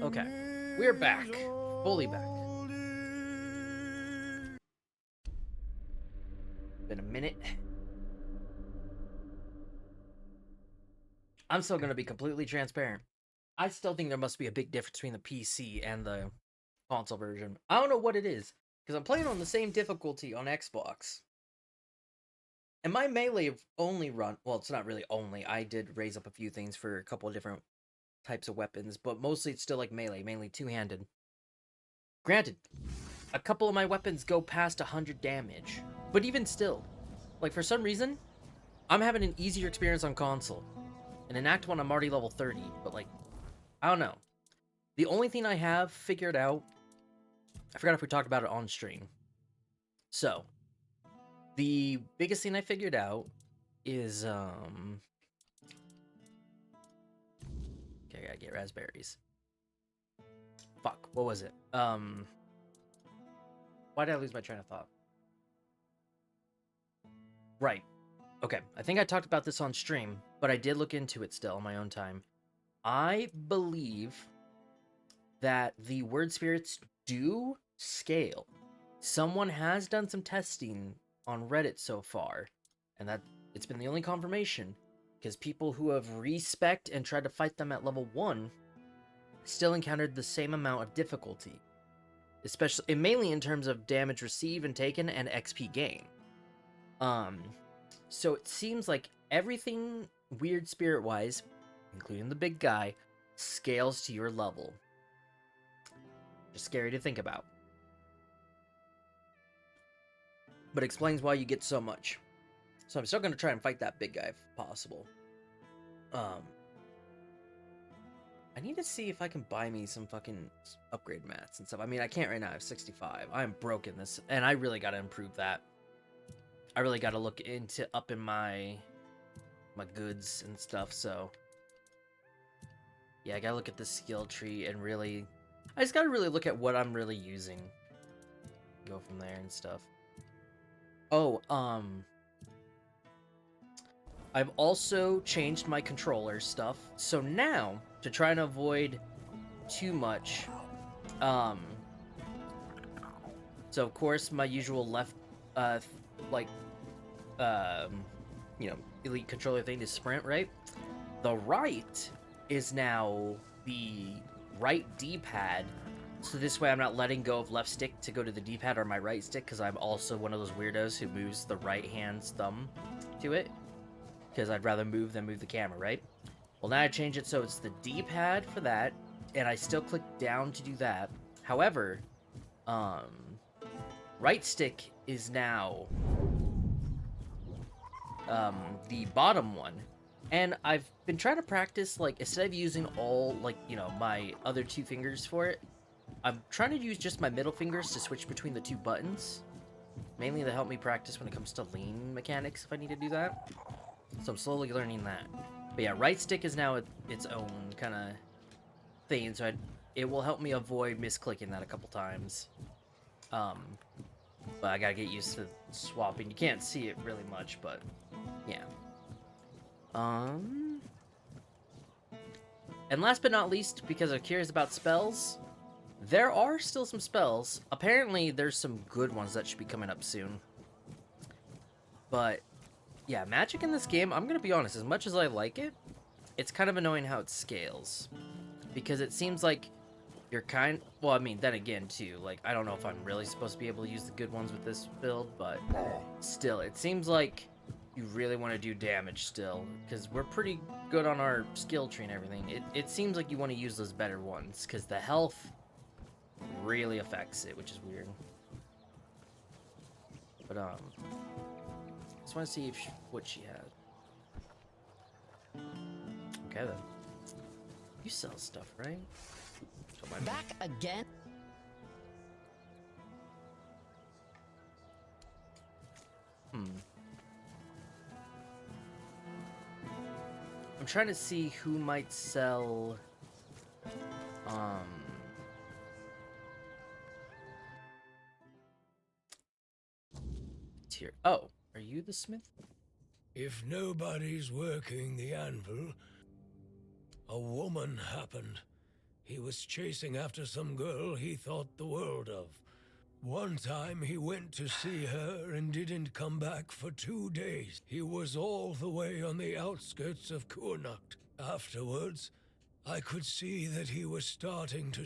Okay, we're back. Fully back. Been a minute. I'm still going to be completely transparent. I still think there must be a big difference between the PC and the console version. I don't know what it is, because I'm playing on the same difficulty on Xbox. And my melee only run, well, it's not really only, I did raise up a few things for a couple of different types of weapons, but mostly it's still like melee, mainly two-handed. Granted, a couple of my weapons go past 100 damage, but even still, like for some reason, I'm having an easier experience on console. And in Act 1, I'm already level 30, but like, I don't know. The only thing I have figured out, I forgot if we talked about it on stream. So, the biggest thing I figured out is, okay, I gotta get raspberries. Fuck, what was it? Why did I lose my train of thought? Right. Okay, I think I talked about this on stream, but I did look into it still on my own time. I believe that the word spirits do scale. Someone has done some testing on Reddit so far, and that it's been the only confirmation, because people who have respect and tried to fight them at level 1 still encountered the same amount of difficulty, especially and mainly in terms of damage received and taken and XP gain. So it seems like everything weird spirit wise, including the big guy, scales to your level. Just scary to think about. But explains why you get so much. So I'm still going to try and fight that big guy if possible. I need to see if I can buy me some fucking upgrade mats and stuff. I mean, I can't right now. I have 65. I am broken this, and I really got to improve that. I really got to look into upping my goods and stuff, so... Yeah, I gotta look at the skill tree and really... I just gotta really look at what I'm really using. Go from there and stuff. Oh, I've also changed my controller stuff. So now, to try and avoid too much, so of course my usual left, you know, elite controller thing is sprint, right? The right is now the right D-pad, so this way I'm not letting go of left stick to go to the D-pad or my right stick, because I'm also one of those weirdos who moves the right hand's thumb to it, because I'd rather move than move the camera, right? Well, now I change it so it's the D-pad for that, and I still click down to do that. However, right stick is now the bottom one. And I've been trying to practice, like, instead of using all, like, you know, my other two fingers for it, I'm trying to use just my middle fingers to switch between the two buttons. Mainly to help me practice when it comes to lean mechanics, if I need to do that. So I'm slowly learning that. But yeah, right stick is now its own kind of thing, so it will help me avoid misclicking that a couple times. But I gotta get used to swapping. You can't see it really much, but yeah. And last but not least, because I'm curious about spells, there are still some spells. Apparently, there's some good ones that should be coming up soon. But, yeah, magic in this game, I'm gonna be honest, as much as I like it, it's kind of annoying how it scales. Because it seems like you're well, I mean, then again, too, like, I don't know if I'm really supposed to be able to use the good ones with this build, but still, it seems like you really want to do damage still, because we're pretty good on our skill tree and everything. It seems like you want to use those better ones, because the health really affects it, which is weird. But, just want to see what she had. Okay, then. You sell stuff, right? Back again? I'm trying to see who might sell, tier. Oh, are you the smith? If nobody's working the anvil, a woman happened. He was chasing after some girl he thought the world of. One time he went to see her and didn't come back for 2 days. He was all the way on the outskirts of Kurnacht. Afterwards, I could see that he was starting to...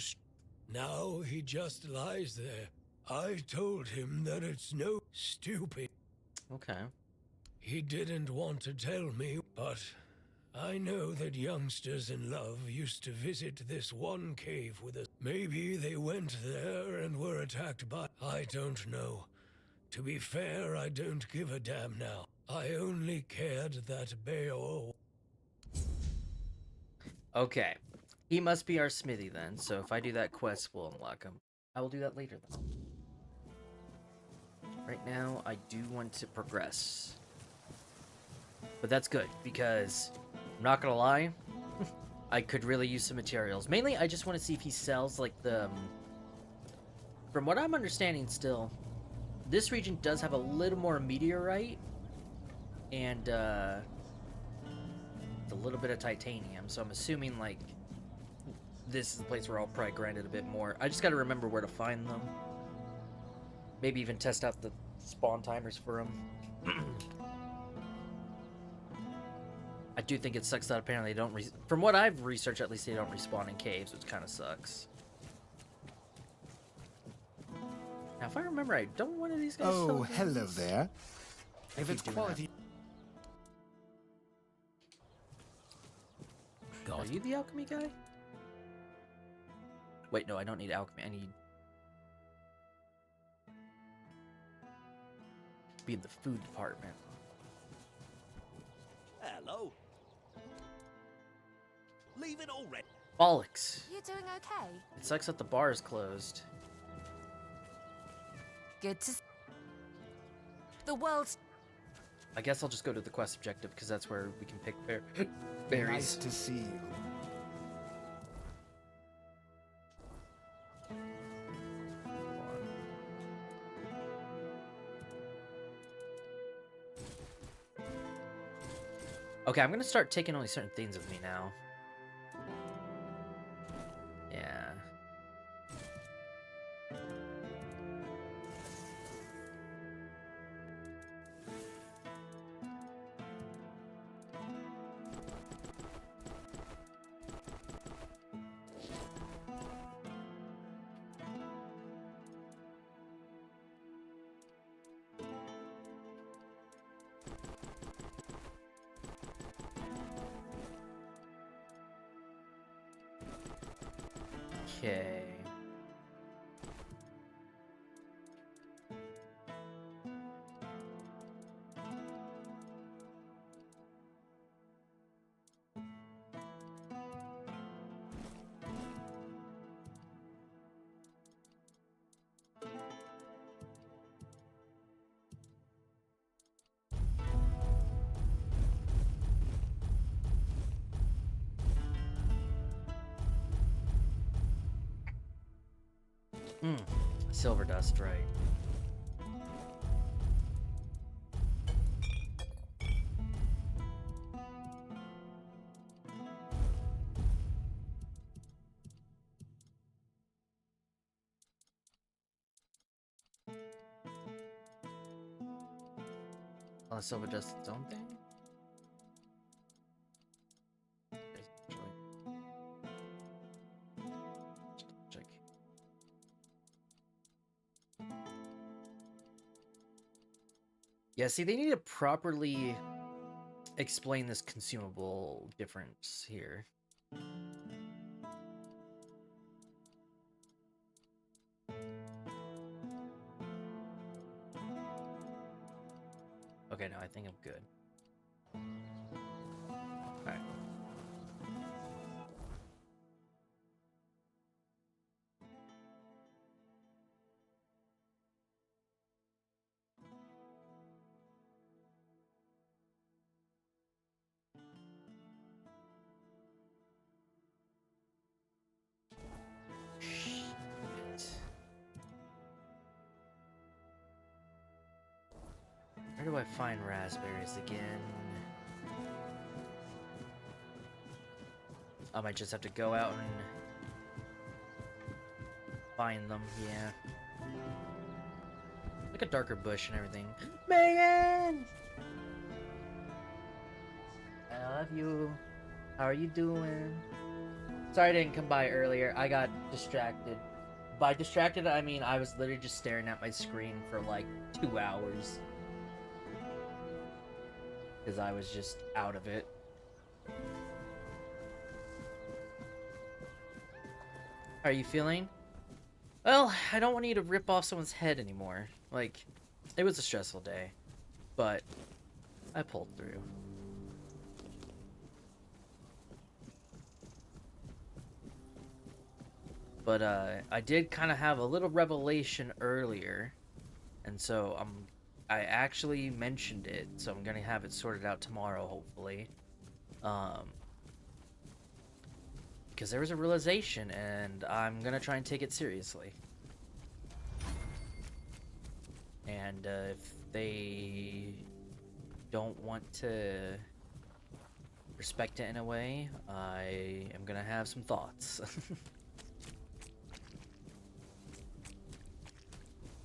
Now he just lies there. I told him that it's no stupid. Okay. He didn't want to tell me, but I know that youngsters in love used to visit this one cave with us. Maybe they went there and were attacked by... I don't know. To be fair, I don't give a damn now. I only cared that Beor... Okay. He must be our smithy then, so if I do that quest, we'll unlock him. I will do that later though. Right now, I do want to progress. But that's good, because I'm not gonna lie, I could really use some materials. Mainly, I just want to see if he sells, like, the... From what I'm understanding still, this region does have a little more meteorite, and, a little bit of titanium, so I'm assuming, like, this is the place where I'll probably grind it a bit more. I just gotta remember where to find them. Maybe even test out the spawn timers for them. I do think it sucks that apparently they don't... From what I've researched, at least they don't respawn in caves, which kind of sucks. Now, if I remember right, don't one of these guys... Oh, hello there. I If keep it's doing quality... that. Are you the alchemy guy? Wait, no, I don't need alchemy. I need... be in the food department. Hello. Leave it already. Bollocks. You doing okay? It sucks that the bar is closed. Good to... The world's... I guess I'll just go to the quest objective, because that's where we can pick berries. Nice to see you. Okay, I'm gonna start taking only certain things with me now. Yeah. Okay. Silver dust, right. Silver dust its own thing? Check. Yeah, see, they need to properly explain this consumable difference here. Okay, no, I think I'm good. Alright. Where do I find raspberries again? I might just have to go out and find them, yeah. Like a darker bush and everything. Megan! I love you. How are you doing? Sorry I didn't come by earlier. I got distracted. By distracted, I mean I was literally just staring at my screen for like 2 hours. Because I was just out of it. How are you feeling? Well, I don't want you to rip off someone's head anymore. Like, it was a stressful day. But I pulled through. But I did kind of have a little revelation earlier, and so I actually mentioned it, so I'm gonna have it sorted out tomorrow, hopefully. Because there was a realization, and I'm gonna try and take it seriously. And if they don't want to respect it in a way, I am gonna have some thoughts.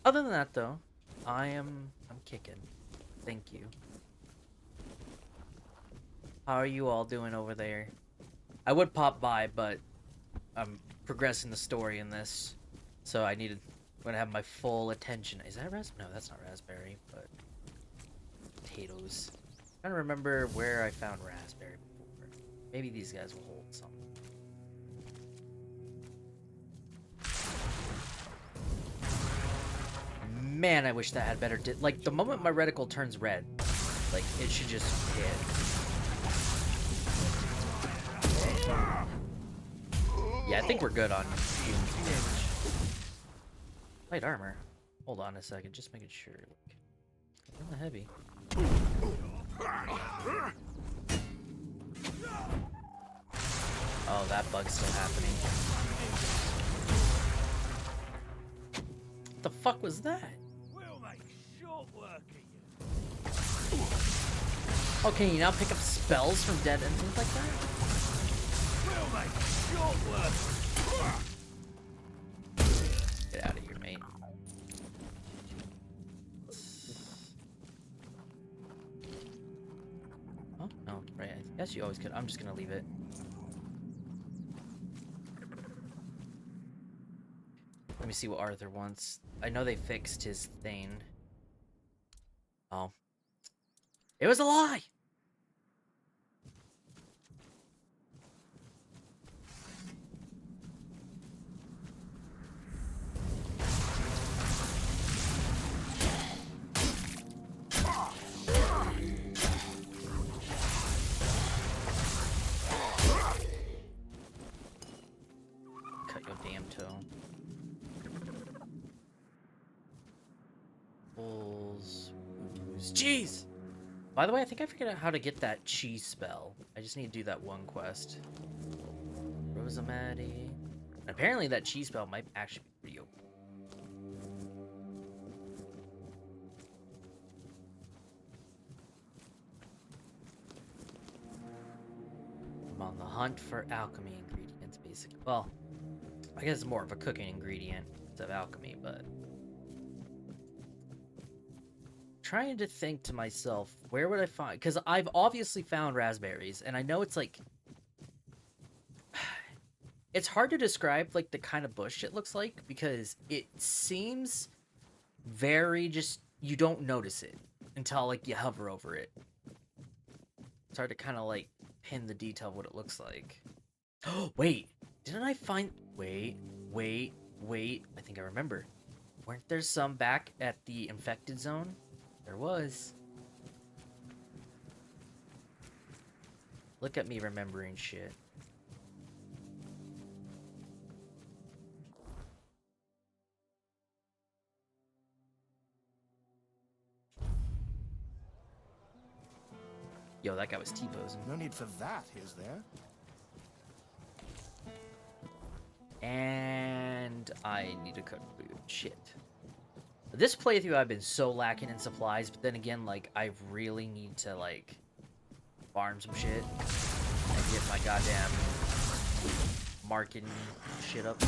Other than that, though, I'm kicking. Thank you. How are you all doing over there? I would pop by, but I'm progressing the story in this, so I'm gonna have my full attention. Is that raspberry? No, that's not raspberry, but potatoes. I'm trying to remember where I found raspberry before. Maybe these guys will hold some. Man, I wish that had better like, the moment my reticle turns red, like, it should just hit. Yeah, I think we're good on damage. Light armor. Hold on a second, just making sure. Like, I'm heavy. Oh, that bug's still happening. What the fuck was that? Oh, can you now pick up spells from dead enemies like that? Get out of here, mate. Oh, no, right. I guess you always could. I'm just gonna leave it. Let me see what Arthur wants. I know they fixed his thing. Oh. It was a lie! Cut your damn toe. Bulls. Jeez! By the way, I think I figured out how to get that chi spell. I just need to do that one quest. Rosamati. And apparently that chi spell might actually be pretty open. I'm on the hunt for alchemy ingredients, basically. Well, I guess it's more of a cooking ingredient instead of alchemy, but... trying to think to myself, where would I find... because I've obviously found raspberries, and I know it's like... it's hard to describe, like, the kind of bush it looks like, because it seems very just... you don't notice it until, like, you hover over it. It's hard to kind of, like, pin the detail of what it looks like. Oh, wait! Didn't I find... wait. I think I remember. Weren't there some back at the infected zone? There was. Look at me remembering shit. Yo, that guy was T-posing. No need for that, is there? And I need to cook food. Shit. This playthrough I've been so lacking in supplies, but then again, like, I really need to, like, farm some shit and get my goddamn marketing shit up.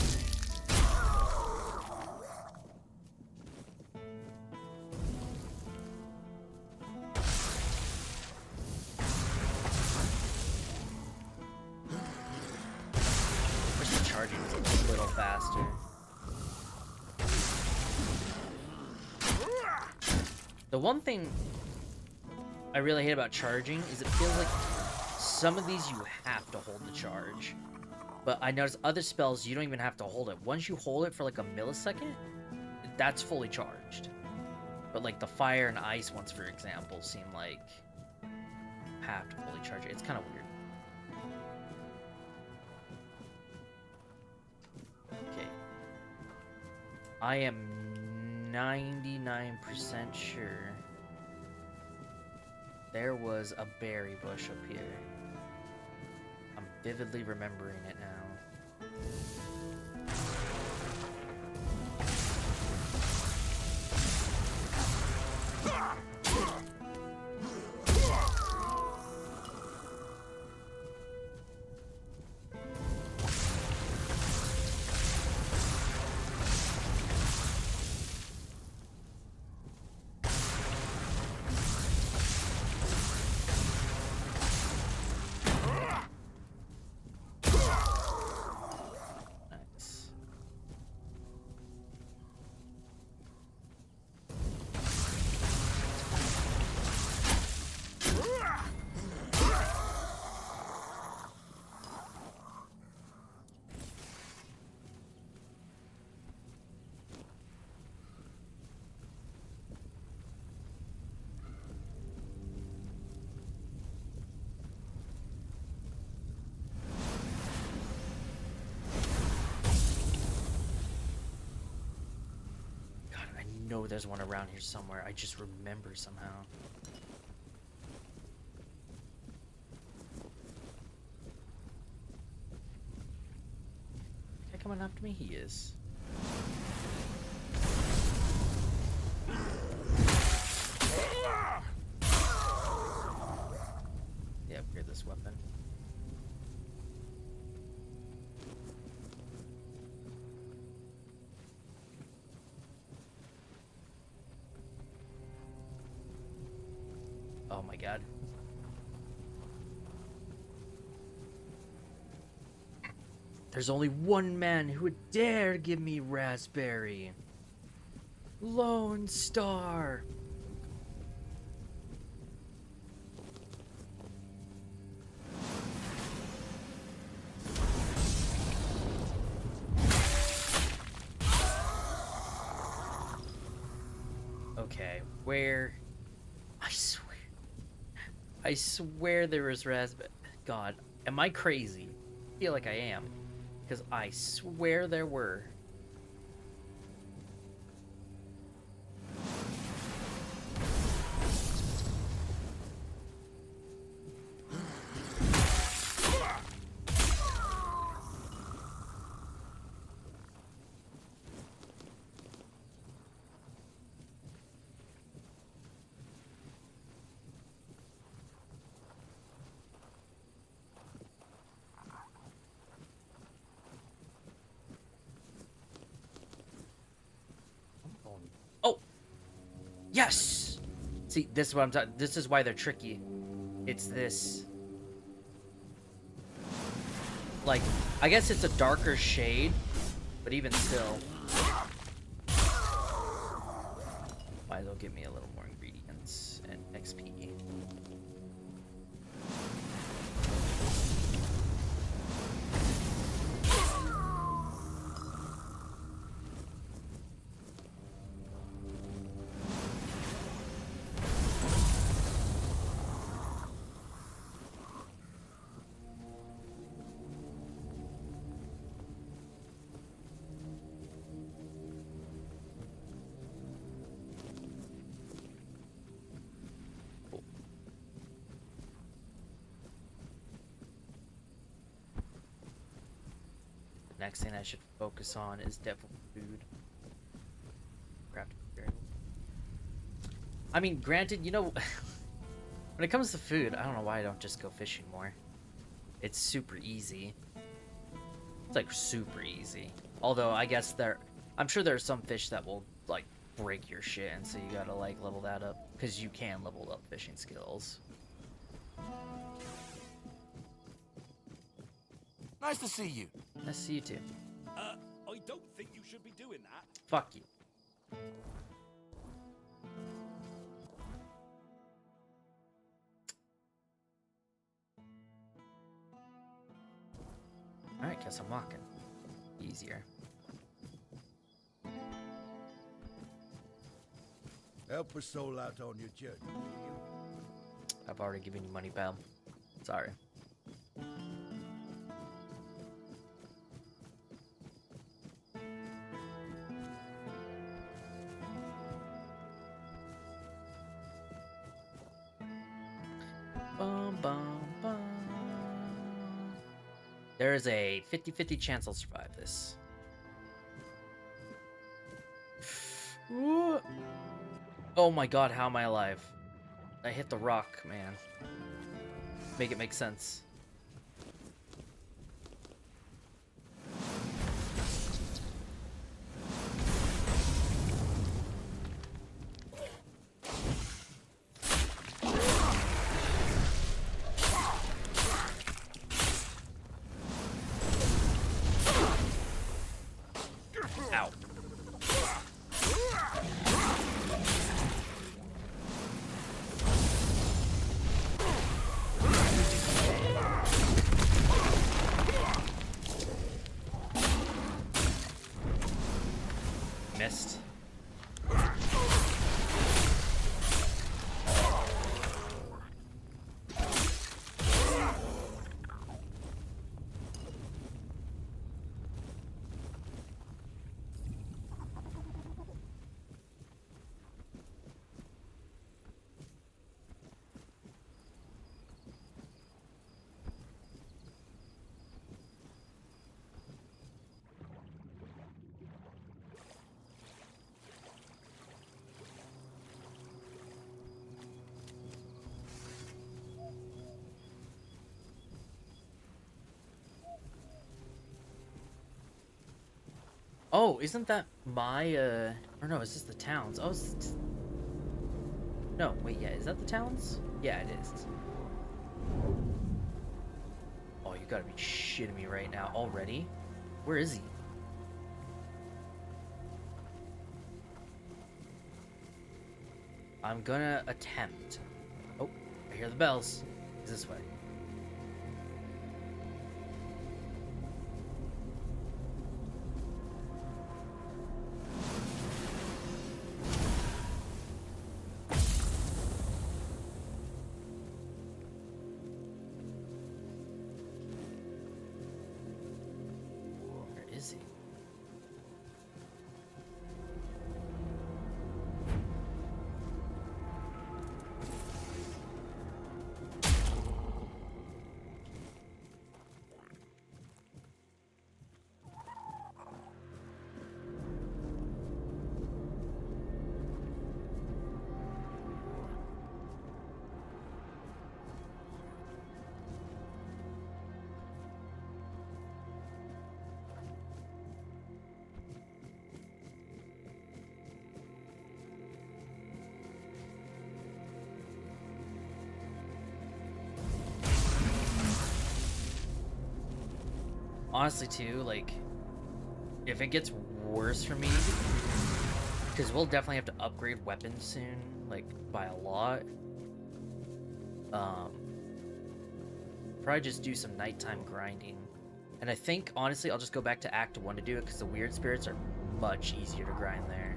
charging is a little faster. The one thing I really hate about charging is it feels like some of these you have to hold the charge. But I noticed other spells you don't even have to hold it. Once you hold it for like a millisecond, that's fully charged. But like the fire and ice ones, for example, seem like have to fully charge it. It's kind of weird. Okay. I am 99% sure there was a berry bush up here. I'm vividly remembering it now. Nice. God, I know there's one around here somewhere. I just remember somehow. Guy coming after me? He is. Yeah, upgrade this weapon. Oh my god. There's only one man who would dare give me raspberry. Lone Star. Okay, where? I swear there was raspberry. God, am I crazy? I feel like I am. Because I swear there were. Oh! Yes! See, this is what I'm talking. This is why they're tricky. It's this. Like, I guess it's a darker shade, but even still. Might as well give me a little more ingredients and XP. Next thing I should focus on is definitely food. Craft material. I mean, granted, you know, when it comes to food, I don't know why I don't just go fishing more. It's super easy. It's like super easy. Although I guess I'm sure there are some fish that will like break your shit, and so you gotta like level that up because you can level up fishing skills. Nice to see you. Nice to see you too. I don't think you should be doing that. Fuck you. Alright, guess I'm walking. Easier. Help a soul out on your journey, will you? I've already given you money, pal. Sorry. Bum, bum, bum. There is a 50-50 chance I'll survive this. Ooh. Oh my god, how am I alive? I hit the rock, man. Make it make sense. Ow. Missed. Oh, isn't that my, or no, is this the towns? Oh, no, wait, yeah, is that the towns? Yeah, it is. Oh, you gotta be shitting me right now. Already? Where is he? I'm gonna attempt. Oh, I hear the bells. It's this way. Where is he? Honestly, too, like, if it gets worse for me, because we'll definitely have to upgrade weapons soon, like, by a lot. Probably just do some nighttime grinding. And I think, honestly, I'll just go back to Act 1 to do it, because the weird spirits are much easier to grind there.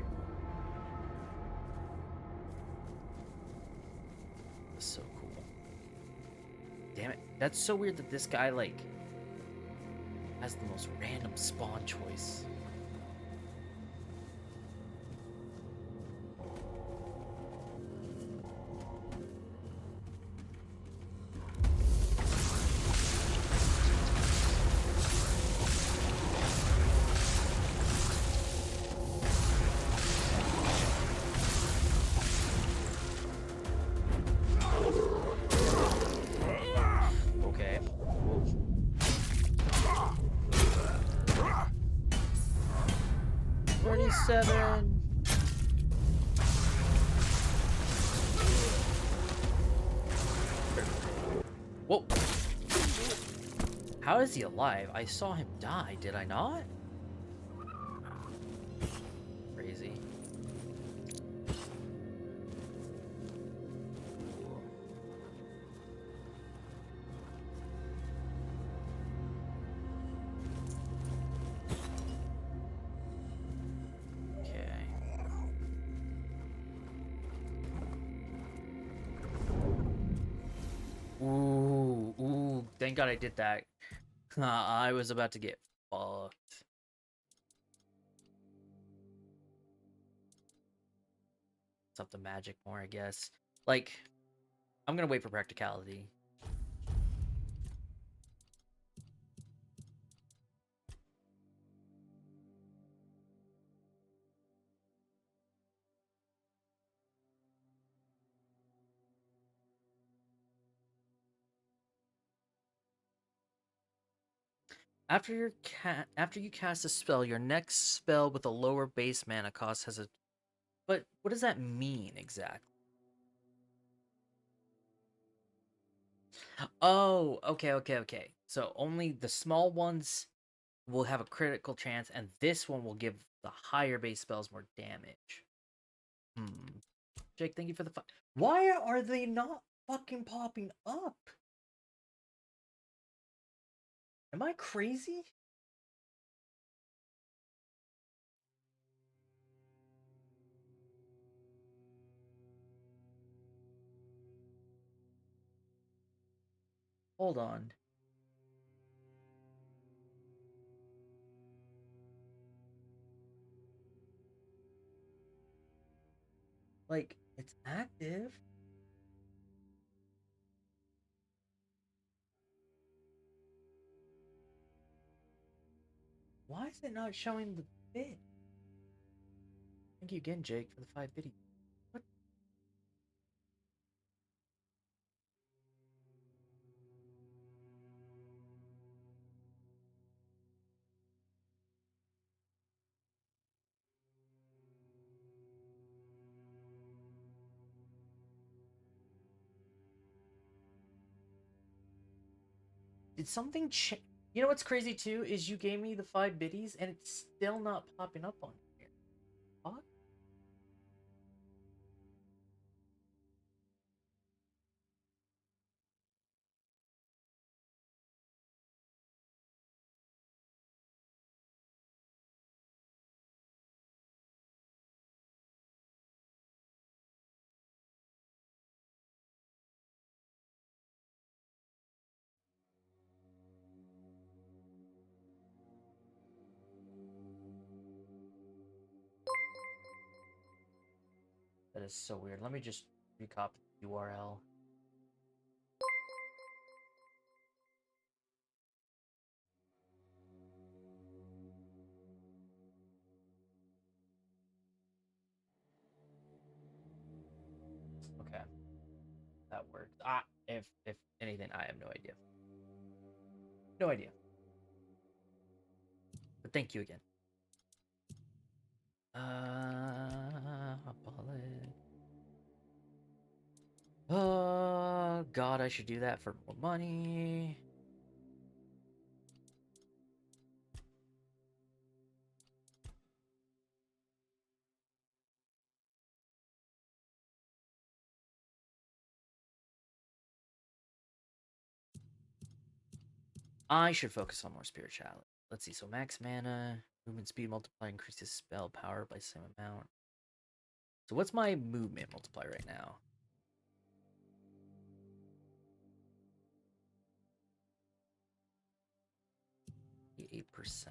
That's so cool. Damn it. That's so weird that this guy, like, has the most random spawn choice. Okay. Whoa. 37. Whoa. How is he alive? I saw him die, did I not? Crazy. Okay. Ooh, thank God I did that. I was about to get fucked. It's up to magic more, I guess. Like, I'm gonna wait for practicality. After you cast a spell, your next spell with a lower base mana cost has a. But what does that mean exactly? Oh, okay. So only the small ones will have a critical chance, and this one will give the higher base spells more damage. Jake, thank you for the. Why are they not fucking popping up? Am I crazy? Hold on. Like, it's active. Why is it not showing the bid? Thank you again, Jake, for the 5 biddies. What? Did something change? You know what's crazy too is you gave me the 5 biddies and it's still not popping up on here. Fuck. That is so weird. Let me just recopy the URL. Okay, that works. If anything, I have no idea. No idea. But thank you again. Bullet. Oh God, I should do that for more money. I should focus on more spirituality. Let's see. So max mana, movement speed multiplier increases spell power by same amount. So what's my movement multiplier right now? 8%.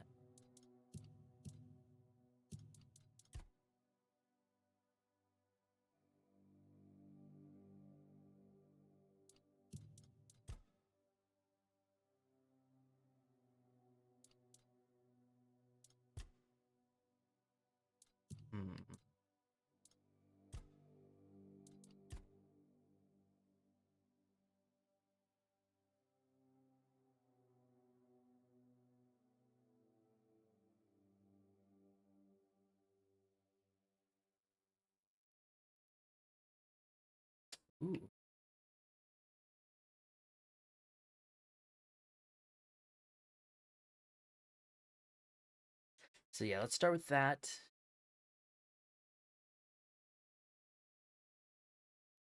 Hmm. Ooh. So yeah, let's start with that.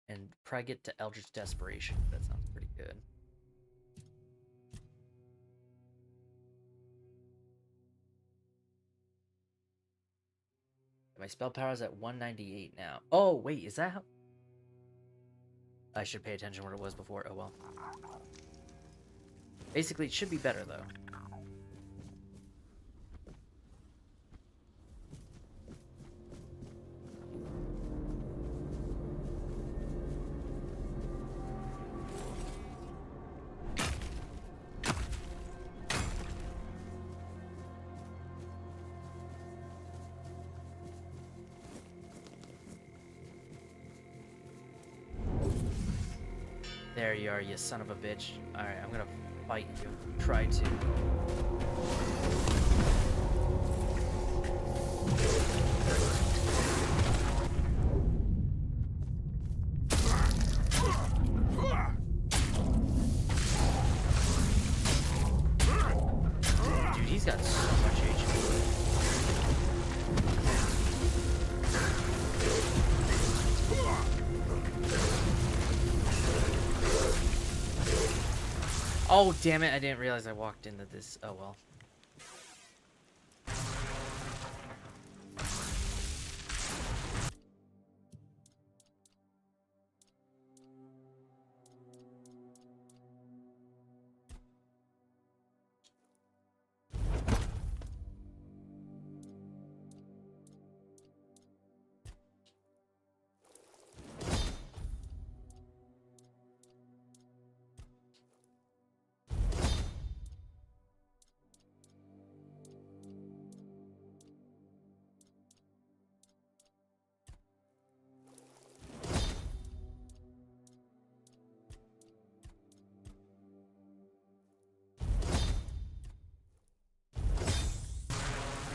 And probably get to Eldritch Desperation. That sounds pretty good. My spell power is at 198 now. Oh, wait, is that how... I should pay attention to what it was before. Oh, well. Basically, it should be better, though. There you are, you son of a bitch. Alright, I'm gonna fight you. Try to. Dude, he's got so much HP. Oh, damn it, I didn't realize I walked into this. Oh, well.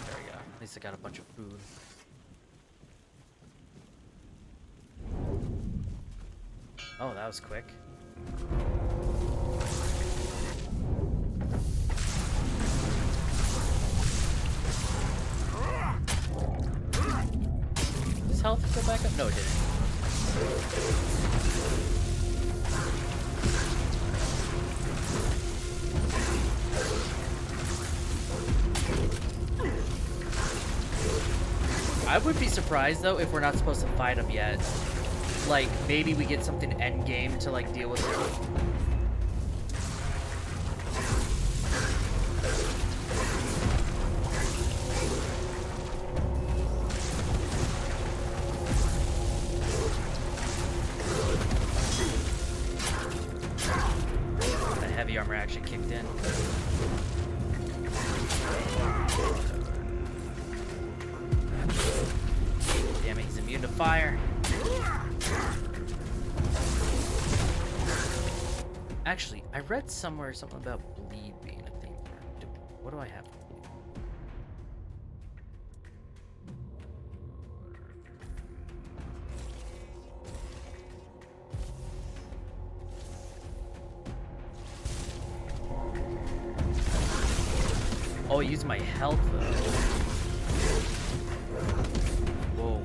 There we go. At least I got a bunch of food. Oh, that was quick. Did his health go back up? No, it didn't. I would be surprised though if we're not supposed to fight him yet. Like maybe we get something end game to like deal with it. The heavy armor action kicked in. Damn it, he's immune to fire. Actually, I read somewhere something about bleed being a thing. What do I have? Oh, I used my health though. Whoa.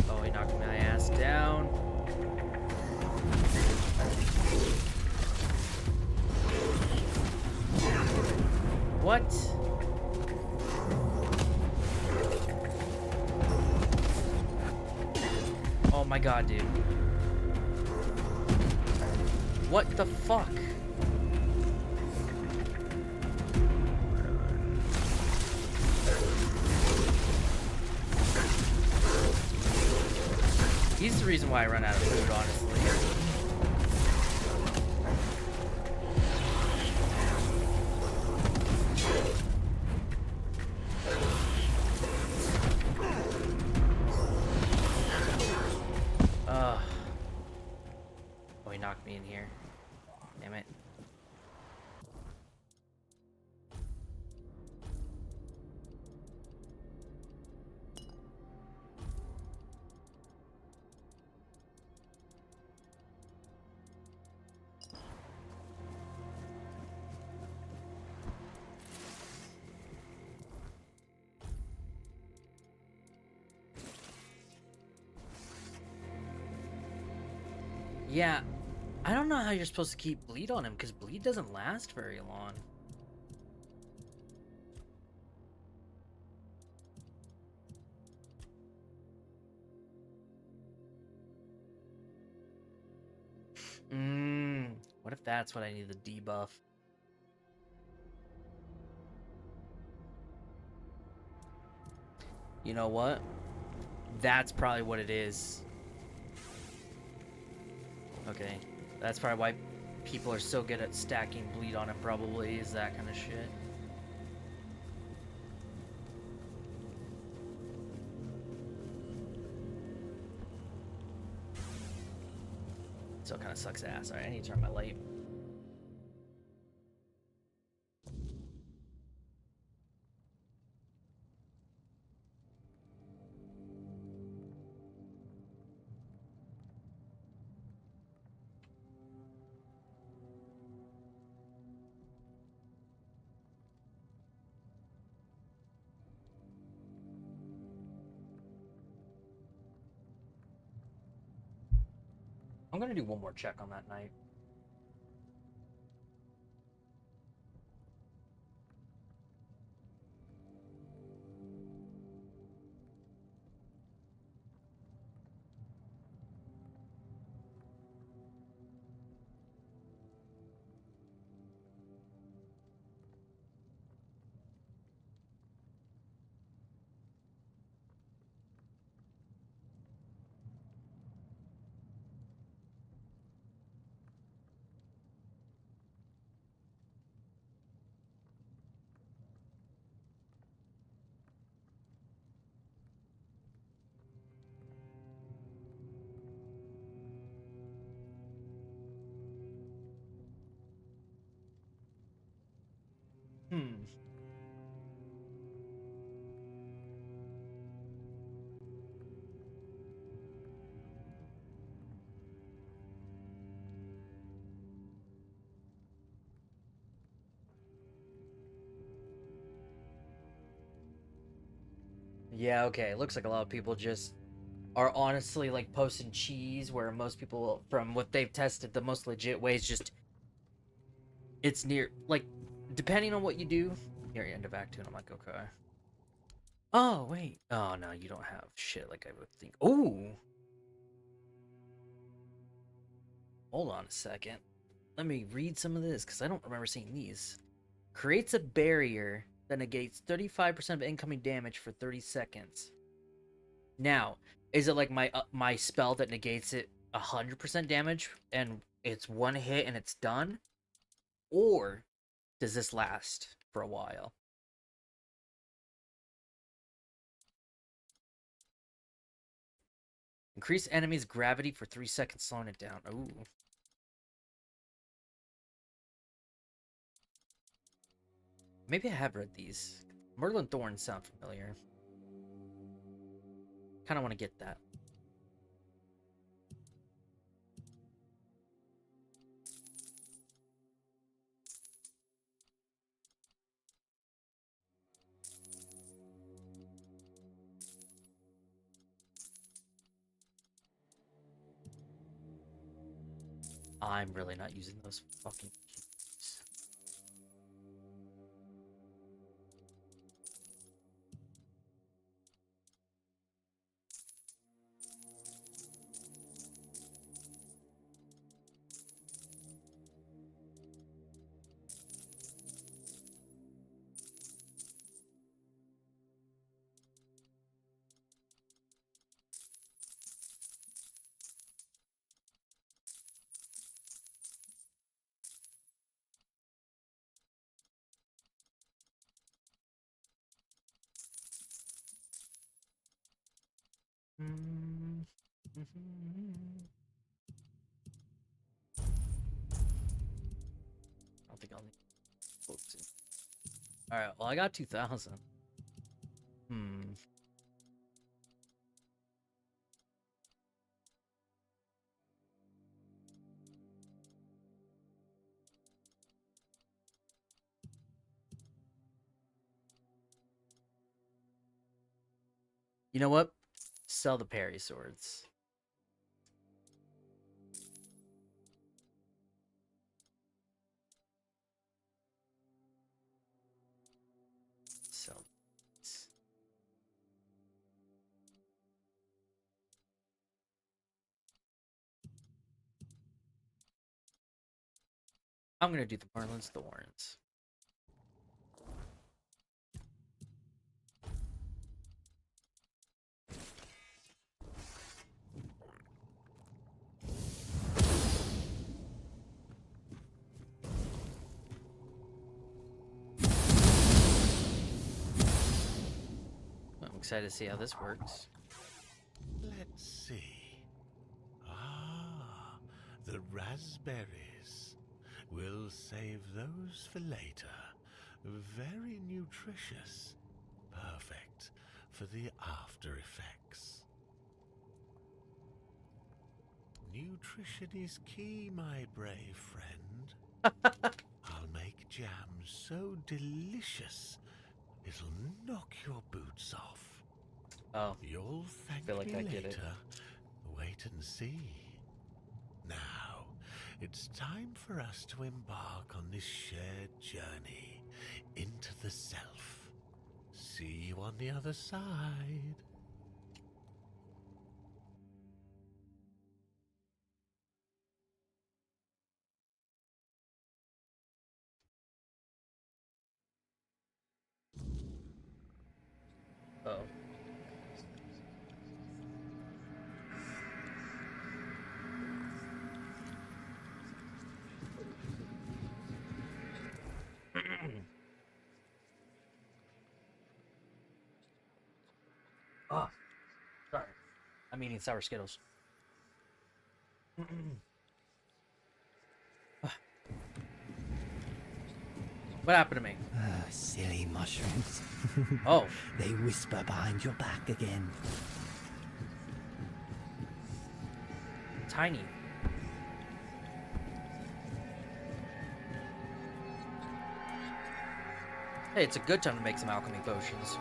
Oh, he knocked my ass down. What? Oh my god, dude. What the fuck? He's the reason why I run out of food, honestly. Oh, he knocked me in here. Damn it. Yeah, I don't know how you're supposed to keep bleed on him, because bleed doesn't last very long. What if that's what I need to debuff? You know what? That's probably what it is. Okay, that's probably why people are so good at stacking bleed on it, probably, is that kind of shit. Still kind of sucks ass. Alright, I need to turn my light. I'm gonna do one more check on that night. Hmm. Yeah, okay. Looks like a lot of people just are honestly like posting cheese, where most people, from what they've tested, the most legit way is just it's near, like, depending on what you do. Here, you end of Act 2, and I'm like, okay. Oh, wait. Oh, no, you don't have shit like I would think. Ooh. Hold on a second. Let me read some of this, because I don't remember seeing these. Creates a barrier that negates 35% of incoming damage for 30 seconds. Now, is it like my spell that negates it 100% damage, and it's one hit and it's done? Or does this last for a while? Increase enemy's gravity for 3 seconds, slowing it down. Ooh. Maybe I have read these. Merlin Thorns sound familiar. Kind of want to get that. I'm really not using those fucking keys. Mm-hmm. I don't think I'll need books. Alright, well, I got 2,000. Hmm. You know what? Sell the parry swords. I'm gonna do the Marlin's Thorns. I'm excited to see how this works. Let's see. Ah, the raspberries. We'll save those for later. Very nutritious. Perfect for the after effects. Nutrition is key, my brave friend. I'll make jam so delicious it'll knock your boots off. Oh, You'll thank feel like me I later. get it. Wait and see. Now, it's time for us to embark on this shared journey into the self. See you on the other side. oh. Oh, sorry. I'm eating sour Skittles. What happened to me? Silly mushrooms. Oh, They whisper behind your back again. tiny. Hey, it's a good time to make some alchemy potions.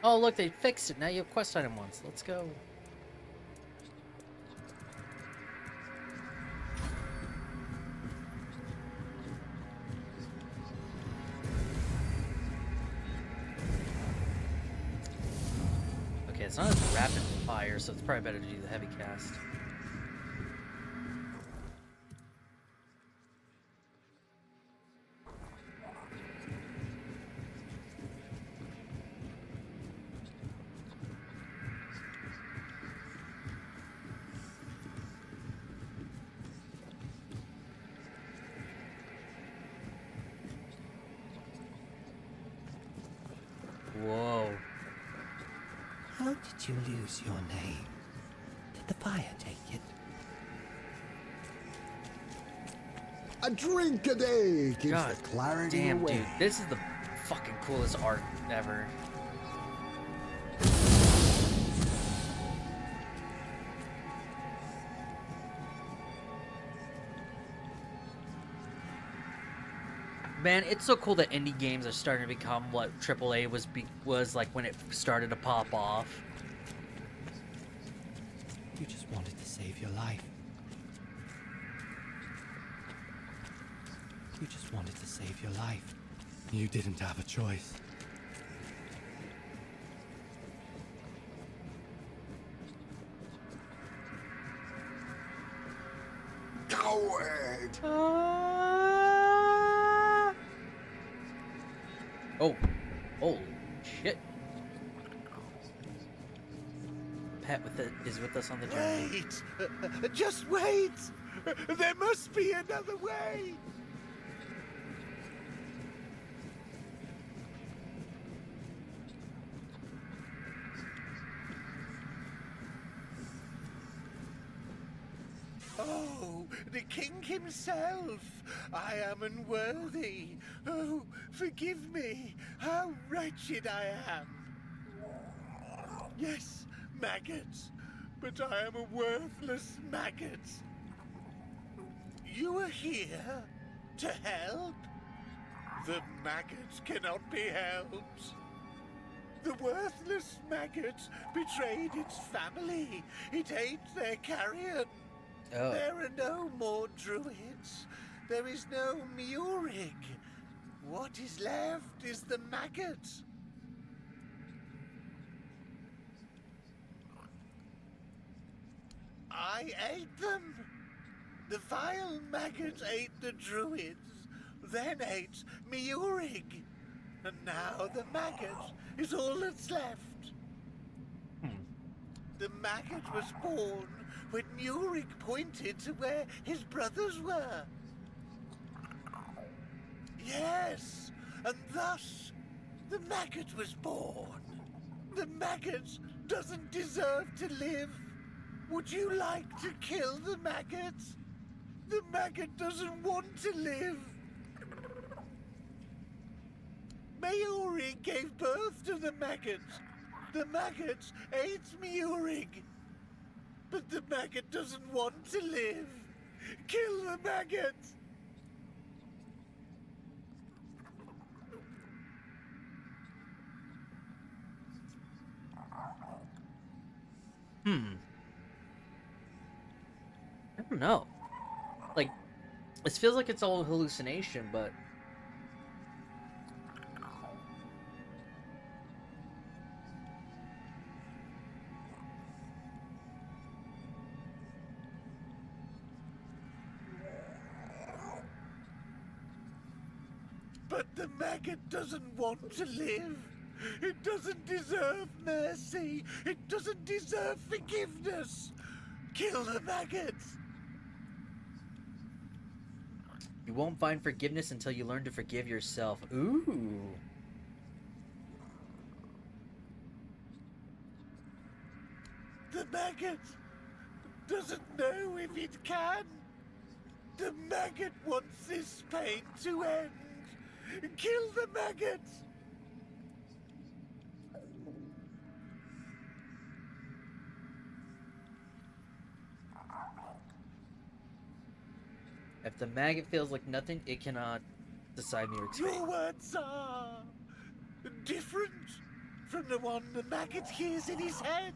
Oh, look, they fixed it. Now you have quest item once. Let's go. Okay, it's not as rapid fire, so it's probably better to do the heavy cast. Whoa. How did you lose your name? Did the fire take it? A drink a day keeps God the clarity damn, away. dude. This is the fucking coolest art ever. Man, it's so cool that indie games are starting to become what AAA was like when it started to pop off. You just wanted to save your life. You just wanted to save your life. You didn't have a choice. Coward! Oh, holy shit! Pet is with us on the journey. Wait! Just wait! There must be another way! Oh, the king himself! I am unworthy. Oh, forgive me. How wretched I am. Yes, maggots, but I am a worthless maggot. You are here to help? The maggots cannot be helped. The worthless maggot betrayed its family. It ate their carrion. Oh. There are no more druids. There is no Murig. What is left is the maggot. I ate them. The vile maggot ate the druids, then ate Murig. And now the maggot is all that's left. The maggot was born when Murig pointed to where his brothers were. Yes, and thus the maggot was born. The maggot doesn't deserve to live. Would you like to kill the maggot? The maggot doesn't want to live. Murig gave birth to the maggot. The maggot ate Murig. But the maggot doesn't want to live. Kill the maggot! I don't know. Like, it feels like it's all a hallucination, but... But the maggot doesn't want to live. It doesn't deserve mercy. It doesn't deserve forgiveness. Kill the maggot. You won't find forgiveness until you learn to forgive yourself. Ooh. The maggot doesn't know if it can. The maggot wants this pain to end. Kill the maggot! If the maggot feels like nothing, it cannot decide Muric's fate. Your words are different from the one the maggot hears in his head.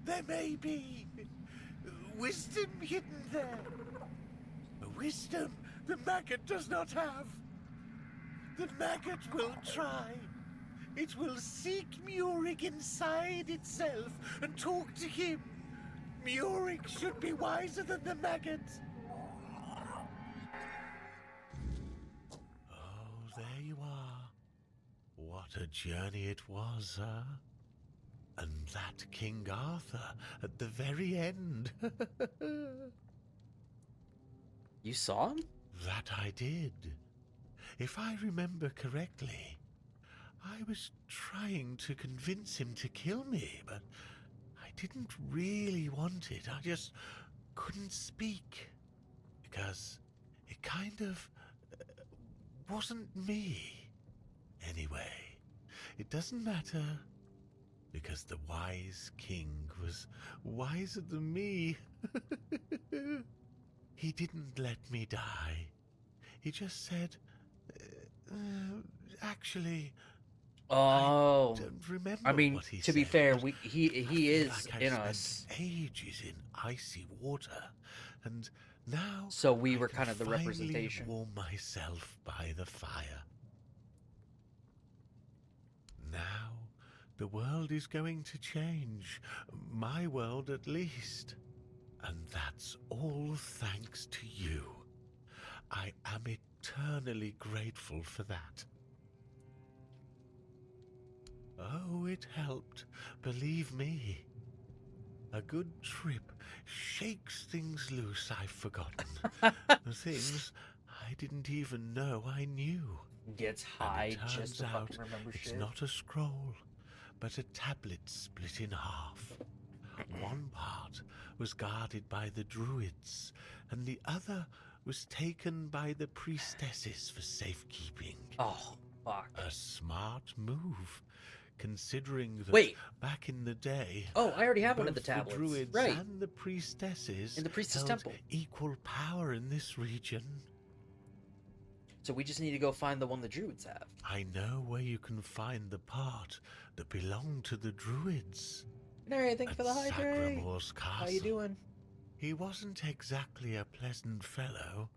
There may be wisdom hidden there. A wisdom the maggot does not have. The maggot will try. It will seek Murig inside itself and talk to him. Murig should be wiser than the maggot. Oh, there you are. What a journey it was, huh? And that King Arthur at the very end. You saw him? That I did. If I remember correctly, I was trying to convince him to kill me, but I didn't really want it. I just couldn't speak, because it kind of wasn't me. Anyway, it doesn't matter, because the wise king was wiser than me. He didn't let me die. He just said, actually, Oh, I don't remember I mean, what he to be said, fair, but he I feel is like in I spent us, ages in icy water, and now so we I were can kind of the finally representation. warm myself by the fire. Now, the world is going to change, my world at least, and that's all thanks to you. I am eternally grateful for that. Oh, it helped, believe me. A good trip shakes things loose I've forgotten. Things I didn't even know I knew. Gets And high it just turns to out fucking remember it's shit. not a scroll, but a tablet split in half. One part was guarded by the druids, and the other was taken by the priestesses for safekeeping. Oh, fuck. A smart move, considering that Wait. back in the day, Oh, I already have one of the both tablets. druids Right. and the priestesses In the priestess held temple. equal power in this region. So we just need to go find the one the druids have. I know where you can find the part that belonged to the druids. Canary, thank you for the At hydrate. Sagramor's castle. How you doing? He wasn't exactly a pleasant fellow,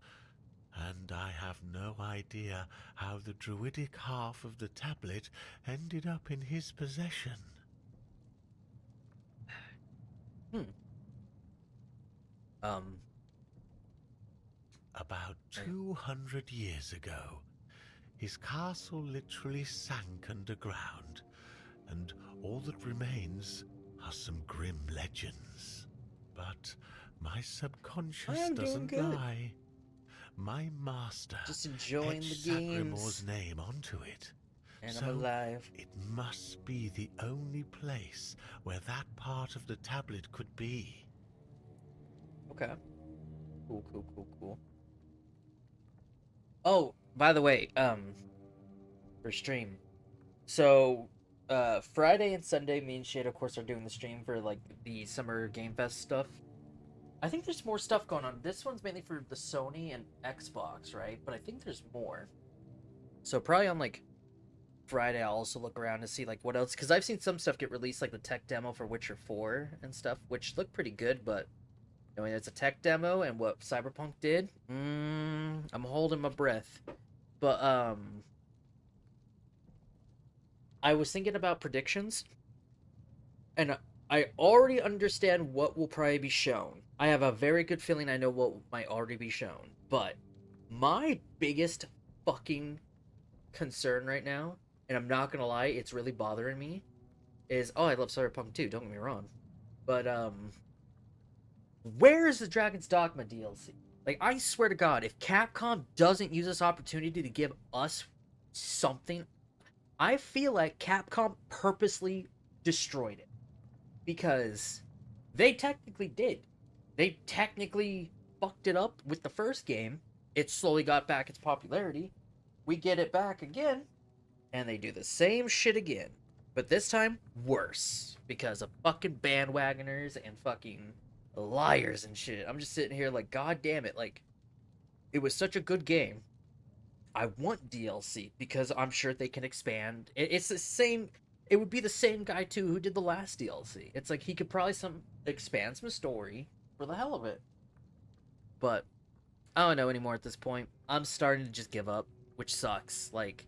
and I have no idea how the druidic half of the tablet ended up in his possession. About 200 years ago, his castle literally sank underground, and all that remains are some grim legends. But my subconscious doesn't lie. My master Just enjoying the etched games. Sagramor's name onto it. And So I'm alive. it must be the only place where that part of the tablet could be. Okay. Cool, cool, cool, cool. Oh, by the way, for stream. So, Friday and Sunday, me and Shade, of course, are doing the stream for, like, the Summer Game Fest stuff. I think there's more stuff going on. This one's mainly for the Sony and Xbox, right? But I think there's more. So probably on, like, Friday, I'll also look around to see, like, what else. Because I've seen some stuff get released, like the tech demo for Witcher 4 and stuff, which look pretty good, but I mean, it's a tech demo, and what Cyberpunk did, I'm holding my breath. But, I was thinking about predictions, and I already understand what will probably be shown. I have a very good feeling I know what might already be shown, but my biggest fucking concern right now, and I'm not gonna lie, it's really bothering me, is, oh, I love Cyberpunk too, don't get me wrong, but, where is the Dragon's Dogma DLC? Like, I swear to God, if Capcom doesn't use this opportunity to give us something, I feel like Capcom purposely destroyed it. Because they technically did. They technically fucked it up with the first game. It slowly got back its popularity. We get it back again, and they do the same shit again. But this time, worse. Because of fucking bandwagoners and fucking liars and shit. I'm just sitting here like, god damn it, like, it was such a good game. I want DLC because I'm sure they can expand. It's the same. It would be the same guy too who did the last DLC. It's like he could probably expand some story for the hell of it. But I don't know anymore at this point. I'm starting to just give up, which sucks. Like,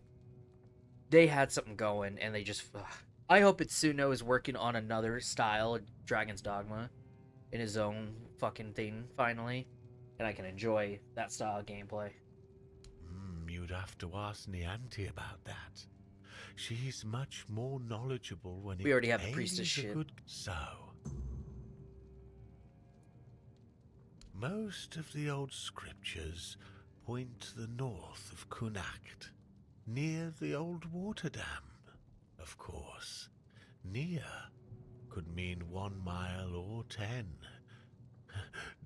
they had something going and they just. Ugh. I hope Itsuno is working on another style of Dragon's Dogma in his own fucking thing finally, and I can enjoy that style of gameplay. You'd have to ask Nianti about that. She's much more knowledgeable when we already have the priestess shit. So, most of the old scriptures point to the north of Kunacht, near the old water dam. Of course, near could mean 1 mile or 10.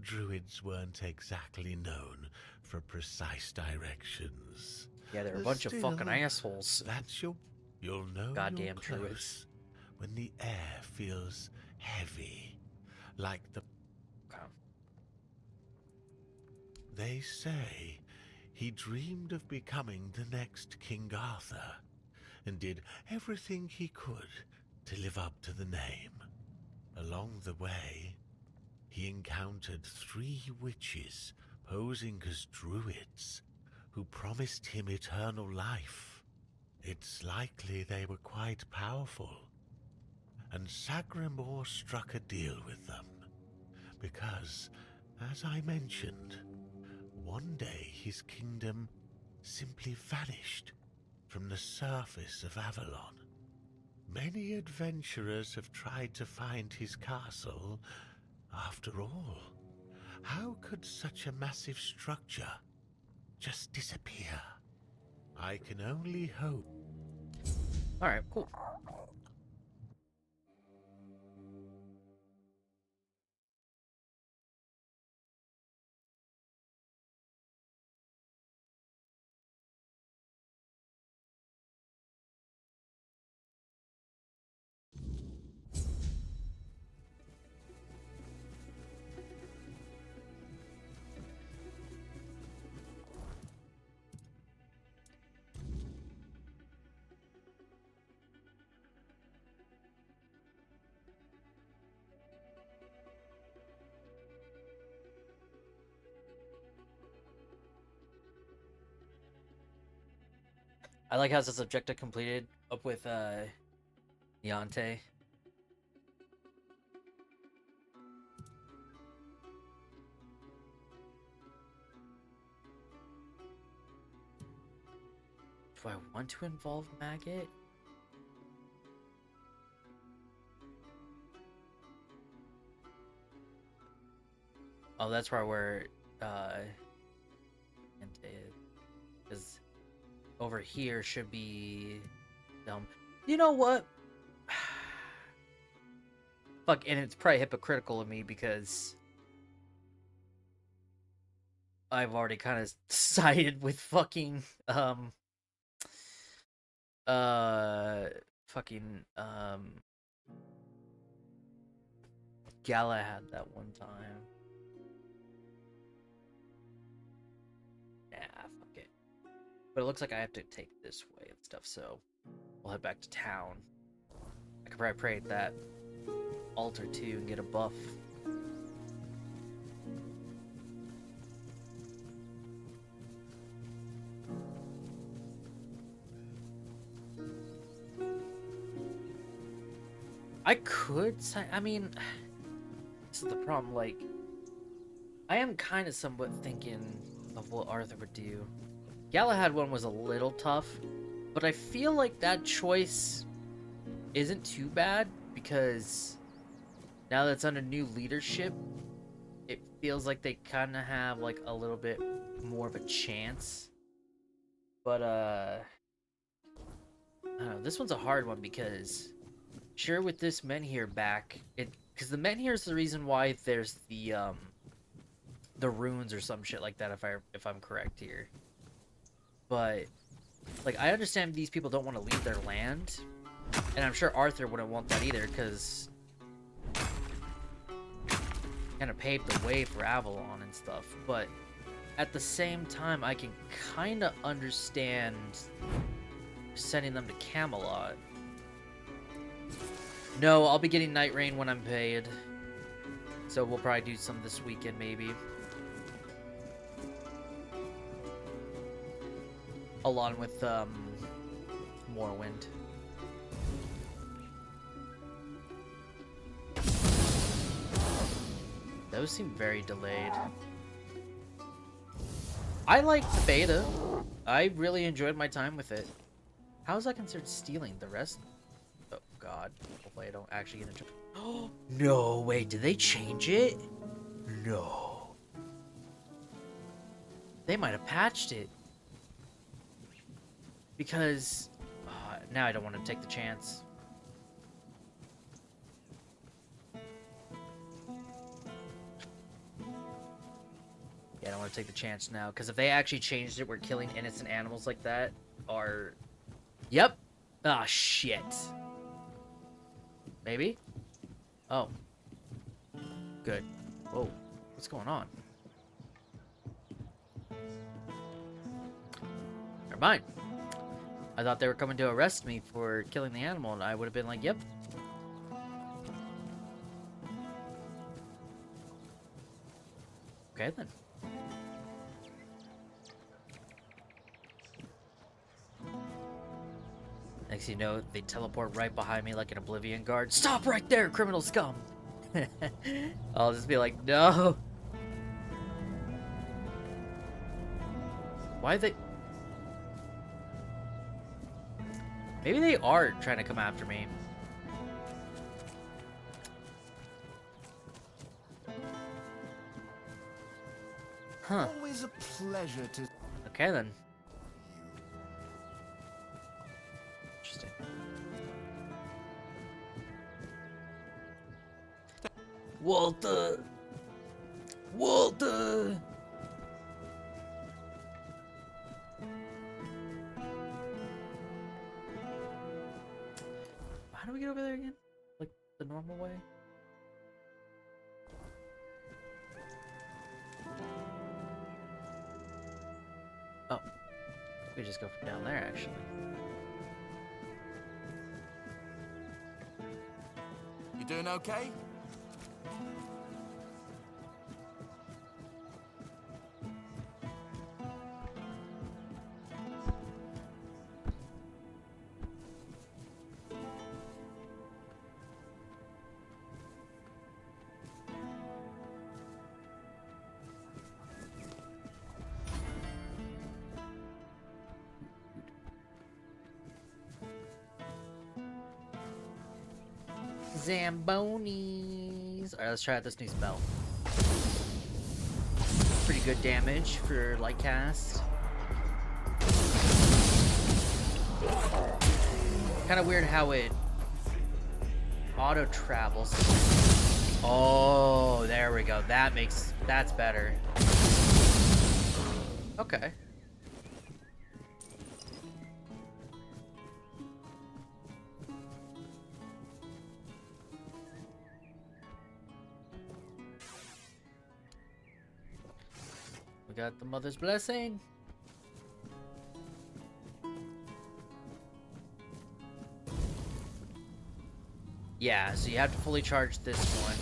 Druids weren't exactly known for precise directions. Yeah, they're a bunch of fucking assholes. That's you'll know goddamn you're close druids when the air feels heavy, like the. They say he dreamed of becoming the next King Arthur, and did everything he could to live up to the name. Along the way, he encountered 3 witches posing as druids who promised him eternal life. It's likely they were quite powerful, and Sagramor struck a deal with them because, as I mentioned, one day his kingdom simply vanished from the surface of Avalon. Many adventurers have tried to find his castle. After all, how could such a massive structure just disappear? I can only hope. Alright, cool. I like how this objective completed up with Niante. Do I want to involve Maggot? Oh, that's probably where because over here should be You know what? Fuck, and it's probably hypocritical of me because I've already kind of sided with fucking fucking Galahad that one time. Nah, fuck it. But it looks like I have to take this way and stuff, so we'll head back to town. I could probably pray at that altar too and get a buff. I could say, I mean, this is the problem, like, I am kind of somewhat thinking of what Arthur would do. Galahad one was a little tough, but I feel like that choice isn't too bad because now that it's under new leadership, it feels like they kind of have like a little bit more of a chance. But I don't know, this one's a hard one because sure, with this Menhir back, because the Menhir is the reason why there's the runes or some shit like that, if I'm correct here. But like, I understand these people don't want to leave their land, and I'm sure Arthur wouldn't want that either, because kind of paved the way for Avalon and stuff. But at the same time, I can kind of understand sending them to Camelot. No, I'll be getting Night Rain when I'm paid. So we'll probably do some this weekend, maybe. Along with, Morrowind. Those seem very delayed. I liked the beta. I really enjoyed my time with it. How is that considered stealing? The rest? Oh, God. Hopefully I don't actually get into... Oh, no, wait, did they change it? No. They might have patched it. Because... now I don't want to take the chance. Yeah, I don't want to take the chance now. Because if they actually changed it where killing innocent animals like that are... Yep. Ah, shit. Maybe? Oh. Good. Whoa. What's going on? Never mind. I thought they were coming to arrest me for killing the animal, and I would have been like, yep. Okay, then. Next thing you know, they teleport right behind me like an Oblivion guard. Stop right there, criminal scum! I'll just be like, no! Why are they... Maybe they are trying to come after me. Huh. Always a pleasure to... Okay, then. Interesting. Walter! Walter! How do we get over there again? Like, the normal way? Oh. We just go from down there, actually. You doing okay? Zambonis. Alright, let's try out this new spell. Pretty good damage for light cast. Kind of weird how it auto travels. Oh, there we go. That's better. Okay. We got the mother's blessing. Yeah, so you have to fully charge this one.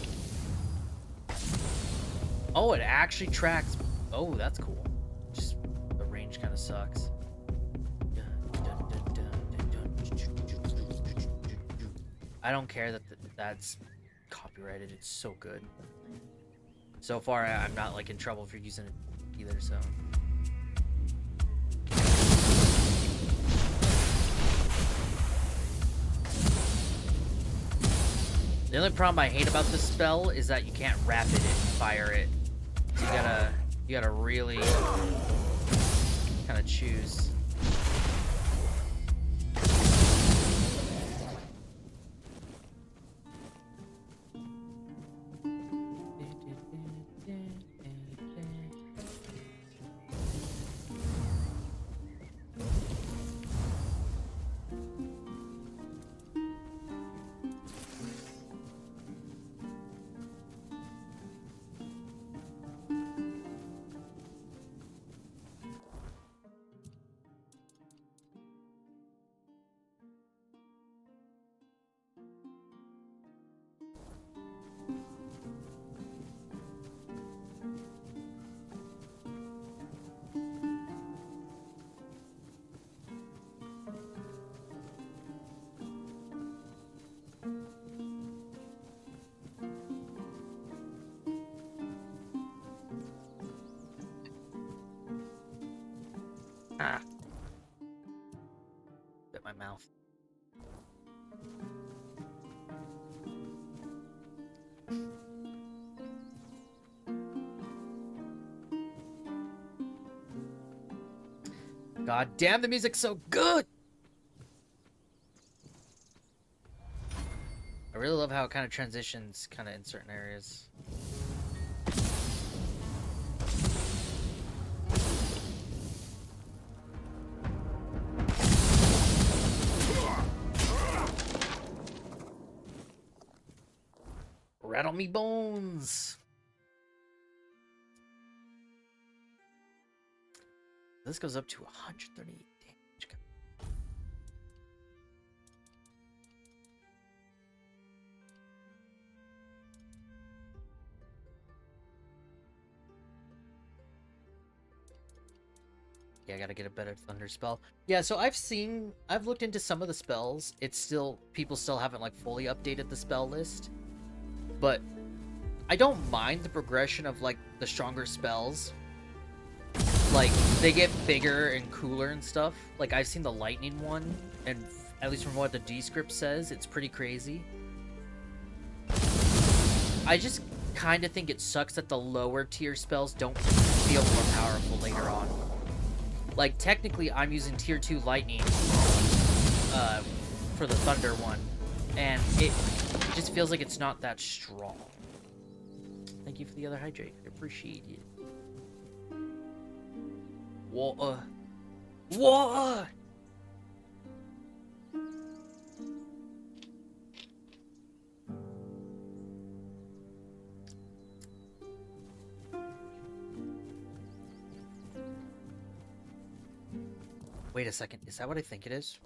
Oh, it actually tracks. Oh, that's cool. Just the range kind of sucks. I don't care that that's copyrighted. It's so good. So far, I'm not like in trouble for using it either, so. The only problem I hate about this spell is that you can't rapid it and fire it. So you gotta really kind of choose. Ah. Bit my mouth. God damn, the music's so good! I really love how it kind of transitions kind of in certain areas. Rattle me bones! This goes up to 138 damage. Yeah, I gotta get a better thunder spell. Yeah, so I've looked into some of the spells. It's still, people still haven't like fully updated the spell list. But I don't mind the progression of like the stronger spells. Like, they get bigger and cooler and stuff. Like, I've seen the lightning one, and at least from what the descript says, it's pretty crazy. I just kind of think it sucks that the lower tier spells don't feel more powerful later on. Like, technically, I'm using tier 2 lightning for the thunder one, and it just feels like it's not that strong. Thank you for the other hydrate. I appreciate it. Water. Water! Wait a second. Is that what I think it is?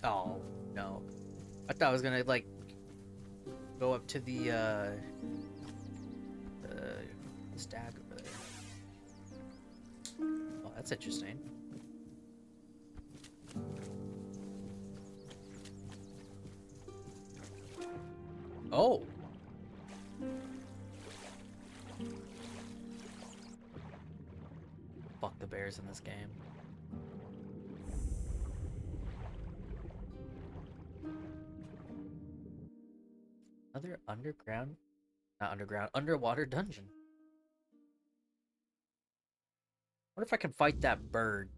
Oh, no. I thought I was gonna, like, go up to the stag over there. Oh, that's interesting. Oh! Fuck the bears in this game. Another underground, not underground, underwater dungeon. Wonder if I can fight that bird.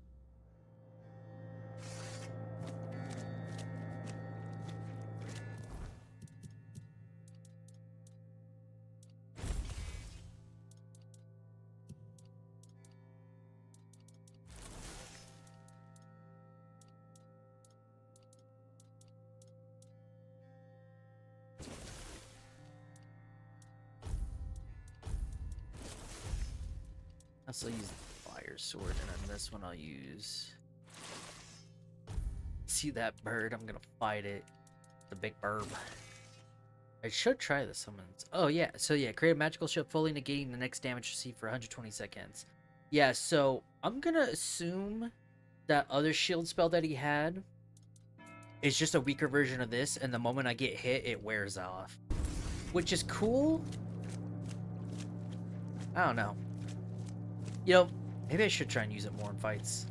I'll still use the fire sword, and then this one I'll use. See that bird? I'm gonna fight it. The big bird. I should try the summons. Oh yeah, so yeah, create a magical shield fully negating the next damage received for 120 seconds. Yeah, so I'm gonna assume that other shield spell that he had is just a weaker version of this, and the moment I get hit, it wears off. Which is cool. I don't know. You know, maybe I should try and use it more in fights.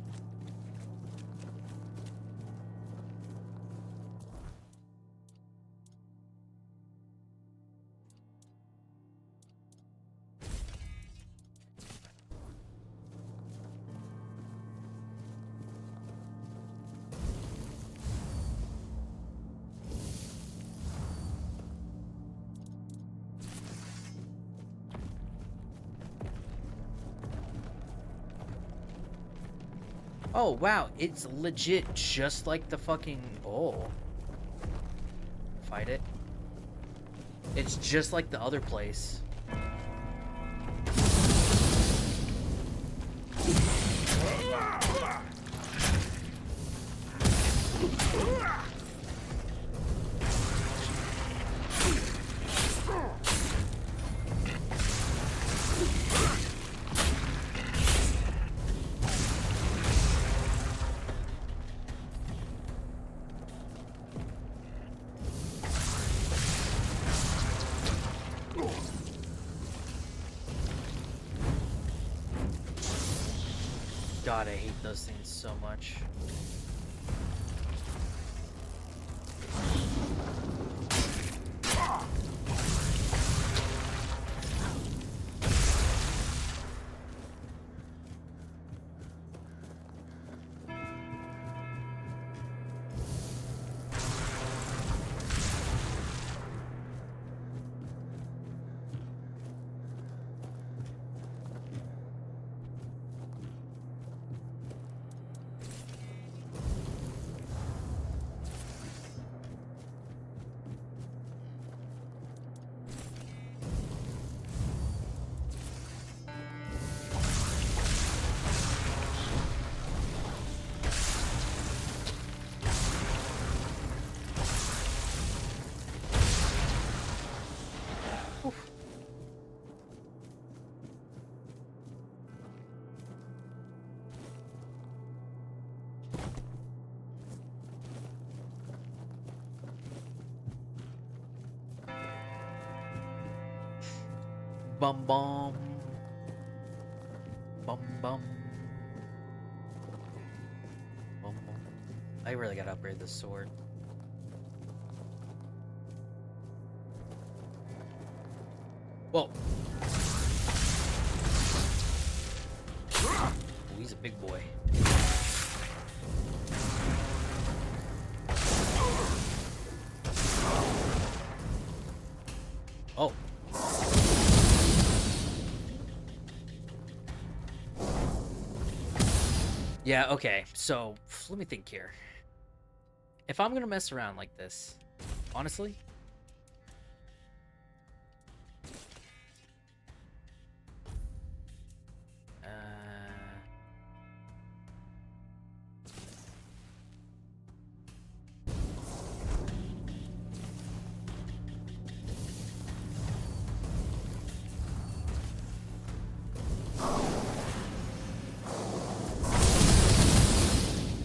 Oh, wow, it's legit just like the fucking... Oh. Fight it. It's just like the other place. God, I hate those things so much. Bum bum. Bum bum. Bum bum. I really gotta upgrade this sword. Whoa. Ooh, he's a big boy. Oh. Yeah, okay, so let me think here. If I'm gonna mess around like this, honestly,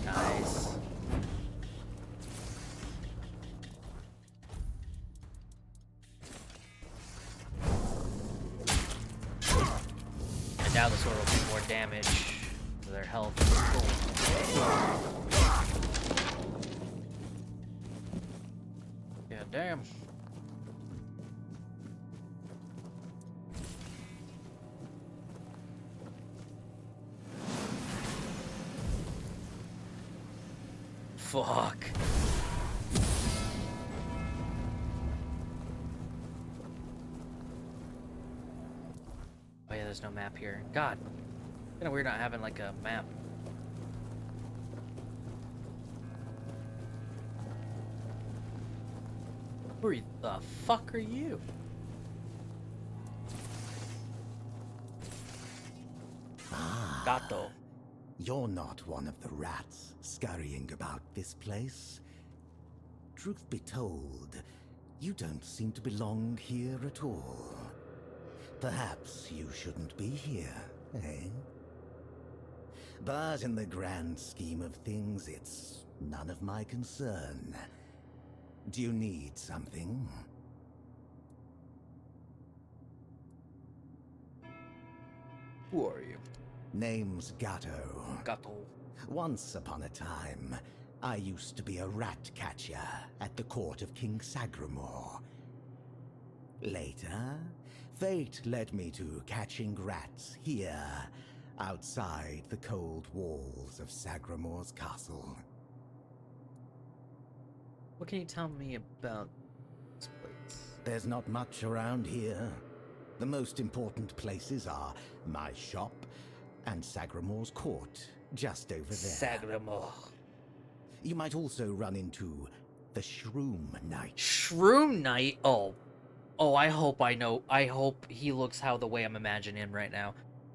nice. And now the sword will do more damage to their health. Cool. Yeah, damn. fuck. Oh yeah, there's no map here. God. Kinda weird not having like a map. Who the fuck are you? Gato. You're not one of the rats scurrying about this place. Truth be told, you don't seem to belong here at all. Perhaps you shouldn't be here, eh? But in the grand scheme of things, it's none of my concern. Do you need something? Who are you? Name's Gato. Gato. Once upon a time, I used to be a rat catcher at the court of King Sagramore. Later, fate led me to catching rats here, outside the cold walls of Sagramore's castle. What can you tell me about this place? There's not much around here. The most important places are my shop and Sagramore's court, just over there. Sagramore. You might also run into the Shroom Knight. Shroom Knight? Oh. Oh, I hope I know. I hope he looks how the way I'm imagining him right now.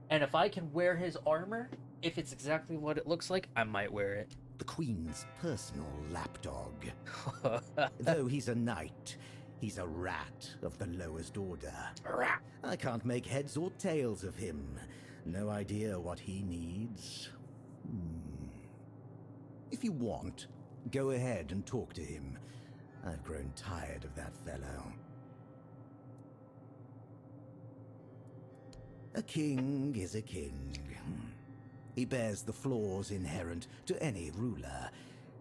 And if I can wear his armor, if it's exactly what it looks like, I might wear it. The Queen's personal lapdog. Though he's a knight, he's a rat of the lowest order. Rat. I can't make heads or tails of him. No idea what he needs. If you want, go ahead and talk to him. I've grown tired of that fellow. A king is a king. He bears the flaws inherent to any ruler,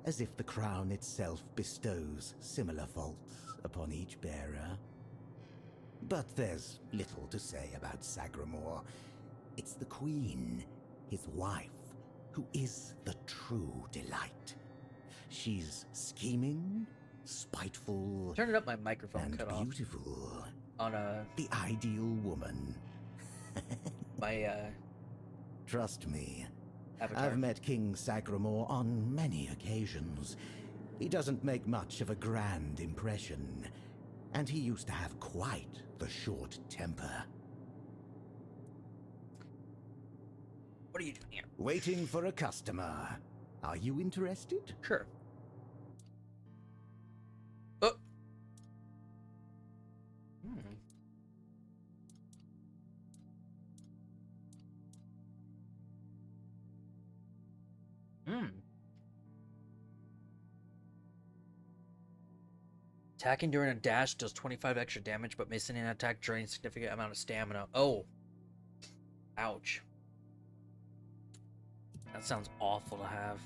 as if the crown itself bestows similar faults upon each bearer. But there's little to say about Sagramore. It's the Queen, his wife, who is the true delight. She's scheming, spiteful, Turn it up, my microphone and cut off. beautiful. On The ideal woman. my Trust me, avatar. I've met King Sagramore on many occasions. He doesn't make much of a grand impression, and he used to have quite the short temper. What are you doing here? Waiting for a customer. Are you interested? Sure. Oh. Attacking during a dash does 25 extra damage, but missing an attack drains significant amount of stamina. Oh. Ouch. That sounds awful to have.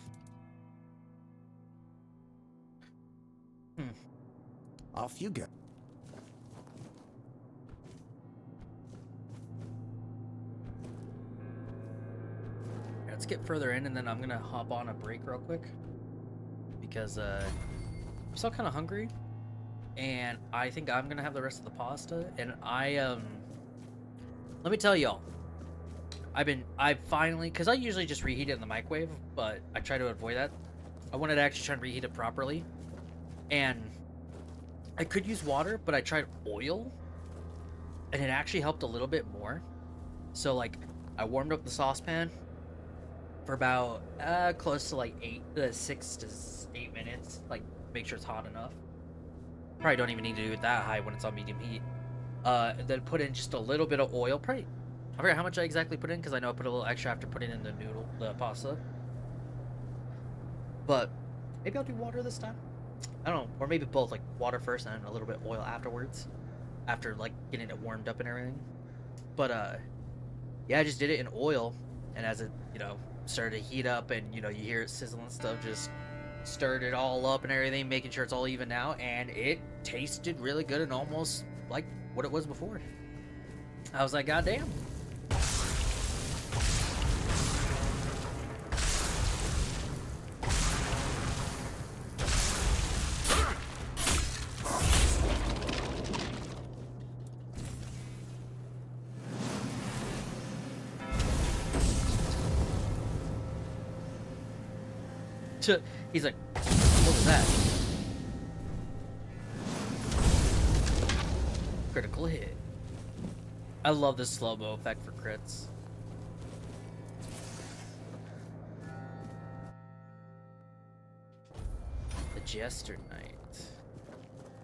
Off you go. Let's get further in, and then I'm gonna hop on a break real quick because I'm still kind of hungry, and I think I'm gonna have the rest of the pasta. And let me tell y'all, I finally, because I usually just reheat it in the microwave, but I try to avoid that. I wanted to actually try and reheat it properly, and I could use water, but I tried oil, and it actually helped a little bit more. So like, I warmed up the saucepan for about close to like 6 to 8 minutes. Like, make sure it's hot enough. Probably don't even need to do it that high when it's on medium heat. Then put in just a little bit of oil. Probably, I forget how much I exactly put in because I know I put a little extra after putting in the pasta. But maybe I'll do water this time. I don't know, or maybe both, like water first and then a little bit of oil afterwards, after like getting it warmed up and everything. But yeah, I just did it in oil, and as it started to heat up, and you hear it sizzling and stuff, just stirred it all up and everything, making sure it's all even now, and it tasted really good and almost like what it was before. I was like, God damn. He's like, what was that? Critical hit. I love this slow-mo effect for crits. The Jester Knight.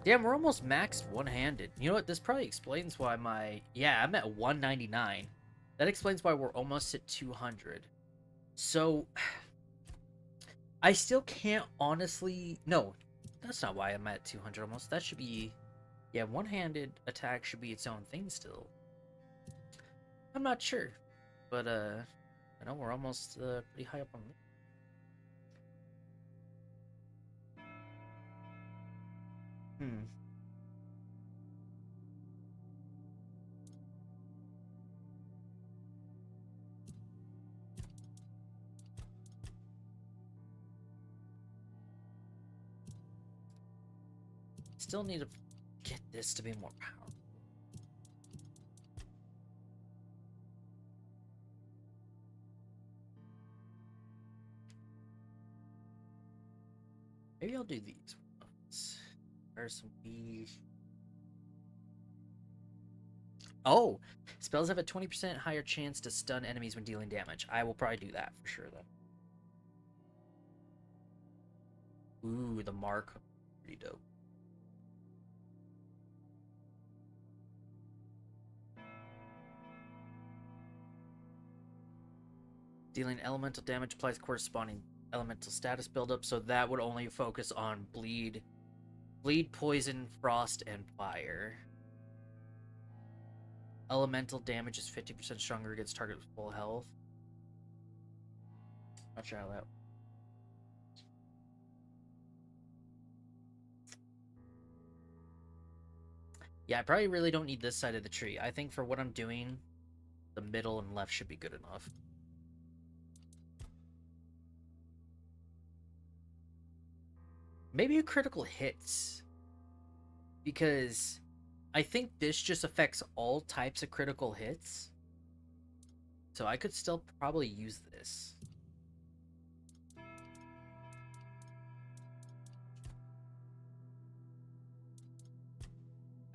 Damn, we're almost maxed one-handed. You know what? This probably explains why my... Yeah, I'm at 199. That explains why we're almost at 200. So... I still can't honestly... No, that's not why I'm at 200 almost. That should be... Yeah, one-handed attack should be its own thing still. I'm not sure. But, I know we're almost pretty high up on this. Still need to get this to be more powerful. Maybe I'll do these ones. There's some weave. Oh! Spells have a 20% higher chance to stun enemies when dealing damage. I will probably do that for sure, though. Ooh, the mark. Pretty dope. Dealing elemental damage applies corresponding elemental status buildup, so that would only focus on bleed, poison, frost, and fire. Elemental damage is 50% stronger against target with full health. Not sure how that. Yeah, I probably really don't need this side of the tree. I think for what I'm doing, the middle and left should be good enough. Maybe a critical hits. Because I think this just affects all types of critical hits. So I could still probably use this.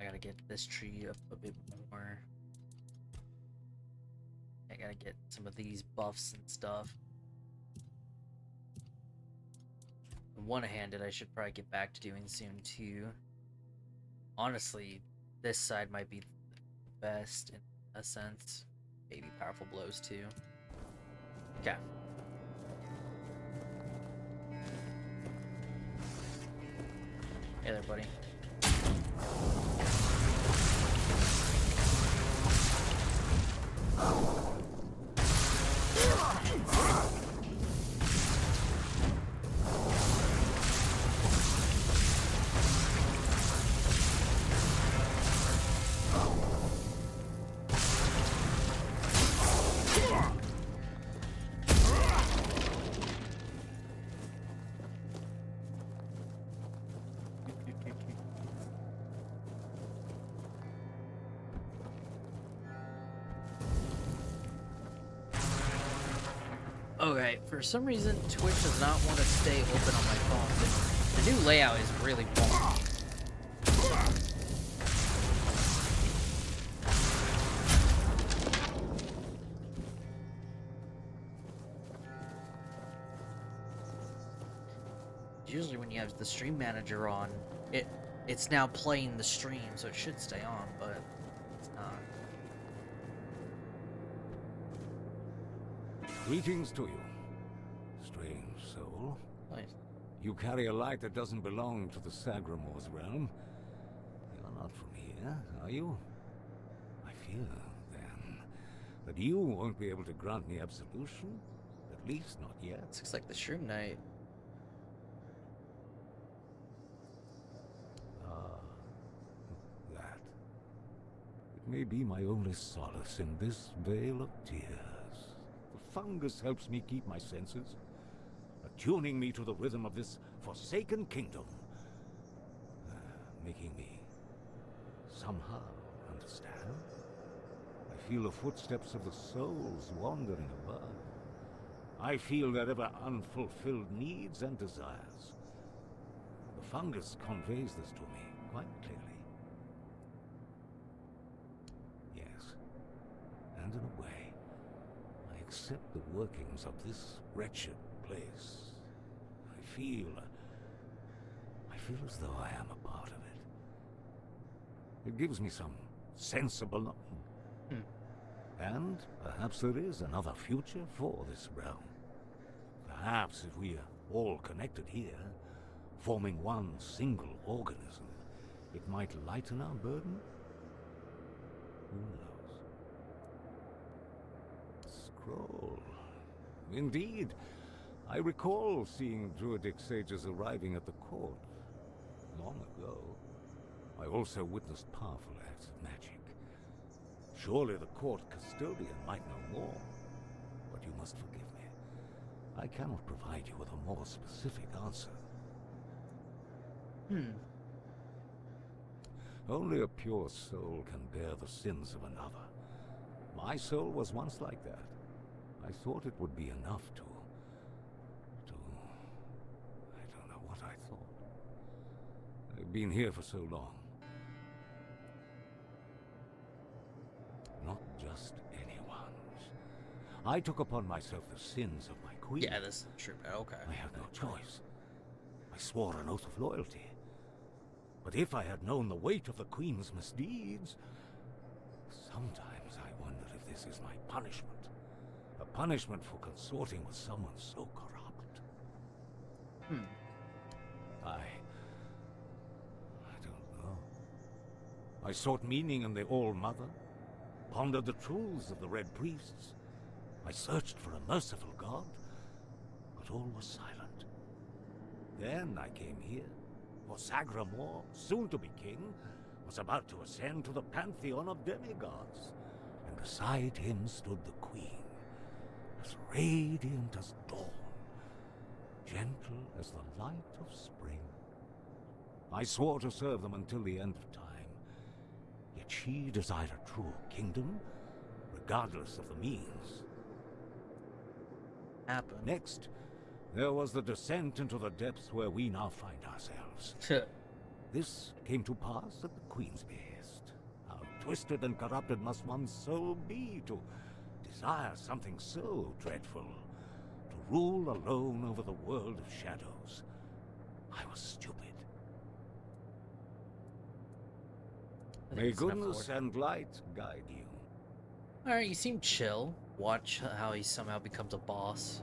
I gotta get this tree up a bit more. I gotta get some of these buffs and stuff. One-handed I should probably get back to doing soon too. Honestly, this side might be the best in a sense. Maybe powerful blows too. Okay. Hey there, buddy. Okay, for some reason, Twitch does not want to stay open on my phone. The new layout is really wonky. Usually when you have the stream manager on, it's now playing the stream, so it should stay on, but it's not. Greetings to you, strange soul. Nice. You carry a light that doesn't belong to the Sagramor's realm. You're not from here, are you? I fear, then, that you won't be able to grant me absolution. At least not yet. This looks like the Shroom Knight. That. It may be my only solace in this vale of tears. The fungus helps me keep my senses, attuning me to the rhythm of this forsaken kingdom, making me somehow understand. I feel the footsteps of the souls wandering above. I feel their ever unfulfilled needs and desires. The fungus conveys this to me quite clearly. Yes, and in a way, I accept the workings of this wretched place. I feel as though I am a part of it. It gives me some sense of belonging. And perhaps there is another future for this realm. Perhaps if we are all connected here, forming one single organism, it might lighten our burden? Who knows? Scroll. Indeed, I recall seeing druidic sages arriving at the court long ago. I also witnessed powerful acts of magic. Surely the court custodian might know more, but you must forgive me. I cannot provide you with a more specific answer. Only a pure soul can bear the sins of another. My soul was once like that. I thought it would be enough to... I don't know what I thought. I've been here for so long. Not just anyone's. I took upon myself the sins of my queen. Yeah, this is true, but okay. I had no choice. I swore an oath of loyalty. But if I had known the weight of the queen's misdeeds, sometimes I wondered if this is my punishment. A punishment for consorting with someone so corrupt. I don't know. I sought meaning in the All-Mother, pondered the truths of the Red Priests. I searched for a merciful God, but all was silent. Then I came here, for Sagramore, soon to be king, was about to ascend to the pantheon of demigods, and beside him stood the queen, as radiant as dawn, gentle as the light of spring. I swore to serve them until the end of time, yet she desired a true kingdom, regardless of the means. Next, there was the descent into the depths where we now find ourselves. This came to pass at the Queen's behest. How twisted and corrupted must one's soul be to desire something so dreadful, to rule alone over the world of shadows. I was stupid. May goodness and light guide you. Alright, you seem chill. Watch how he somehow becomes a boss.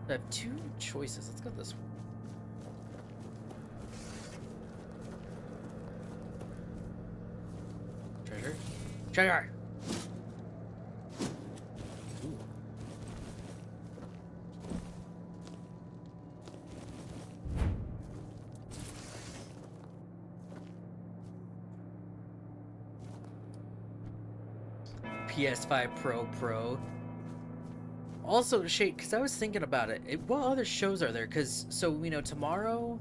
I have two choices. Let's go this one. Treasure? Treasure! PS5 Pro. Also, Shade, because I was thinking about it. What other shows are there? Because, so, we know tomorrow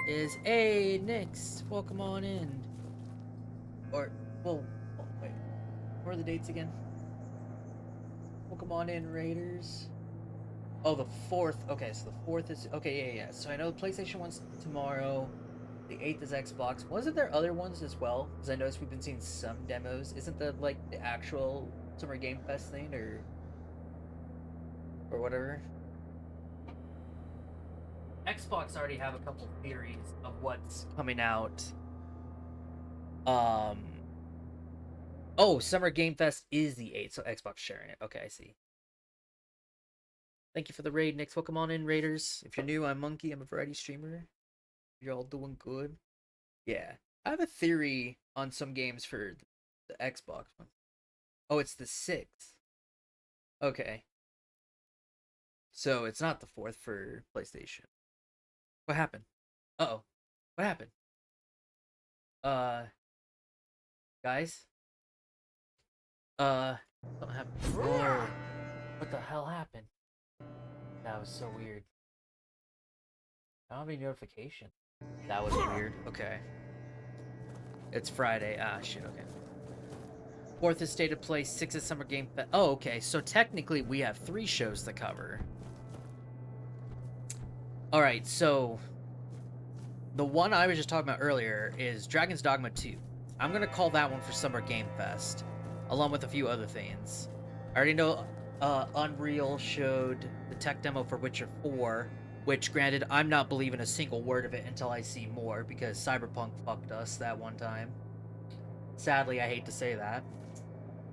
is... Hey, Nix, welcome on in. Or, well, wait. What are the dates again? Welcome on in, Raiders. Oh, the 4th. Okay, so the 4th is... Okay, yeah. So I know the PlayStation 1's tomorrow. The 8th is Xbox. Wasn't there other ones as well? Because I noticed we've been seeing some demos. Isn't that, like, the actual Summer Game Fest thing, or whatever? Xbox already have a couple theories of what's coming out. Oh, Summer Game Fest is the 8th, so Xbox sharing it. Okay, I see. Thank you for the raid, Nix. Welcome on in, Raiders. If you're new, I'm Monkey. I'm a variety streamer. You're all doing good. Yeah. I have a theory on some games for the Xbox one. Oh, it's the 6th. Okay. So it's not the 4th for PlayStation. What happened? Uh-oh. What happened? Guys? Something happened. Whoa. What the hell happened? That was so weird. I don't have any notification. That was weird. Okay. It's Friday. Ah, shit, okay. 4th is State of Play, 6th is Summer Game Fest. Oh, okay. So technically we have 3 shows to cover. Alright, so the one I was just talking about earlier is Dragon's Dogma 2. I'm going to call that one for Summer Game Fest, along with a few other things. I already know Unreal showed the tech demo for Witcher 4, which, granted, I'm not believing a single word of it until I see more, because Cyberpunk fucked us that one time. Sadly, I hate to say that.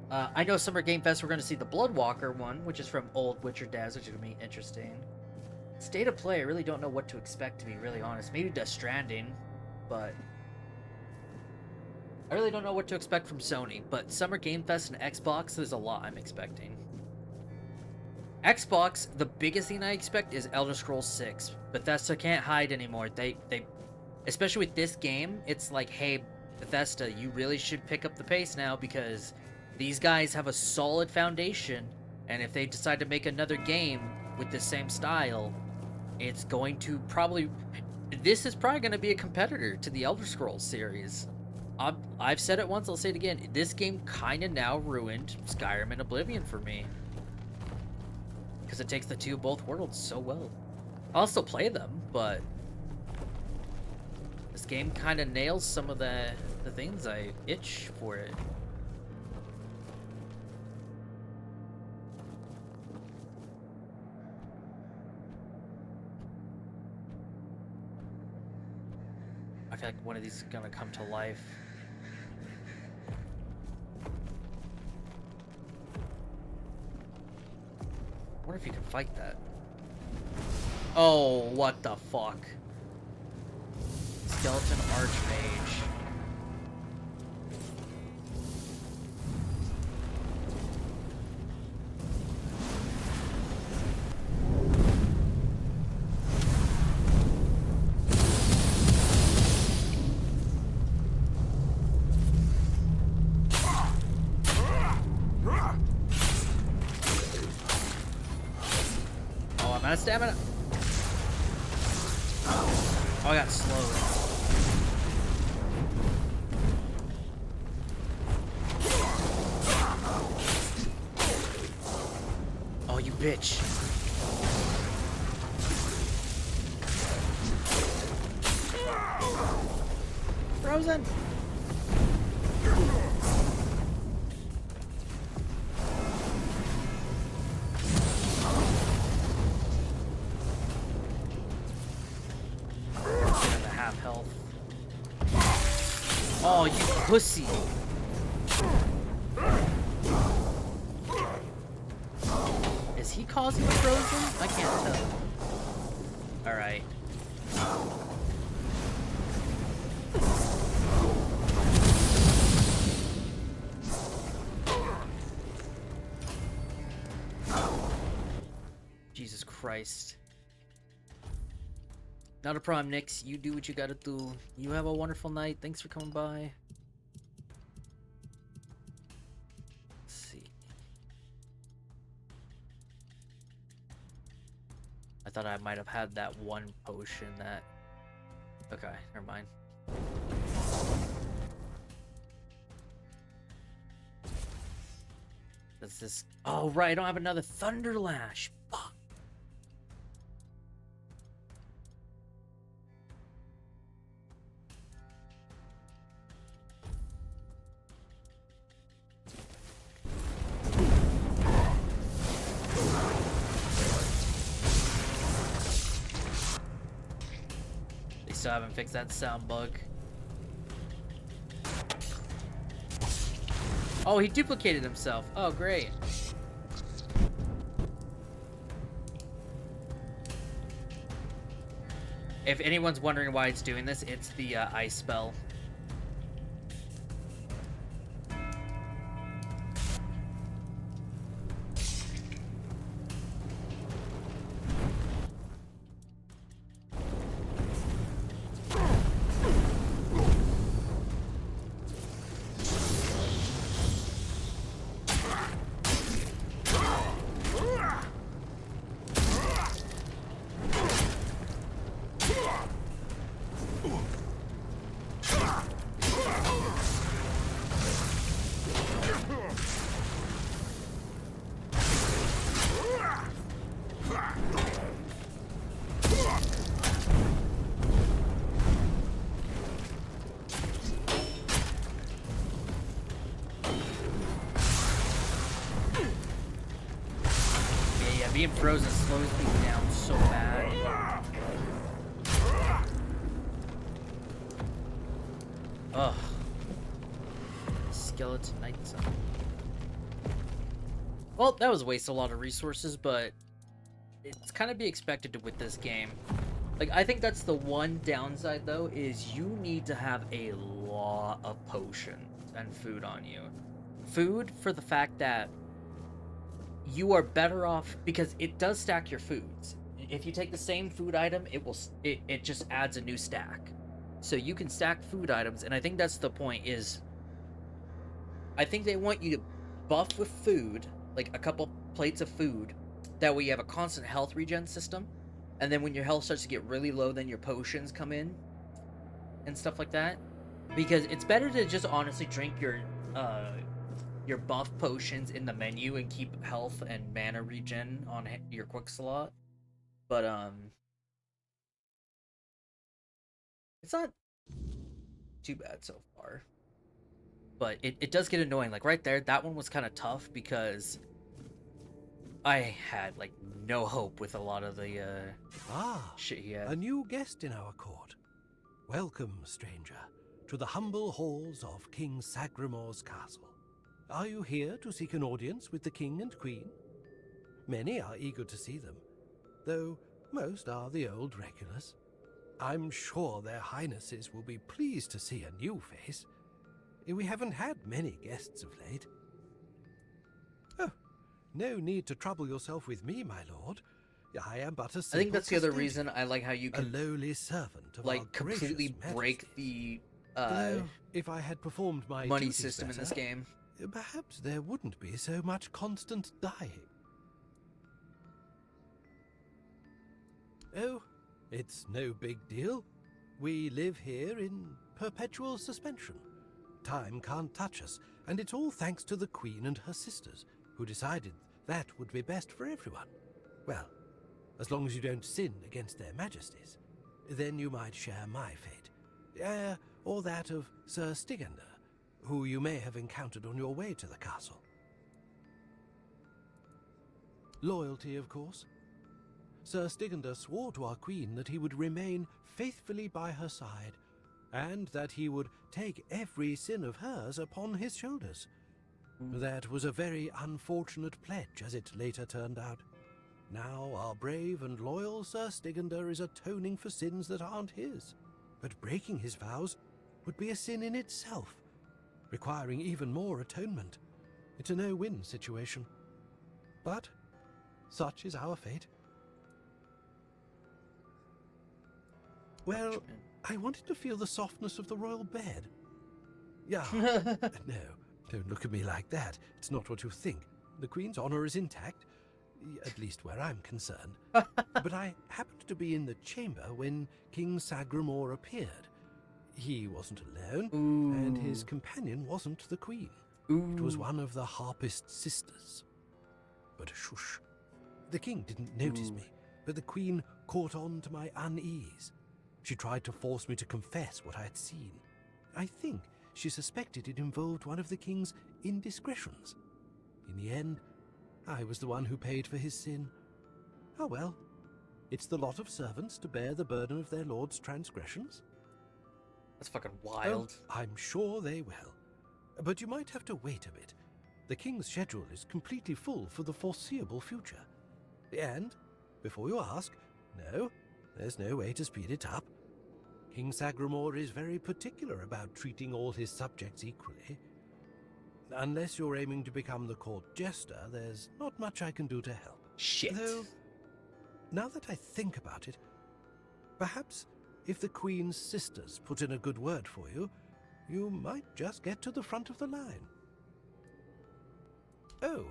I know Summer Game Fest we're going to see the Bloodwalker one, which is from old Witcher devs, which is going to be interesting. State of Play, I really don't know what to expect, to be really honest. Maybe Death Stranding, but I really don't know what to expect from Sony. But Summer Game Fest and Xbox, there's a lot I'm expecting. Xbox, the biggest thing I expect is Elder Scrolls 6. Bethesda can't hide anymore. They especially with this game, it's like, hey, Bethesda, you really should pick up the pace now, because these guys have a solid foundation, and if they decide to make another game with the same style, it's going to probably... This is probably going to be a competitor to the Elder Scrolls series. I've said it once, I'll say it again. This game kind of now ruined Skyrim and Oblivion for me, because it takes the two of both worlds so well. I'll still play them, but this game kind of nails some of the things I itch for it. I feel like one of these is gonna come to life. I wonder if you can fight that. Oh, what the fuck? Skeleton Archmage. Oh, I'm out of stamina. Oh, I got slowed. Oh, you bitch. Frozen. Half health. Oh, you pussy. Is he causing the frozen? I can't tell. Alright. Jesus Christ. Not a problem, Nix. You do what you gotta do. You have a wonderful night. Thanks for coming by. Let's see. I thought I might have had that one potion that... Okay, never mind. That's this... Oh, right, I don't have another Thunder Lash. Fuck. Still haven't fixed that sound bug. Oh, he duplicated himself. Oh, great. If anyone's wondering why it's doing this, it's the ice spell. Being frozen slows people down so bad. Ugh. Skeleton Knight Zone. Well, that was a waste of a lot of resources, but it's kind of be expected with this game. Like, I think that's the one downside, though, is you need to have a lot of potions and food on you. Food for the fact that you are better off, because it does stack your foods. If you take the same food item, it just adds a new stack. So you can stack food items, and I think that's the point, is I think they want you to buff with food, like a couple plates of food, that way you have a constant health regen system, and then when your health starts to get really low, then your potions come in and stuff like that. Because it's better to just honestly drink your buff potions in the menu and keep health and mana regen on your quick slot. But it's not too bad so far. But it does get annoying. Like right there, that one was kind of tough because I had like no hope with a lot of the shit he had. A new guest in our court. Welcome, stranger, to the humble halls of King Sagramor's castle. Are you here to seek an audience with the king and queen? Many are eager to see them, though most are the old regulars. I'm sure their highnesses will be pleased to see a new face. We haven't had many guests of late. Oh, no need to trouble yourself with me, my lord. I am but a simple I think that's the other custodian, reason I like how you can a lowly servant of like our completely gracious break majesty. the Though, if I had performed my money duties system in this better, game. perhaps there wouldn't be so much constant dying. Oh, it's no big deal. We live here in perpetual suspension. Time can't touch us, and it's all thanks to the Queen and her sisters, who decided that would be best for everyone. Well, as long as you don't sin against their majesties, then you might share my fate. Or that of Sir Stygander, who you may have encountered on your way to the castle. Loyalty, of course. Sir Stygander swore to our queen that he would remain faithfully by her side, and that he would take every sin of hers upon his shoulders. That was a very unfortunate pledge, as it later turned out. Now our brave and loyal Sir Stygander is atoning for sins that aren't his. But breaking his vows would be a sin in itself, requiring even more atonement. It's a no-win situation. But such is our fate. Well, I wanted to feel the softness of the royal bed. Yeah, no, don't look at me like that. It's not what you think. The Queen's honor is intact, at least where I'm concerned. But I happened to be in the chamber when King Sagramor appeared. He wasn't alone, and his companion wasn't the Queen. It was one of the Harpist sisters. But shush. The king didn't notice me, but the Queen caught on to my unease. She tried to force me to confess what I had seen. I think she suspected it involved one of the king's indiscretions. In the end, I was the one who paid for his sin. Oh well, it's the lot of servants to bear the burden of their lord's transgressions. That's fucking wild. Oh, I'm sure they will. But you might have to wait a bit. The king's schedule is completely full for the foreseeable future. And, before you ask, no, there's no way to speed it up. King Sagramor is very particular about treating all his subjects equally. Unless you're aiming to become the court jester, there's not much I can do to help. Shit. Though, now that I think about it, perhaps if the Queen's sisters put in a good word for you, you might just get to the front of the line. Oh,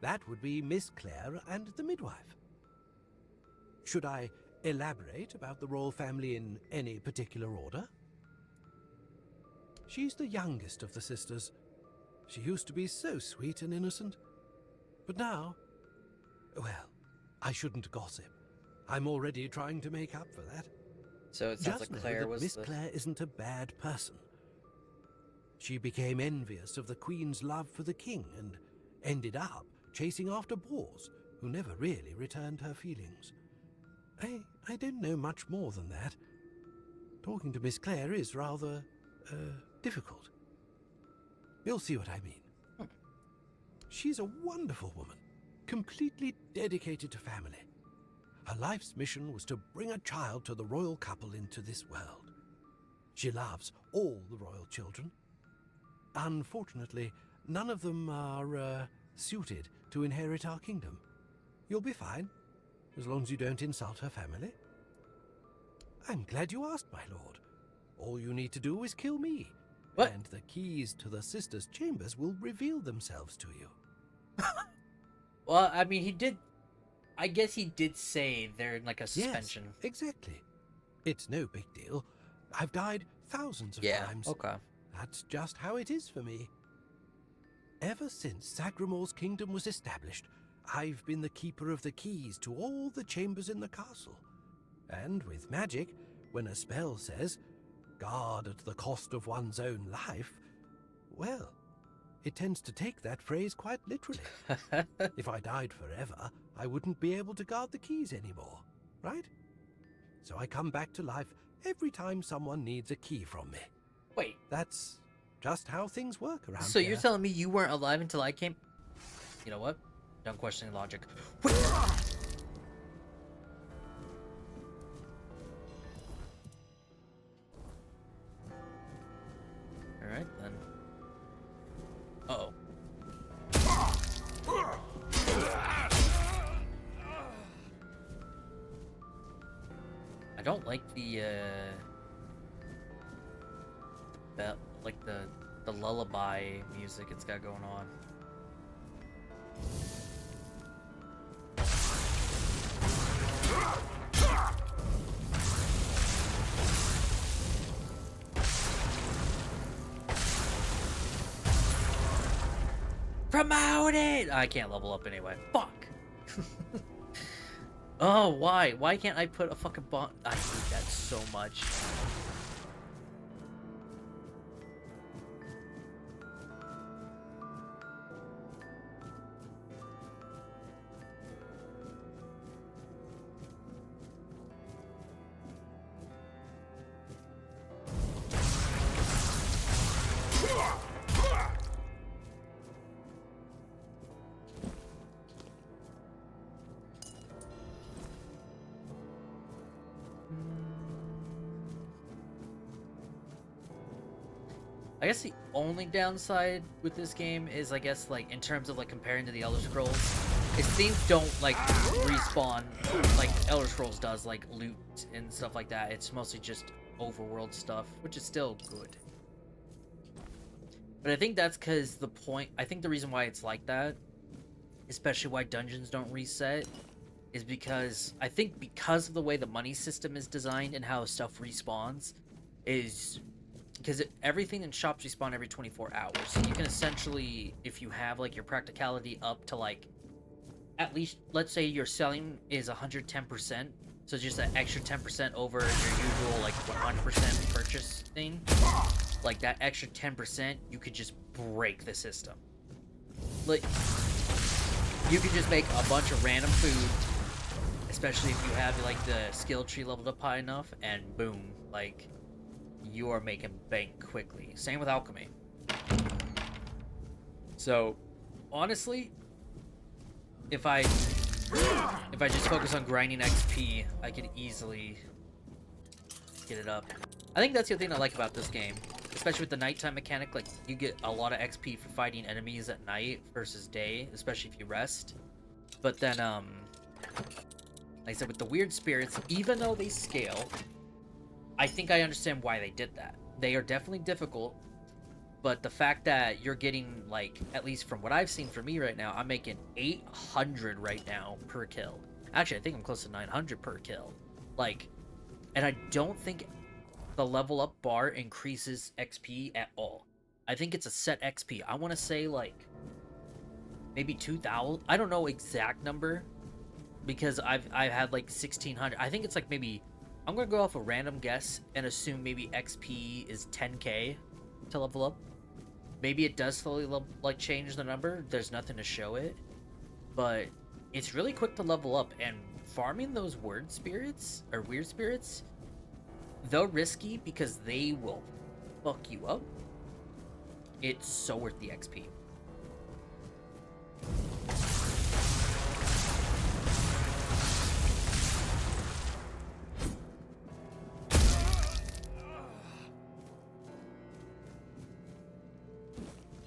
that would be Miss Claire and the midwife. Should I elaborate about the royal family in any particular order? She's the youngest of the sisters. She used to be so sweet and innocent. But now, well, I shouldn't gossip. I'm already trying to make up for that. So it sounds Just like Claire know that was Miss Claire isn't a bad person. She became envious of the Queen's love for the king and ended up chasing after boars, who never really returned her feelings. I don't know much more than that. Talking to Miss Clare is rather, difficult. You'll see what I mean. She's a wonderful woman, completely dedicated to family. Her life's mission was to bring a child to the royal couple into this world. She loves all the royal children. Unfortunately, none of them are, suited to inherit our kingdom. You'll be fine, as long as you don't insult her family. I'm glad you asked, my lord. All you need to do is kill me. What? And the keys to the sisters' chambers will reveal themselves to you. Well, I mean, he did... I guess he did say they're in, like, a suspension. Yes, exactly. It's no big deal. I've died thousands of times. Okay. That's just how it is for me. Ever since Sagramor's kingdom was established, I've been the keeper of the keys to all the chambers in the castle. And with magic, when a spell says, guard at the cost of one's own life, well, it tends to take that phrase quite literally. If I died forever, I wouldn't be able to guard the keys anymore, right? So I come back to life every time someone needs a key from me. Wait. That's just how things work around So here. you're telling me you weren't alive until I came? You know what? Don't question logic. Alright, then. Uh-oh. I don't like the the lullaby music it's got going on. Promote it! I can't level up anyway. Fuck! Oh, why? Why can't I put a fucking bomb? I hate that so much. I guess the only downside with this game is, I guess, like, in terms of, like, comparing to the Elder Scrolls, is things don't, like, respawn like Elder Scrolls does, like, loot and stuff like that. It's mostly just overworld stuff, which is still good. But I think that's because I think the reason why it's like that, especially why dungeons don't reset, is because, I think because of the way the money system is designed and how stuff respawns, is... because everything in shops respawn every 24 hours. So you can essentially, if you have, like, your practicality up to, like, at least, let's say your selling is 110%, so just an extra 10% over your usual, like, 100% purchase thing. Like, that extra 10%, you could just break the system. Like, you could just make a bunch of random food, especially if you have, like, the skill tree leveled up high enough, and boom, like... you are making bank quickly. Same with alchemy. So, honestly, if I just focus on grinding XP, I could easily get it up. I think that's the other thing I like about this game, especially with the nighttime mechanic. Like, you get a lot of XP for fighting enemies at night versus day, especially if you rest. But then, like I said, with the weird spirits, even though they scale, I think I understand why they did that. They are definitely difficult, but the fact that you're getting, like, at least from what I've seen for me right now, I'm making 800 right now per kill. Actually, I think I'm close to 900 per kill. Like, and I don't think the level up bar increases XP at all. I think it's a set XP. I want to say, like, maybe 2,000. I don't know exact number, because I've had, like, 1,600. I think it's, like, maybe... I'm gonna go off a random guess and assume maybe XP is 10k to level up. Maybe it does slowly like change the number. There's nothing to show it, but it's really quick to level up, and farming those word spirits or weird spirits, though risky because they will fuck you up, it's so worth the XP.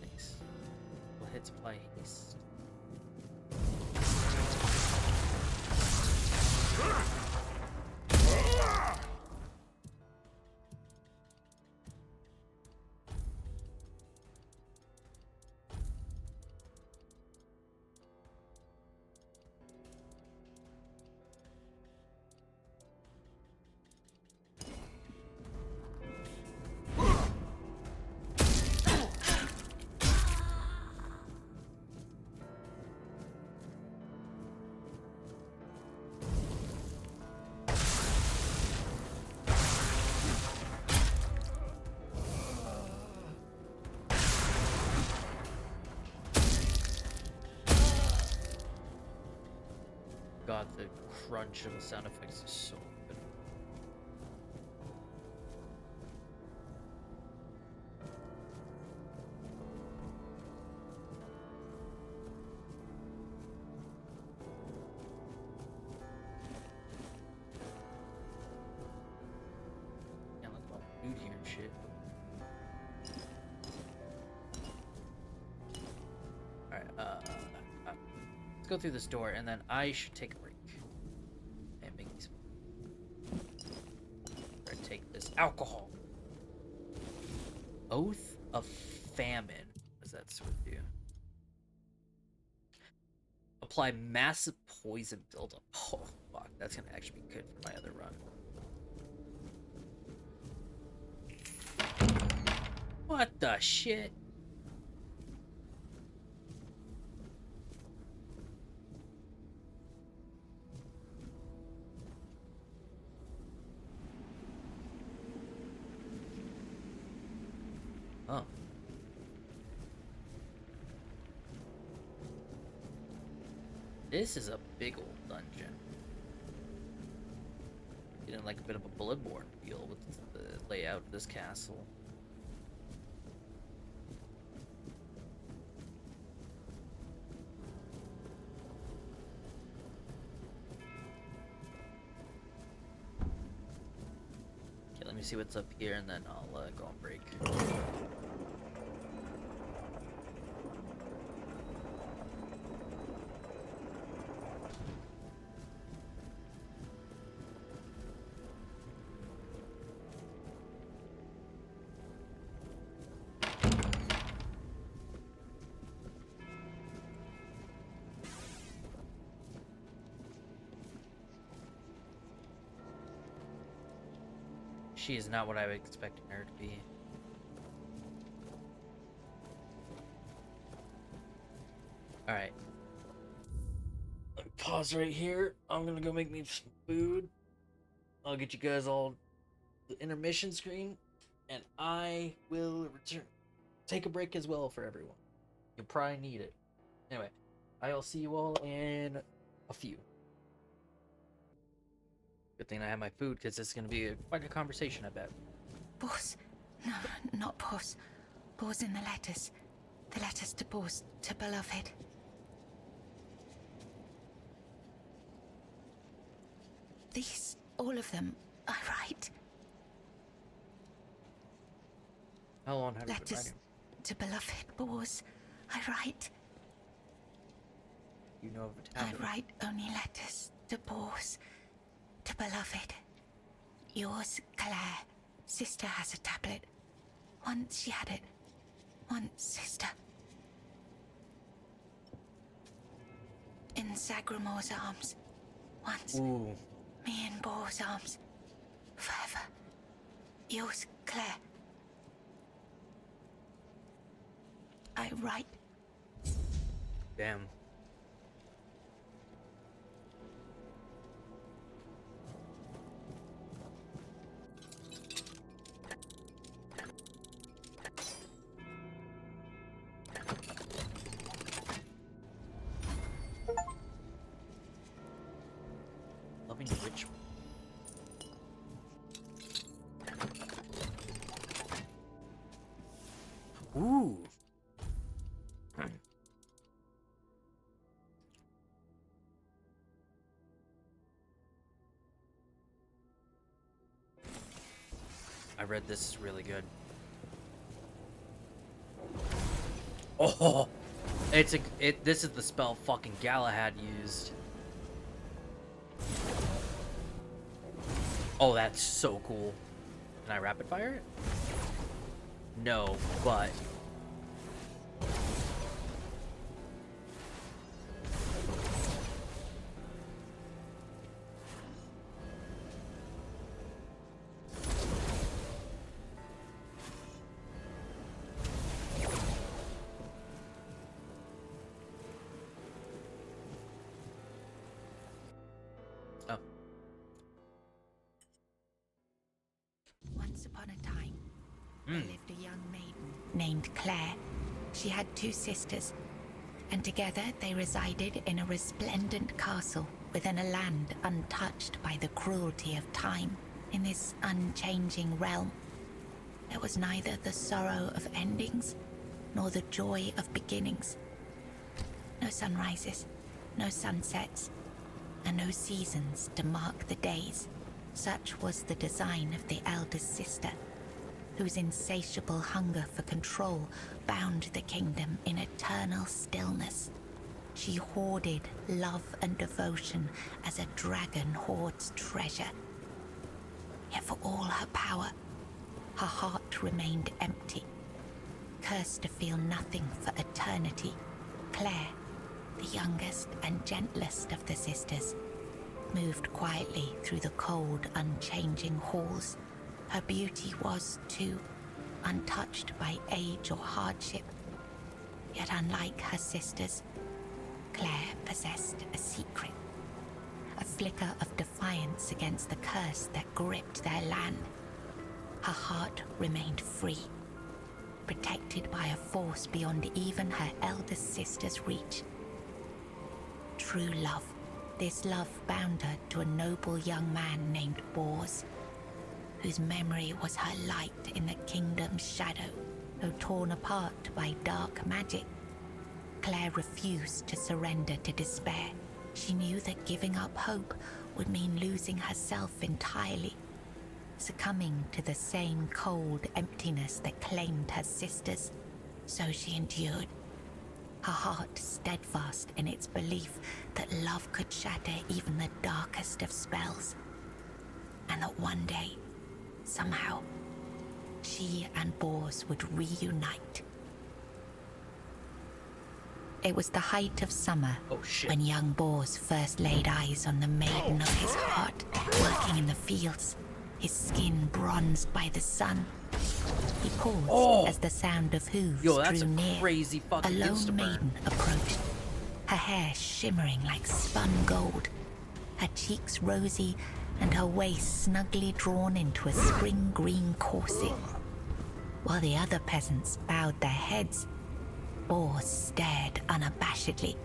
Nice. We'll hit supply haste. God, the crunch of the sound effects is so good. Can't let all the food here and shit. Alright, let's go through this door, and then I should take a break. And make these. Or take this alcohol. Oath of Famine. What does that sort of do? Apply massive poison buildup. Oh, fuck. That's gonna actually be good for my other run. What the shit? Oh. This is a big old dungeon. Getting like a bit of a Bloodborne feel with the layout of this castle. Okay, let me see what's up here, and then I'll go on break. She is not what I was expecting her to be. Alright. Pause right here. I'm gonna go make me some food. I'll get you guys all the intermission screen, and I will return. Take a break as well for everyone. You'll probably need it. Anyway, I'll see you all in a few. Good thing I have my food, because it's going to be quite a conversation, I bet. Boss. No, not boss. Boss in the letters. The letters to boss, to beloved. These, all of them, I write. How long have you been Letters writing? to beloved boss, I write. You know of a I tablet. write only letters to boss, to beloved. Yours, Claire. Sister has a tablet. Once she had it. Once, sister. In Zagremore's arms. Once. Ooh. Me in Boar's arms. Forever. Yours, Claire. I write. Damn. Ooh. I read this is really good. Oh, this is the spell fucking Galahad used. Oh, that's so cool. Can I rapid fire it? No, but oh. Once upon a time, there lived a young maiden named Claire. She had 2 sisters, and together they resided in a resplendent castle within a land untouched by the cruelty of time. In this unchanging realm, there was neither the sorrow of endings nor the joy of beginnings. No sunrises, no sunsets, and no seasons to mark the days. Such was the design of the eldest sister, whose insatiable hunger for control bound the kingdom in eternal stillness. She hoarded love and devotion as a dragon hoards treasure. Yet for all her power, her heart remained empty, cursed to feel nothing for eternity. Claire, the youngest and gentlest of the sisters, moved quietly through the cold, unchanging halls. Her beauty was, too, untouched by age or hardship. Yet unlike her sisters, Claire possessed a secret, a flicker of defiance against the curse that gripped their land. Her heart remained free, protected by a force beyond even her eldest sister's reach. True love. This love bound her to a noble young man named Bors, whose memory was her light in the kingdom's shadow, though torn apart by dark magic. Claire refused to surrender to despair. She knew that giving up hope would mean losing herself entirely, succumbing to the same cold emptiness that claimed her sisters. So she endured, her heart steadfast in its belief that love could shatter even the darkest of spells, and that one day, somehow, she and Bors would reunite. It was the height of summer when young Bors first laid eyes on the maiden of his heart, working in the fields, his skin bronzed by the sun. He paused as the sound of hooves drew near. Crazy fucking a lone maiden approached, her hair shimmering like spun gold, her cheeks rosy and her waist snugly drawn into a spring green corset. While the other peasants bowed their heads, Bors stared unabashedly.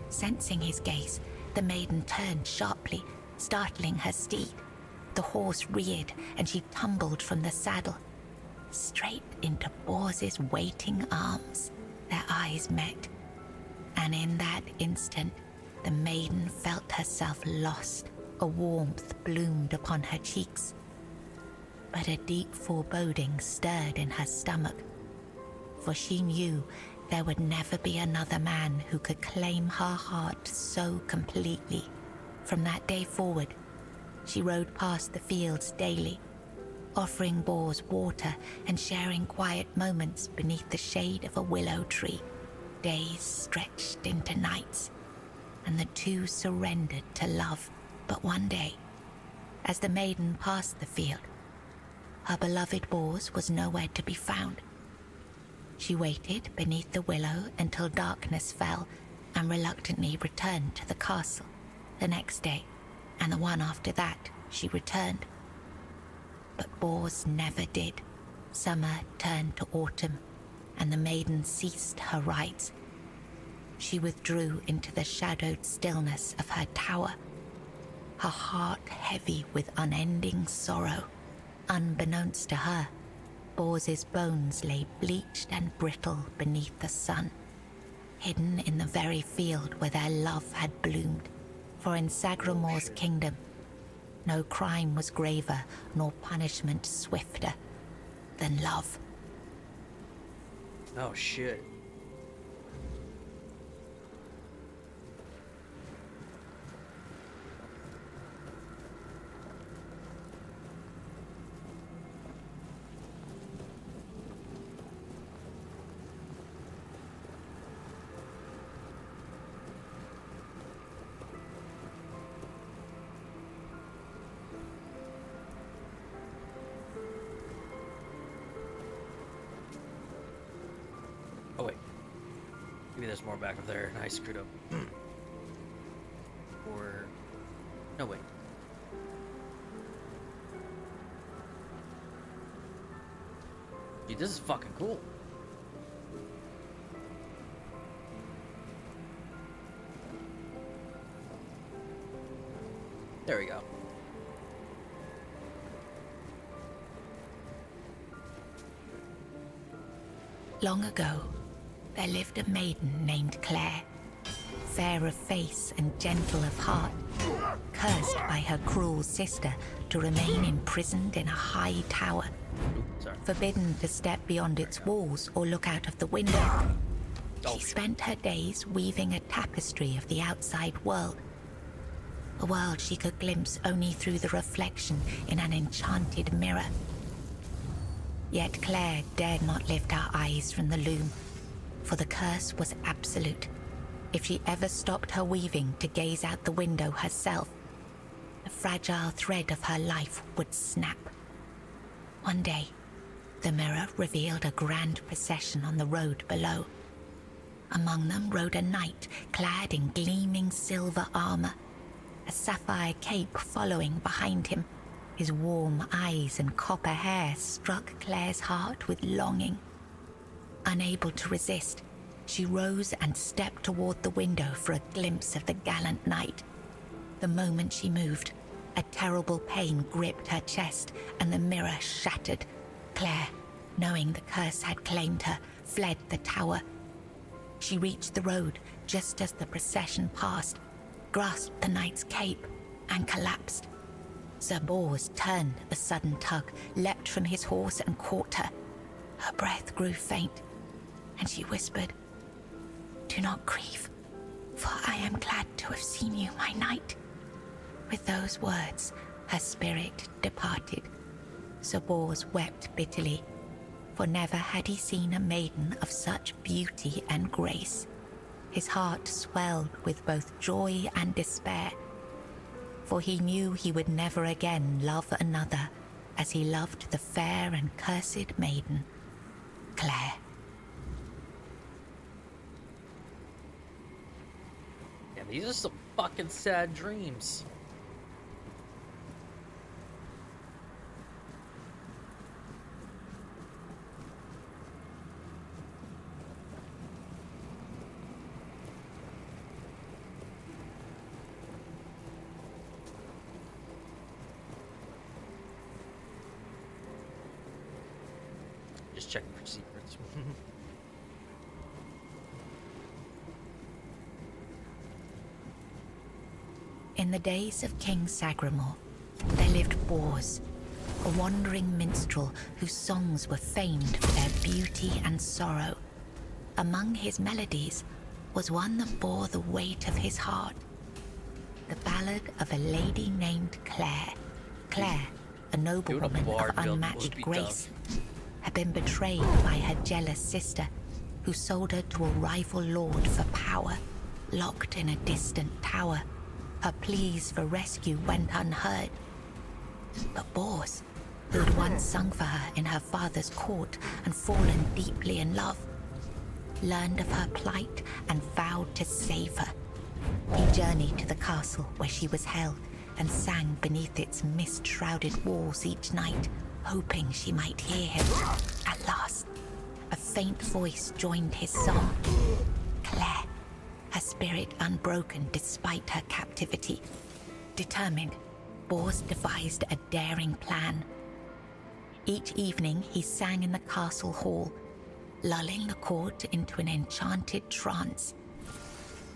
Sensing his gaze, the maiden turned sharply, startling her steed. The horse reared and she tumbled from the saddle, straight into Bors's waiting arms. Their eyes met, and in that instant, the maiden felt herself lost. A warmth bloomed upon her cheeks, but a deep foreboding stirred in her stomach, for she knew there would never be another man who could claim her heart so completely. From that day forward, she rode past the fields daily, offering Bors water and sharing quiet moments beneath the shade of a willow tree. Days stretched into nights, and the two surrendered to love. But one day, as the maiden passed the field, her beloved Bors was nowhere to be found. She waited beneath the willow until darkness fell and reluctantly returned to the castle. The next day, and the one after that, she returned. But Bors never did. Summer turned to autumn, and the maiden ceased her rides. She withdrew into the shadowed stillness of her tower, her heart heavy with unending sorrow. Unbeknownst to her, Bors' bones lay bleached and brittle beneath the sun, hidden in the very field where their love had bloomed. For in Sagramor's kingdom, no crime was graver nor punishment swifter than love. Oh shit. Oh wait, maybe there's more back up there and I screwed up. Or, no wait. Dude, this is fucking cool. There we go. Long ago, there lived a maiden named Claire, fair of face and gentle of heart, cursed by her cruel sister to remain imprisoned in a high tower, forbidden to step beyond its walls or look out of the window. She spent her days weaving a tapestry of the outside world, a world she could glimpse only through the reflection in an enchanted mirror. Yet Claire dared not lift her eyes from the loom, for the curse was absolute. If she ever stopped her weaving to gaze out the window herself, the fragile thread of her life would snap. One day, the mirror revealed a grand procession on the road below. Among them rode a knight clad in gleaming silver armor, a sapphire cape following behind him. His warm eyes and copper hair struck Claire's heart with longing. Unable to resist, she rose and stepped toward the window for a glimpse of the gallant knight. The moment she moved, a terrible pain gripped her chest and the mirror shattered. Claire, knowing the curse had claimed her, fled the tower. She reached the road just as the procession passed, grasped the knight's cape, and collapsed. Sir Bors turned at the sudden tug, leapt from his horse and caught her. Her breath grew faint, and she whispered, "Do not grieve, for I am glad to have seen you, my knight." With those words, her spirit departed. Sir Bors wept bitterly, for never had he seen a maiden of such beauty and grace. His heart swelled with both joy and despair, for he knew he would never again love another as he loved the fair and cursed maiden, Claire. Yeah, these are some fucking sad dreams. Just checking for secrets. In the days of King Sagramor, there lived Bors, a wandering minstrel whose songs were famed for their beauty and sorrow. Among his melodies was one that bore the weight of his heart, the ballad of a lady named Claire. Claire, a noblewoman of unmatched grace, had been betrayed by her jealous sister, who sold her to a rival lord for power. Locked in a distant tower, her pleas for rescue went unheard. But Bors, who had once sung for her in her father's court and fallen deeply in love, learned of her plight and vowed to save her. He journeyed to the castle where she was held and sang beneath its mist-shrouded walls each night, hoping she might hear him. At last, a faint voice joined his song. Claire, her spirit unbroken despite her captivity. Determined, Bors devised a daring plan. Each evening he sang in the castle hall, lulling the court into an enchanted trance.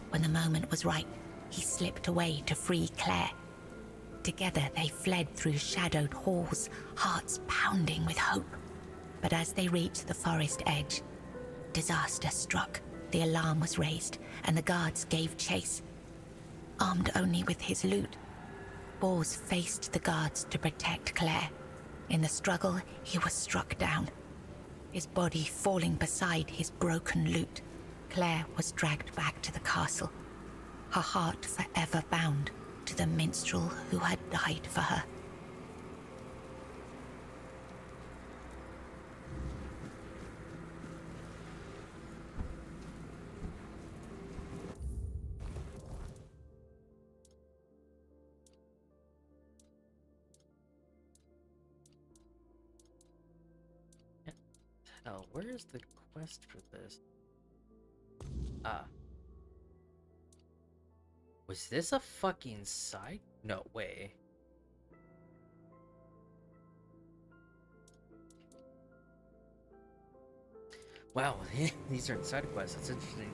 When the moment was right, he slipped away to free Claire. Together they fled through shadowed halls, hearts pounding with hope. But as they reached the forest edge, disaster struck. The alarm was raised, and the guards gave chase. Armed only with his loot, Bors faced the guards to protect Claire. In the struggle, he was struck down, his body falling beside his broken loot. Claire was dragged back to the castle, her heart forever bound to the minstrel who had died for her. Oh, where is the quest for this? Ah. Was this a fucking side? No way. Wow, these are side quests. That's interesting.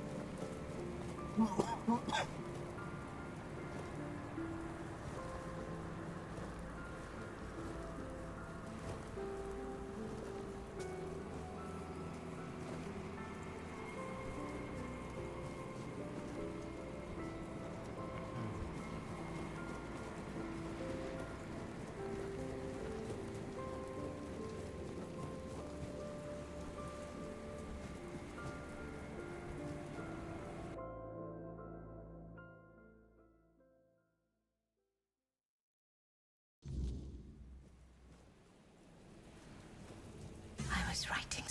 I was writing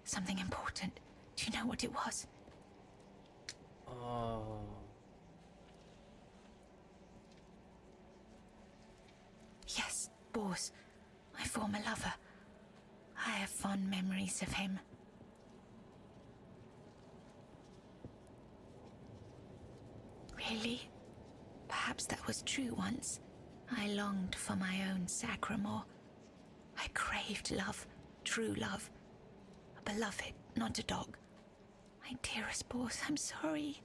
something important. Do you know what it was? Oh. Yes, Bors, my former lover. I have fond memories of him. Really? Perhaps that was true once. I longed for my own Sagramore. I craved love, true love. A beloved, not a dog. My dearest Bors, I'm sorry.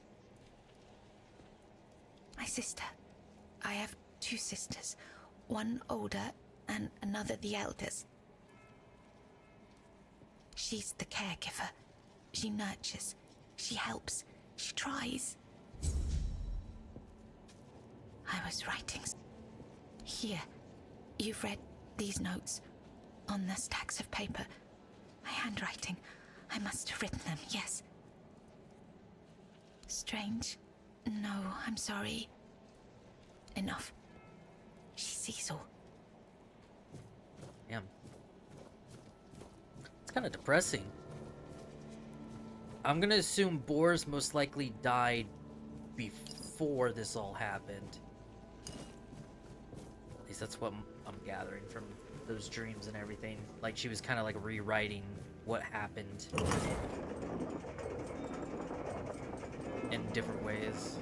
My sister. I have two sisters. One older and another the eldest. She's the caregiver. She nurtures. She helps. She tries. I was writing. Here, you've read these notes on the stacks of paper. My handwriting. I must have written them, yes. Strange. No, I'm sorry. Enough. She sees all. Damn. It's kind of depressing. I'm gonna assume Bors most likely died before this all happened. At least that's what I'm gathering from those dreams and everything. Like she was kind of like rewriting what happened in different ways.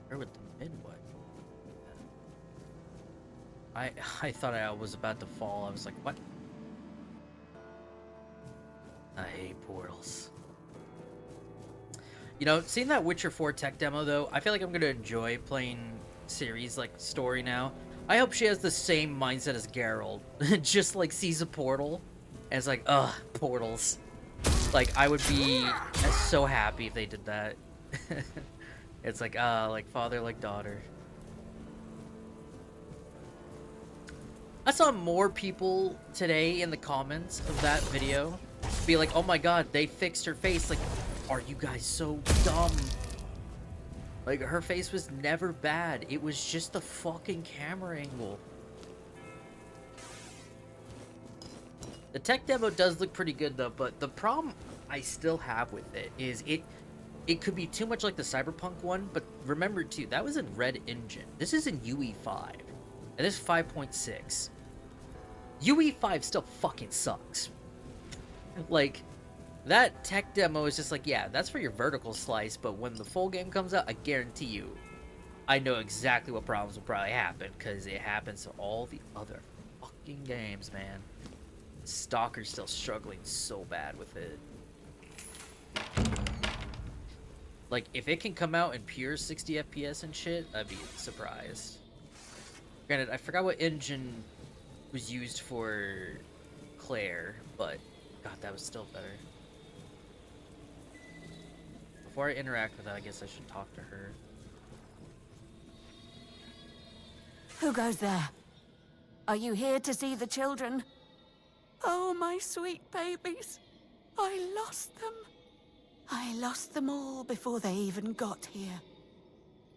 Where would the midwife? I thought I was about to fall. I was like, what? I hate portals. You know, seeing that Witcher 4 tech demo though, I feel like I'm gonna enjoy playing series like story now. I hope she has the same mindset as Geralt. Just like sees a portal and it's like, ugh, portals. Like I would be so happy if they did that. It's like father like daughter. I saw more people today in the comments of that video be like, oh my god, they fixed her face. Like, are you guys so dumb? Like, her face was never bad. It was just the fucking camera angle. The tech demo does look pretty good though, but the problem I still have with it is it could be too much like the Cyberpunk one, but remember too, that was in Red Engine. This is in UE5. And this is 5.6. UE5 still fucking sucks. Like, that tech demo is just like, yeah, that's for your vertical slice, but when the full game comes out, I guarantee you, I know exactly what problems will probably happen, because it happens to all the other fucking games, man. Stalker's still struggling so bad with it. Like, if it can come out in pure 60 FPS and shit, I'd be surprised. Granted, I forgot what engine was used for Claire, but god, that was still better. Before I interact with her, I guess I should talk to her. Who goes there? Are you here to see the children? Oh, my sweet babies. I lost them. I lost them all before they even got here.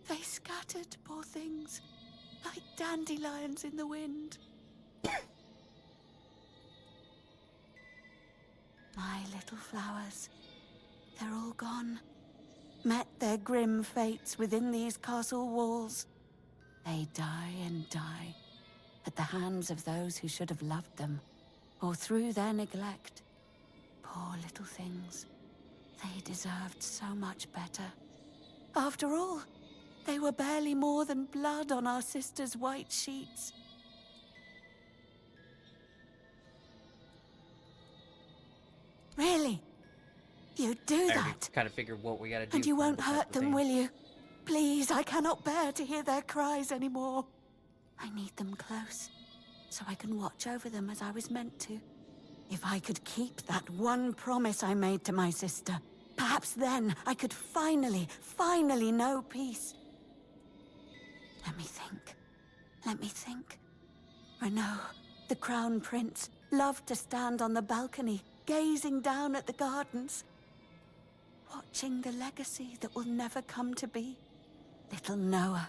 They scattered, poor things, like dandelions in the wind. My little flowers, they're all gone. Met their grim fates within these castle walls. They die and die at the hands of those who should have loved them, or through their neglect. Poor little things. They deserved so much better. After all, they were barely more than blood on our sister's white sheets. Really? You do that? Kind of figure what we gotta do. And you won't hurt them, will you? Please, I cannot bear to hear their cries anymore. I need them close, so I can watch over them as I was meant to. If I could keep that one promise I made to my sister, perhaps then I could finally know peace. Let me think. Let me think. Renaud, the Crown Prince, loved to stand on the balcony, gazing down at the gardens, watching the legacy that will never come to be. Little Noah,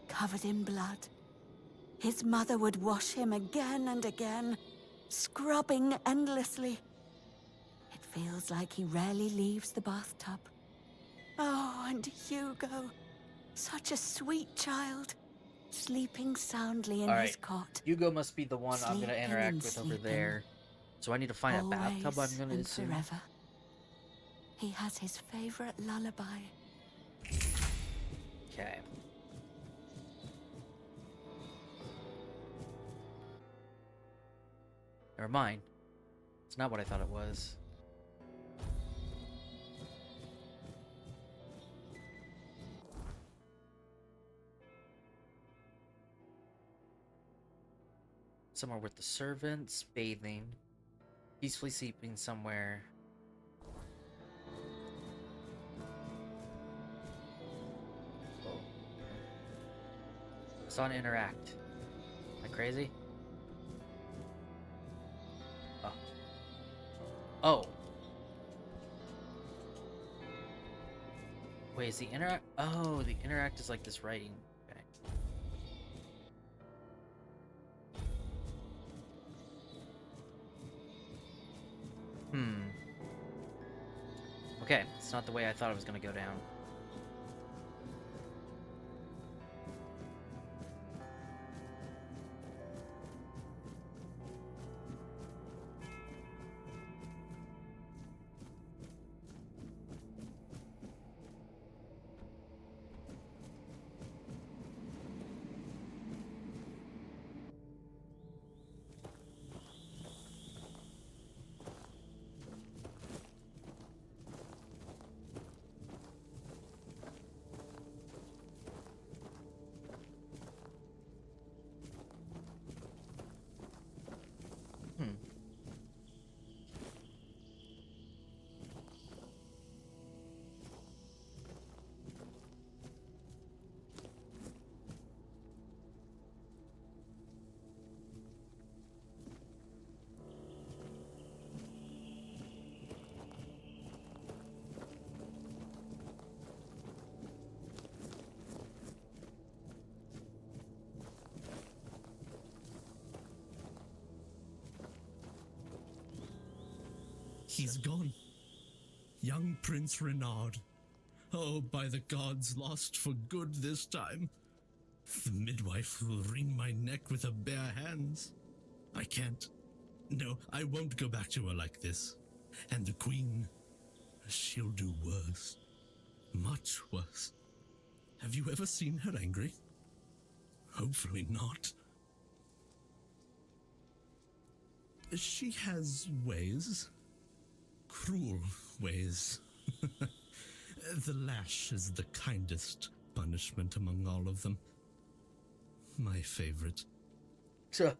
covered in blood. His mother would wash him again and again, scrubbing endlessly. It feels like he rarely leaves the bathtub. Oh, and Hugo, such a sweet child, sleeping soundly in his cot. Hugo must be the one I'm gonna interact with over there. So I need to find a bathtub, I'm gonna assume. Forever. He has his favorite lullaby. Okay. Never mind. It's not what I thought it was. Somewhere with the servants, bathing, peacefully sleeping somewhere. It's on interact. Am I crazy? Oh. Oh. Wait, is the interact? Oh, the interact is like this writing. Okay. Okay, it's not the way I thought it was gonna go down. He's gone. young Prince Renard. Oh, by the gods, lost for good this time. The midwife will wring my neck with her bare hands. I can't. No, I won't go back to her like this. And the queen, she'll do worse. Much worse. Have you ever seen her angry? Hopefully not. She has ways. Cruel ways. The lash is the kindest punishment among all of them. My favorite. So,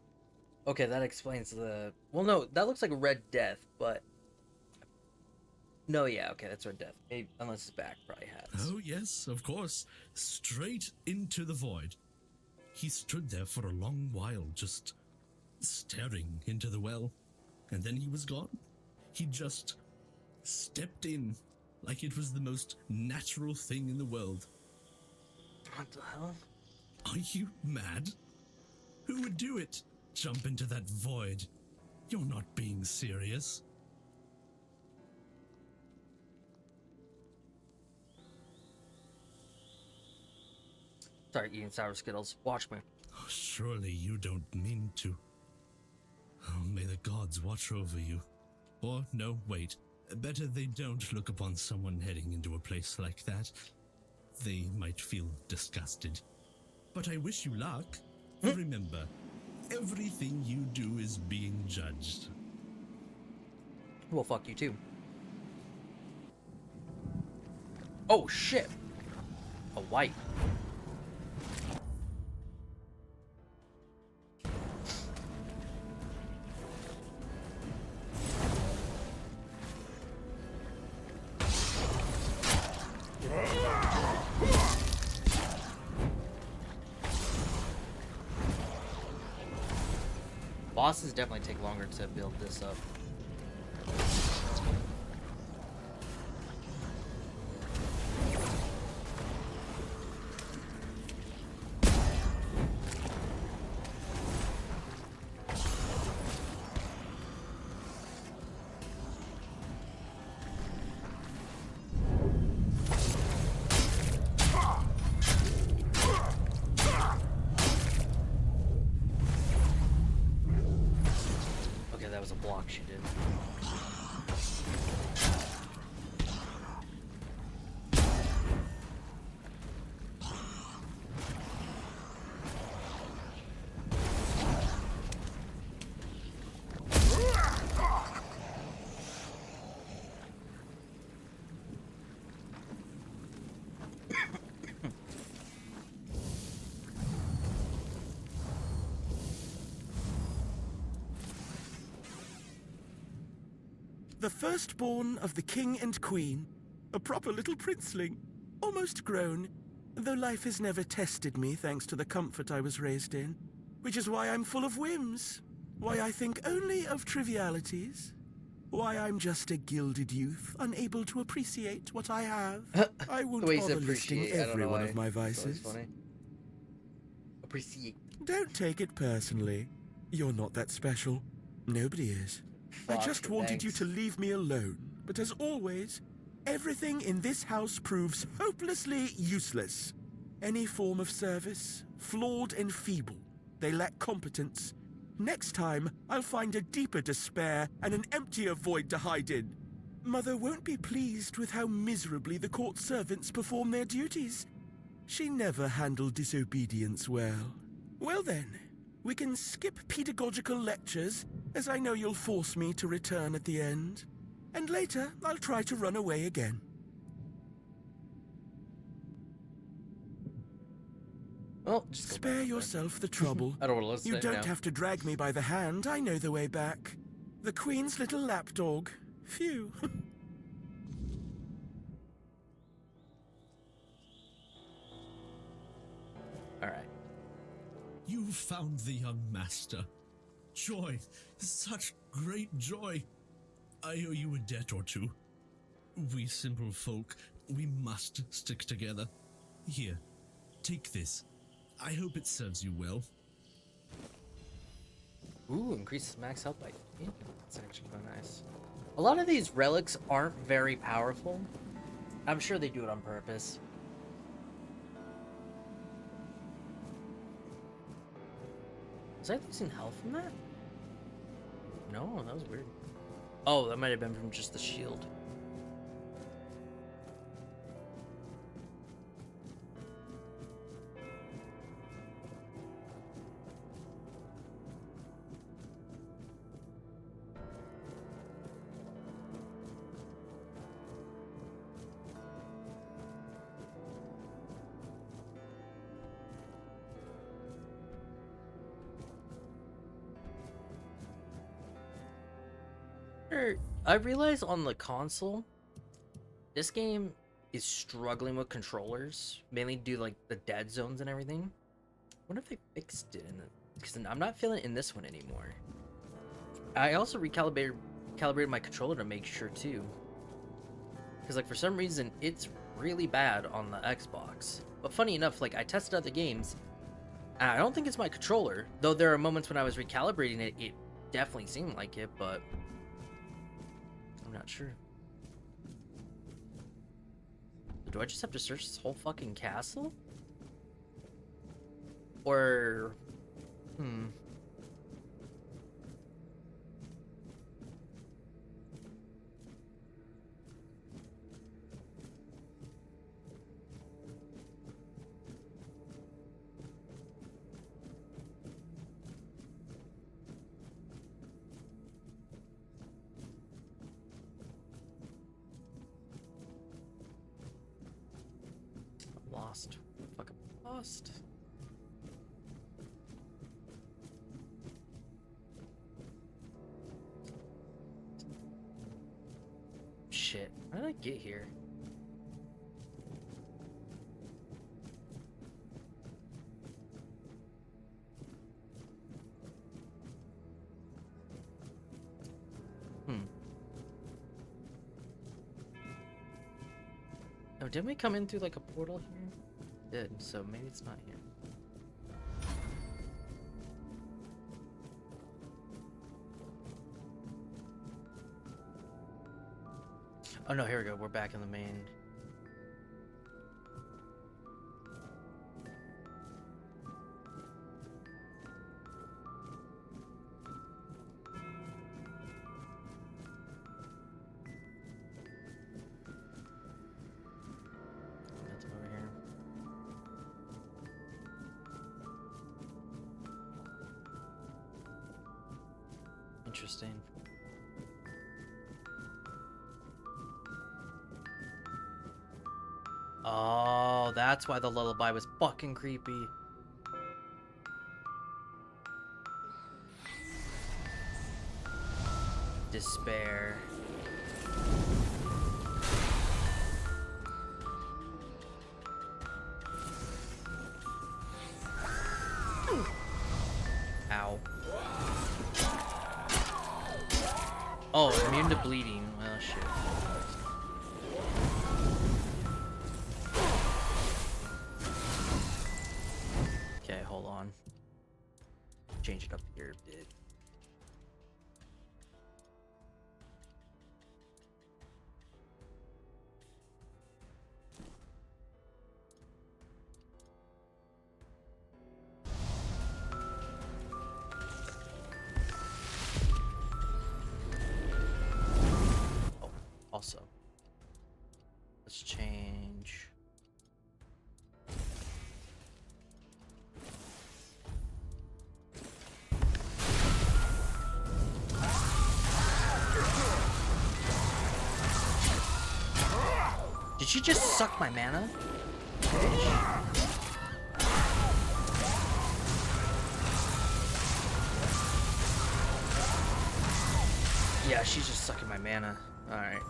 okay, that explains the... Well, no, that looks like a Red Death, but... No, yeah, okay, that's Red Death. Maybe, unless his back probably has. Oh, yes, of course. Straight into the void. He stood there for a long while, just staring into the well. And then he was gone. He just stepped in like it was the most natural thing in the world. What the hell? Are you mad? Who would do it? Jump into that void. You're not being serious. Start eating sour Skittles. Watch me. Oh, surely you don't mean to. Oh, may the gods watch over you. Or, no, wait. Better they don't look upon someone heading into a place like that. They might feel disgusted. But I wish you luck. Remember, everything you do is being judged. Well, fuck you too. Oh, shit. A white. Bosses definitely take longer to build this up. A block she did. The firstborn of the king and queen, a proper little princeling, almost grown, though life has never tested me thanks to the comfort I was raised in, which is why I'm full of whims, why I think only of trivialities, why I'm just a gilded youth, unable to appreciate what I have. I won't bother listing every one of my vices. Appreciate. Don't take it personally. You're not that special. Nobody is. I just wanted you to leave me alone, but as always, everything in this house proves hopelessly useless. Any form of service, flawed and feeble. They lack competence. Next time, I'll find a deeper despair and an emptier void to hide in. Mother won't be pleased with how miserably the court servants perform their duties. She never handled disobedience well. Well then, we can skip pedagogical lectures, as I know you'll force me to return at the end. And later, I'll try to run away again. Well, just spare yourself the trouble. I don't want to listen. You don't have to drag me by the hand. I know the way back. The Queen's little lapdog. Phew. All right. You found the young master. Joy, such great joy. I owe you a debt or two. We simple folk, we must stick together. Here, take this. I hope it serves you well. Ooh, increases max health by... Yeah, that's actually quite nice. A lot of these relics aren't very powerful. I'm sure they do it on purpose. Was I losing health from that? No, that was weird. Oh, that might have been from just the shield. I realize on the console, this game is struggling with controllers, mainly due to like the dead zones and everything. I wonder if they fixed it in the, because I'm not feeling it in this one anymore. I also calibrated my controller to make sure too, because like for some reason it's really bad on the Xbox. But funny enough, like I tested other games, and I don't think it's my controller. Though there are moments when I was recalibrating it, it definitely seemed like it, but I'm not sure. Do I just have to search this whole fucking castle? Or... lost. Fucking lost. Shit. How did I get here? Oh, didn't we come in through like a portal here? Did, so maybe it's not here. Oh no, here we go. We're back in the main. That's over here. Interesting. Oh, that's why the lullaby was fucking creepy. Despair. Ow. Oh, immune to bleeding. Well, shit. Okay, hold on. Change it up here a bit. Oh, also, let's change. Did she just suck my mana? Yeah, she's just sucking my mana. Alright.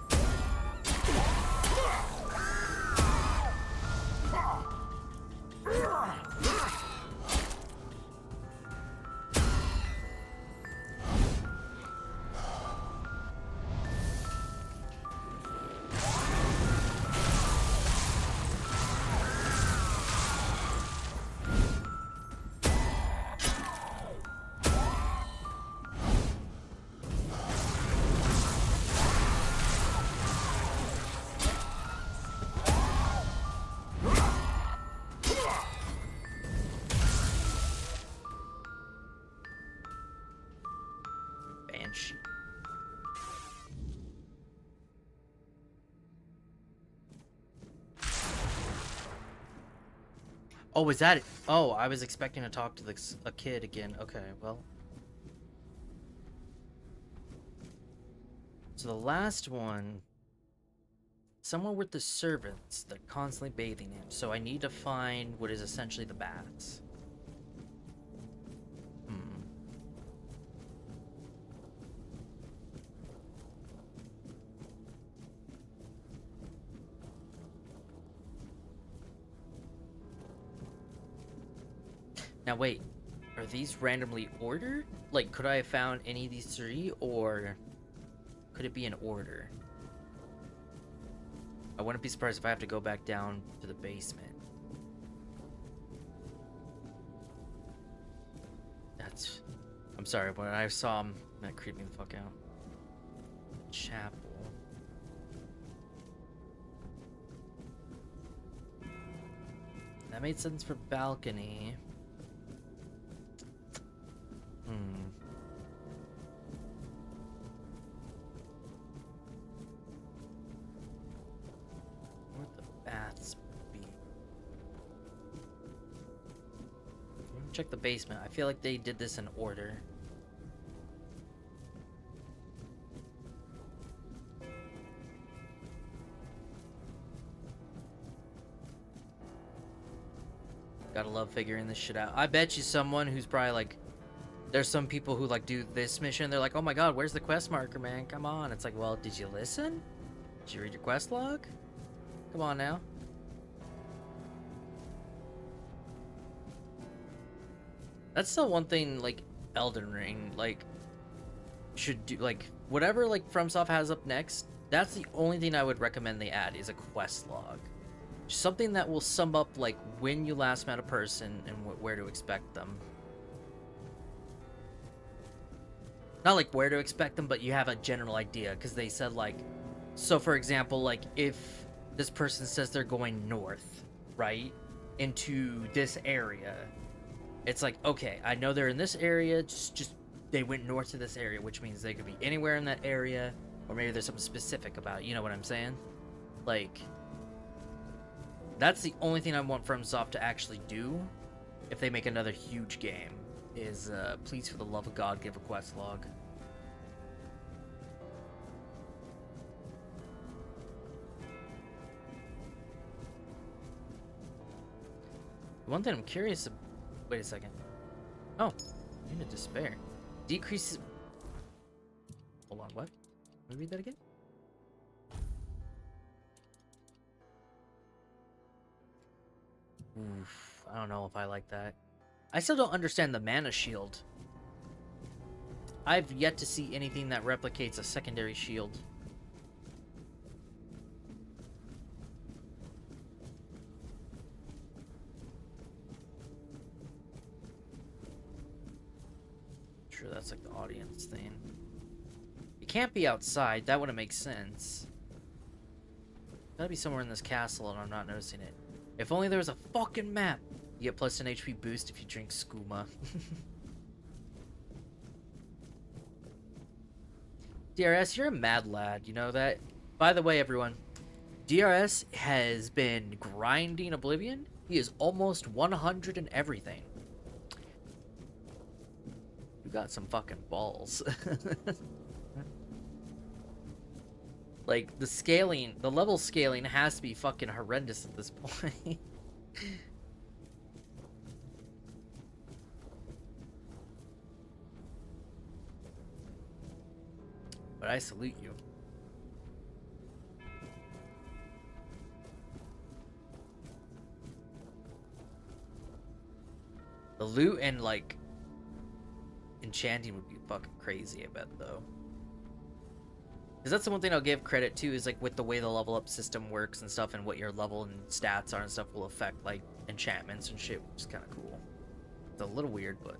Oh, is that it? Oh, I was expecting to talk to a kid again. Okay, well. So the last one, someone with the servants, they're constantly bathing him. So I need to find what is essentially the baths. Now wait, are these randomly ordered? Like, could I have found any of these three, or could it be in order? I wouldn't be surprised if I have to go back down to the basement. That's... I'm sorry, when I saw him, that creeped me the fuck out. Chapel. That made sense for balcony. Where'd the baths be? Check the basement. I feel like they did this in order. Gotta love figuring this shit out. I bet you someone who's probably like, there's some people who like do this mission, they're like, oh my god, where's the quest marker, man? Come on. It's like, well, did you listen? Did you read your quest log? Come on now. That's still one thing, like, Elden Ring, like, should do, like, whatever, like, FromSoft has up next, that's the only thing I would recommend they add, is a quest log. Something that will sum up, like, when you last met a person and where to expect them. Not like where to expect them, but you have a general idea, because they said, like, so for example, like, if this person says they're going north, right, into this area, it's like, okay, I know they're in this area, just they went north to this area, which means they could be anywhere in that area, or maybe there's something specific about it, you know what I'm saying? Like, that's the only thing I want FromSoft to actually do, if they make another huge game, is, please for the love of God, give a quest log. One thing I'm curious about... Wait a second. Oh, Unit Despair. Decreases... Hold on, what? Let me read that again? Oof, I don't know if I like that. I still don't understand the mana shield. I've yet to see anything that replicates a secondary shield. Sure, that's like the audience thing. It can't be outside. That wouldn't make sense. Gotta be somewhere in this castle and I'm not noticing it. If only there was a fucking map. You get plus an HP boost if you drink skooma. DRS, you're a mad lad, you know that? By the way, everyone, DRS has been grinding Oblivion. He is almost 100 in everything. You got some fucking balls. Like, the scaling, the level scaling has to be fucking horrendous at this point. But I salute you. The loot and, like, enchanting would be fucking crazy, I bet, though. Because that's the one thing I'll give credit to, is, like, with the way the level up system works and stuff, and what your level and stats are and stuff will affect, like, enchantments and shit, which is kind of cool. It's a little weird, but...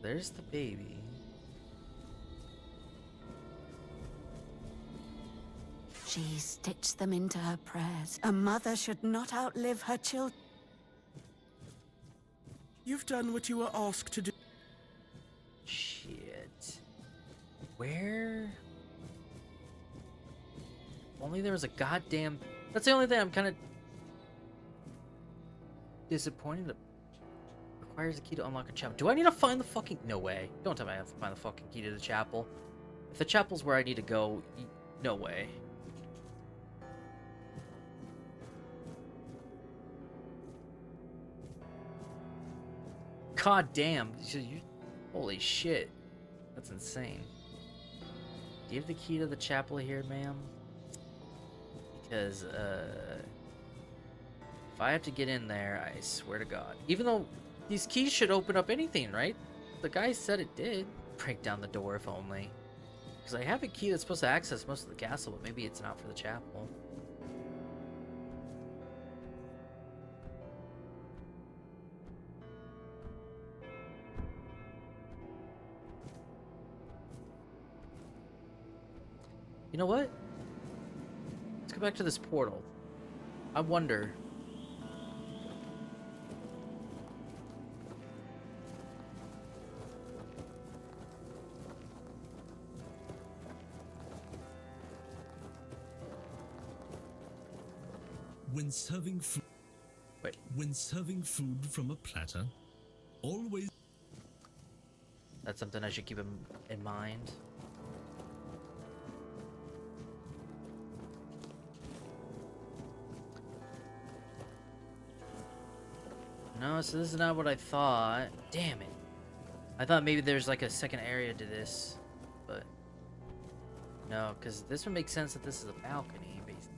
There's the baby. She stitched them into her prayers. A mother should not outlive her children. You've done what you were asked to do. Shit. Where? only there was a goddamn... That's the only thing I'm kind of disappointed. It requires a key to unlock a chapel. Do I need to find the fucking... No way. Don't tell me I have to find the fucking key to the chapel. If the chapel's where I need to go, no way. God damn. Holy shit. That's insane. Do you have the key to the chapel here, ma'am? Because, if I have to get in there, I swear to God. Even though these keys should open up anything, right? The guy said it did. Break down the door, if only. Because I have a key that's supposed to access most of the castle, but maybe it's not for the chapel. You know what? Let's go back to this portal. I wonder... When serving food... Wait. When serving food from a platter, always... That's something I should keep in mind. No, so this is not what I thought. Damn it. I thought maybe there's like a second area to this, but no, because this would make sense that this is a balcony, basically.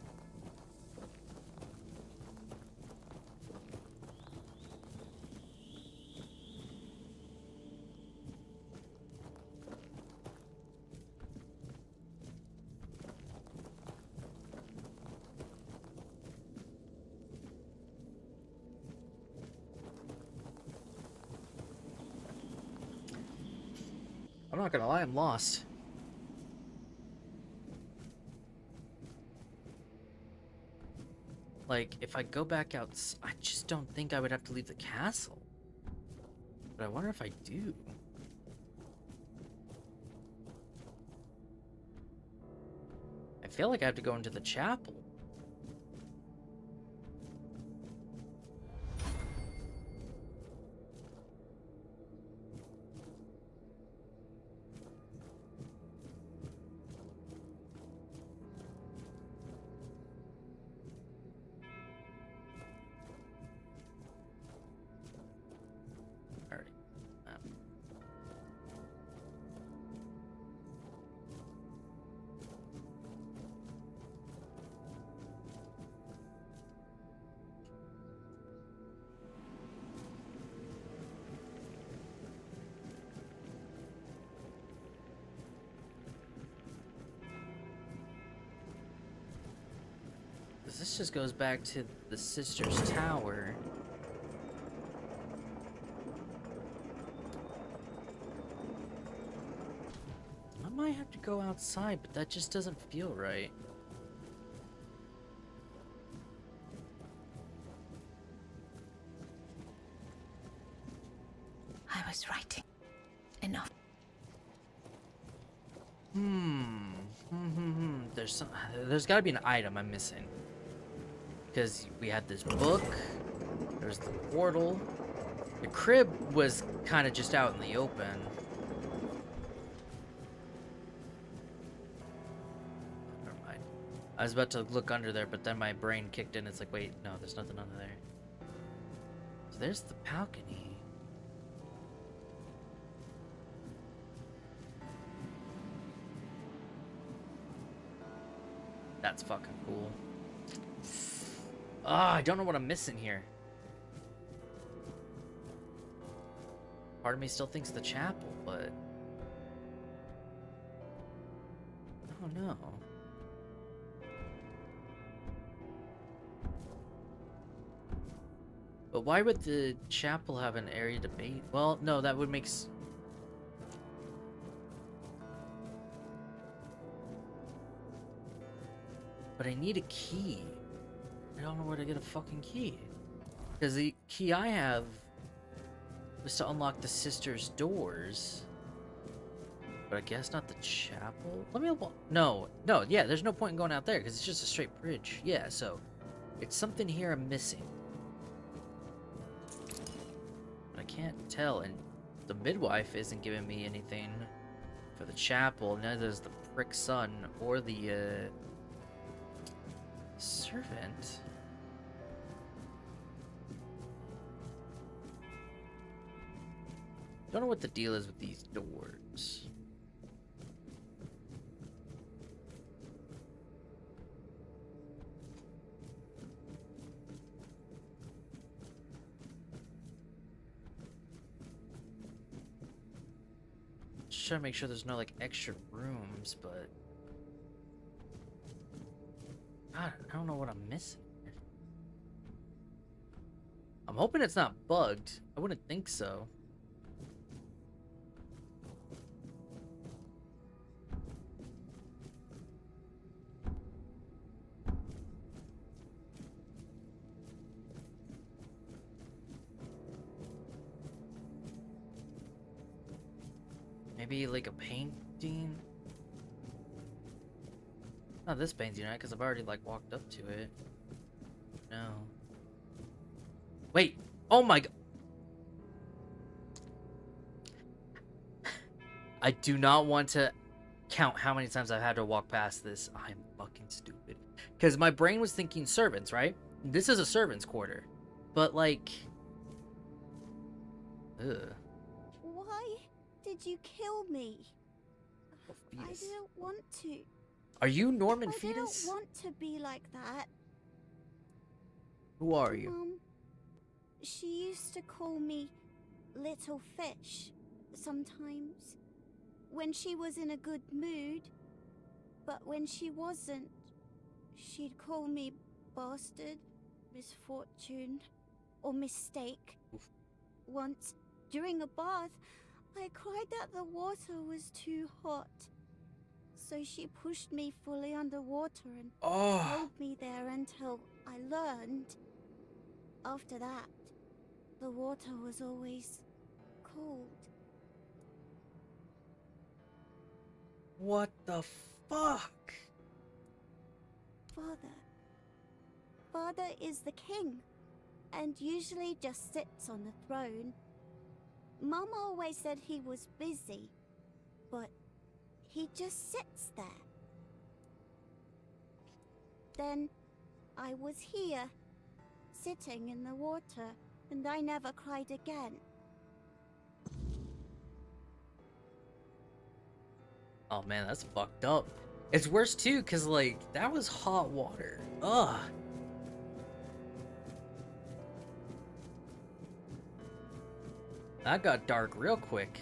I'm not gonna lie, I'm lost. Like, if I go back out, I just don't think I would have to leave the castle. But I wonder if I do. I feel like I have to go into the chapel. This just goes back to the Sisters Tower. I might have to go outside, but that just doesn't feel right. I was writing. Enough. There's got to be an item I'm missing. Because we had this book, there's the portal. The crib was kind of just out in the open. Never mind. I was about to look under there, but then my brain kicked in. It's like, wait, no, there's nothing under there. So there's the balcony. That's fucking cool. Ah, I don't know what I'm missing here. Part of me still thinks the chapel, but I don't know. But why would the chapel have an area to bathe? Well, no, that would make but I need a key. I don't know where to get a fucking key. Because the key I have was to unlock the sisters' doors. But I guess not the chapel. Let me. No, no. Yeah, there's no point in going out there because it's just a straight bridge. Yeah, so it's something here I'm missing. But I can't tell, and the midwife isn't giving me anything for the chapel. Neither is the prick son or the servant. Don't know what the deal is with these doors. Just trying to make sure there's no like extra rooms, but I don't know what I'm missing. I'm hoping it's not bugged. I wouldn't think so. Maybe like a painting? Not this painting, right? Because I've already like walked up to it. No. Wait! Oh my god! I do not want to count how many times I've had to walk past this. I'm fucking stupid. Because my brain was thinking servants, right? This is a servant's quarter. But like... Ugh. Why did you kill me? I didn't want to. Are you Norman I Fetus? didn't want to be like that. Who are you? Mum, she used to call me Little Fish sometimes when she was in a good mood, but when she wasn't, she'd call me bastard, misfortune, or mistake. Once, during a bath, I cried that the water was too hot. So she pushed me fully underwater and held me there until I learned. After that, the water was always cold. What the fuck? Father is the king, and usually just sits on the throne. Mum always said he was busy, but he just sits there. Then I was here, sitting in the water, and I never cried again. Oh man, that's fucked up. It's worse too, cause like, that was hot water. Ugh. That got dark real quick.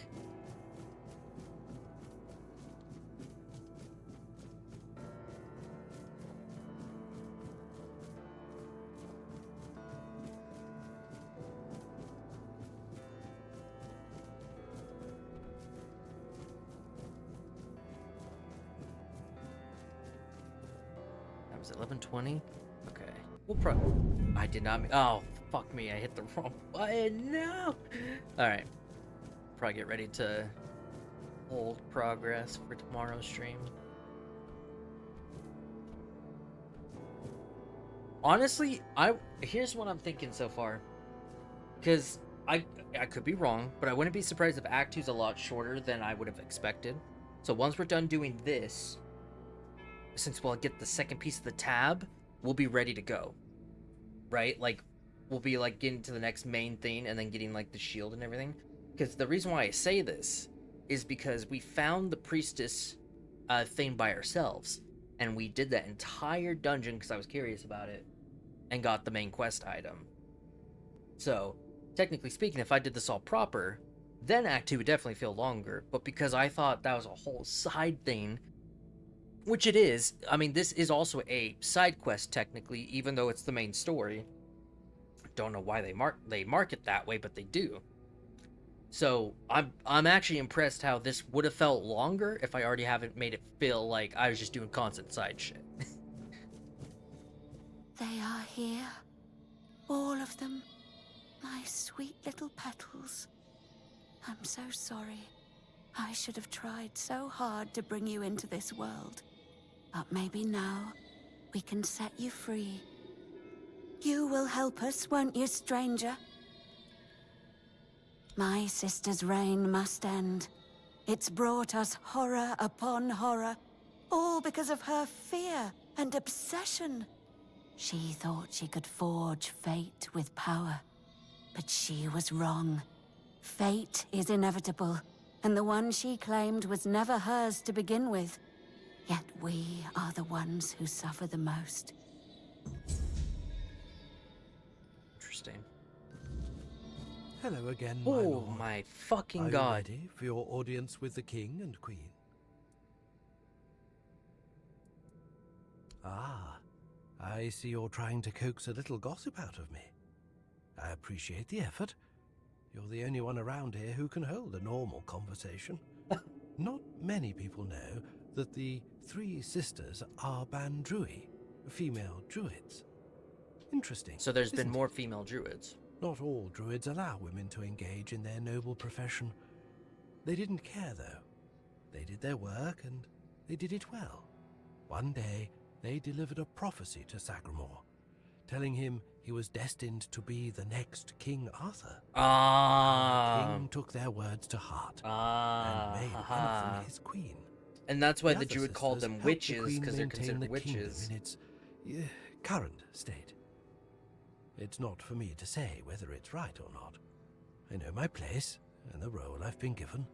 That was 11:20. Okay, we'll I did not. Oh, fuck me! I hit the wrong button. No. All right. Probably get ready to hold progress for tomorrow's stream. Honestly, here's what I'm thinking so far, because I could be wrong, but I wouldn't be surprised if Act 2's a lot shorter than I would have expected. So once we're done doing this, since we'll get the second piece of the tab, we'll be ready to go, right? Like, we'll be like getting to the next main thing and then getting like the shield and everything. Because the reason why I say this is because we found the priestess thing by ourselves, and we did that entire dungeon because I was curious about it, and got the main quest item. So, technically speaking, if I did this all proper, then Act 2 would definitely feel longer, but because I thought that was a whole side thing, which it is. I mean, this is also a side quest technically, even though it's the main story. Don't know why they mark it that way, but they do. So I'm actually impressed how this would have felt longer if I already haven't made it feel like I was just doing constant side shit. They are here. All of them. My sweet little petals. I'm so sorry. I should have tried so hard to bring you into this world. But maybe now we can set you free. You will help us, won't you, stranger? My sister's reign must end. It's brought us horror upon horror, all because of her fear and obsession. She thought she could forge fate with power, but she was wrong. Fate is inevitable, and the one she claimed was never hers to begin with. Yet we are the ones who suffer the most. Interesting. Hello again, my Oh lord. my fucking Are god. you ready for your audience with the king and queen? Ah, I see you're trying to coax a little gossip out of me. I appreciate the effort. You're the only one around here who can hold a normal conversation. Not many people know that the three sisters are Bandrui, female druids. Interesting. So there's been isn't more it? female druids. Not all druids allow women to engage in their noble profession. They didn't care, though. They did their work, and they did it well. One day, they delivered a prophecy to Sagramore, telling him he was destined to be the next King Arthur. The king took their words to heart and made one of them his queen. And that's why the other druid called sisters them helped the witches, queen because they're maintain considered the kingdom witches. in its current state. It's not for me to say whether it's right or not. I know my place and the role I've been given.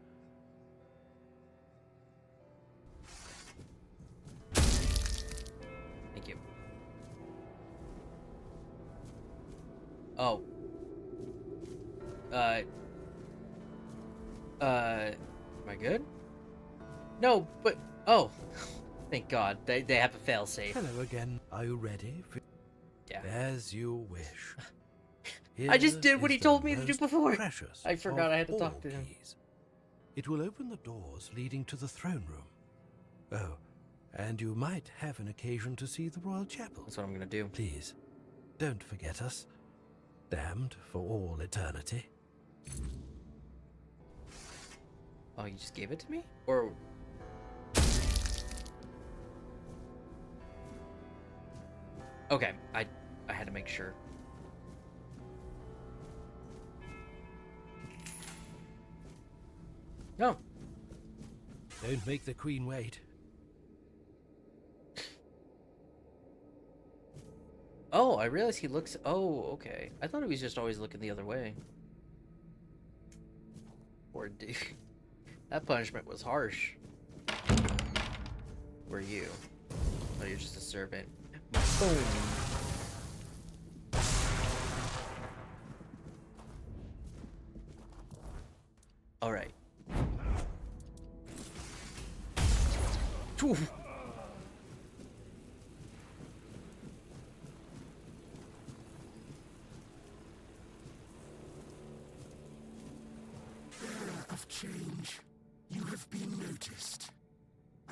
Thank you. Oh. Am I good? No, but, oh. Thank God, they have a failsafe. Hello again. Are you ready? Yeah. As you wish. I just did what Here he is told the me to do most before. precious I forgot of I had to talk all to him. keys. It will open the doors leading to the throne room. Oh, and you might have an occasion to see the royal chapel. That's what I'm gonna do. Please, don't forget us. Damned for all eternity. Oh, you just gave it to me? Or... Okay, I had to make sure. No. Don't make the queen wait. Oh, I realized he looks... Oh, okay. I thought he was just always looking the other way. Poor dude. That punishment was harsh. Were you? Oh, you're just a servant. Boom. Alright. Of change, you have been noticed.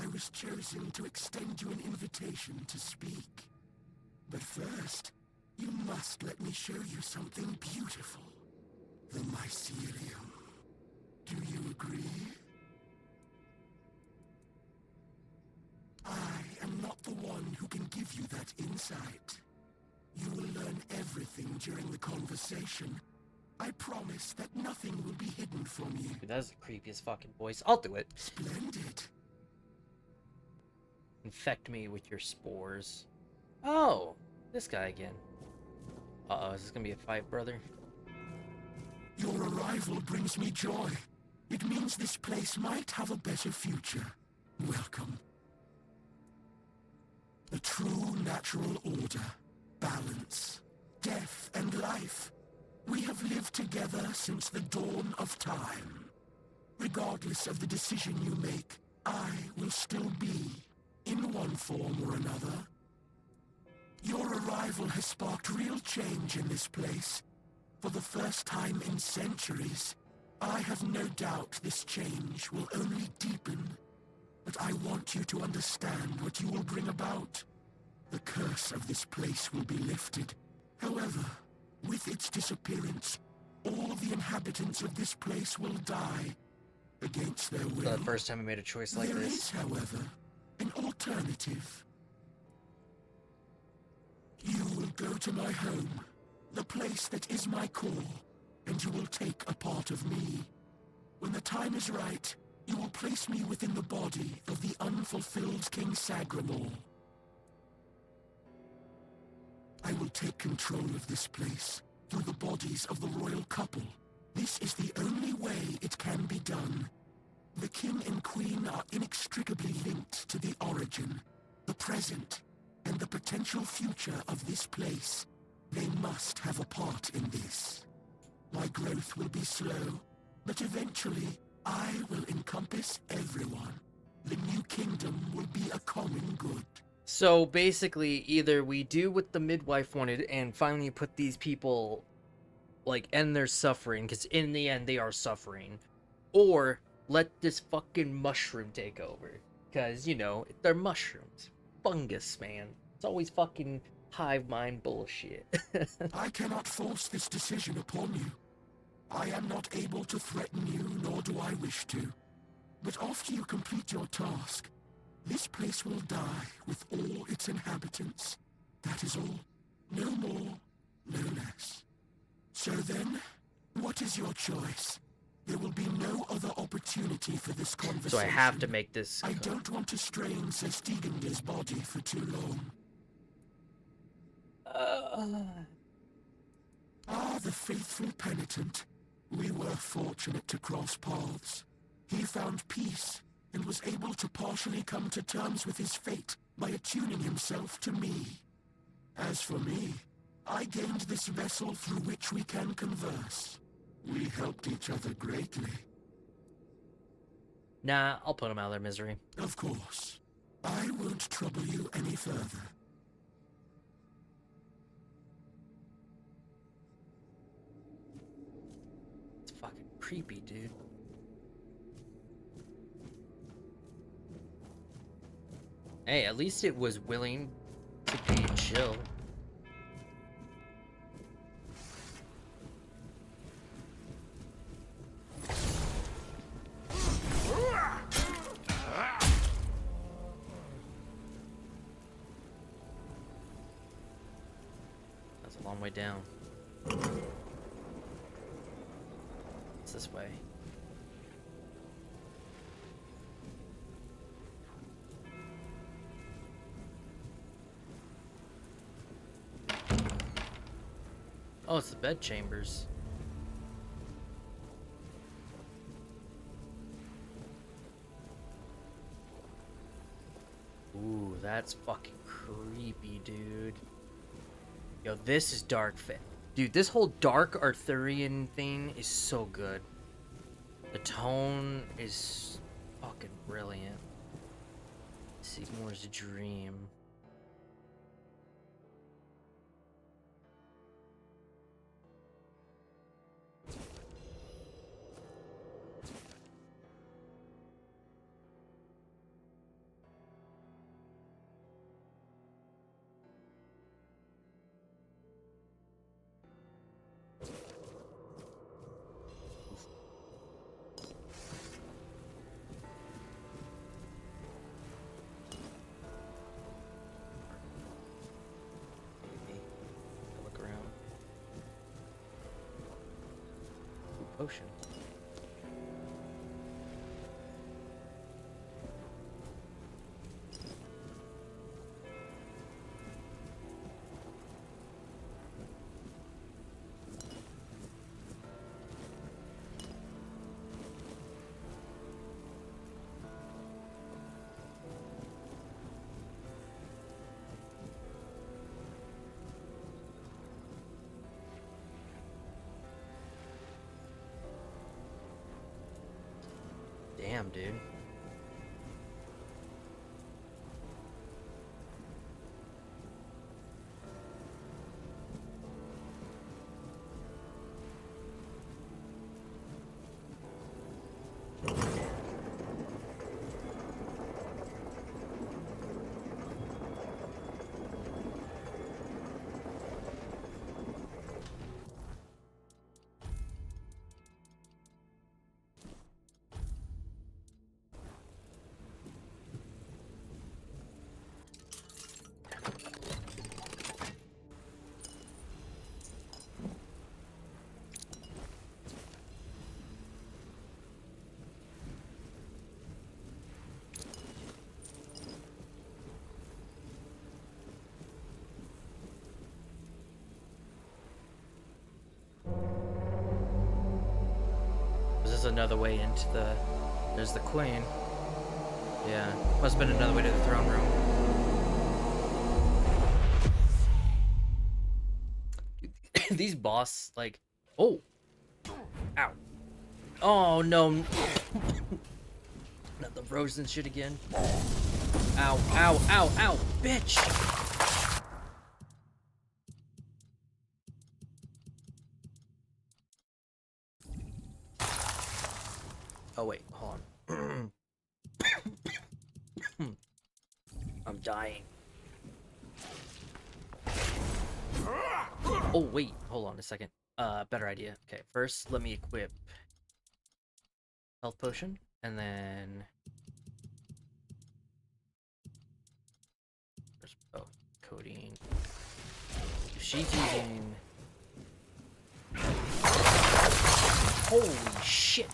I was chosen to extend you an invitation to speak. But first, you must let me show you something beautiful. The mycelium. Do you agree? I am not the one who can give you that insight. You will learn everything during the conversation. I promise that nothing will be hidden from you. Dude, that's the creepiest fucking voice. I'll do it. Splendid. Infect me with your spores. Oh, this guy again. Uh-oh, is this gonna be a fight, brother? Your arrival brings me joy. It means this place might have a better future. Welcome. The true natural order. Balance. Death and life. We have lived together since the dawn of time. Regardless of the decision you make, I will still be, in one form or another. Your arrival has sparked real change in this place. For the first time in centuries, I have no doubt this change will only deepen. But I want you to understand what you will bring about. The curse of this place will be lifted. However, with its disappearance, all the inhabitants of this place will die, against their will. The first time I made a choice like There this. is, however, an alternative. You will go to my home, the place that is my core, and you will take a part of me. When the time is right, you will place me within the body of the unfulfilled King Sagramor. I will take control of this place through the bodies of the royal couple. This is the only way it can be done. The king and queen are inextricably linked to the origin, the present, and the potential future of this place. They must have a part in this. My growth will be slow, but eventually I will encompass everyone. The new kingdom will be a common good. So basically, either we do what the midwife wanted and finally put these people, like, end their suffering, because in the end they are suffering, or let this fucking mushroom take over. Because, you know, they're mushrooms. Fungus, man. It's always fucking hive mind bullshit. I cannot force this decision upon you. I am not able to threaten you, nor do I wish to. But after you complete your task, this place will die with all its inhabitants. That is all. No more, no less. So then, what is your choice? There will be no other opportunity for this conversation. So I have to make this... I don't want to strain Sir Stegander's body for too long. The faithful penitent. We were fortunate to cross paths. He found peace and was able to partially come to terms with his fate by attuning himself to me. As for me, I gained this vessel through which we can converse. We helped each other greatly. Nah, I'll put them out of their misery. Of course. I won't trouble you any further. It's fucking creepy, dude. Hey, at least it was willing to be chill. That's a long way down. It's this way. Oh, it's the bed chambers. Ooh, that's fucking creepy, dude. Yo, this is dark fit. Dude, this whole dark Arthurian thing is so good. The tone is fucking brilliant. Sigmar's dream. Ocean. Damn, dude. another way into the... There's the queen. Yeah, must have been another way to the throne room. These boss, like... Oh! Ow. Oh, no. Not the frozen shit again. Ow, ow, ow, ow, bitch! Oh, wait, hold on. I'm dying. Oh, wait, hold on a second. Better idea. Okay, first, let me equip health potion, and then... Oh, codeine. She's using... Holy shit!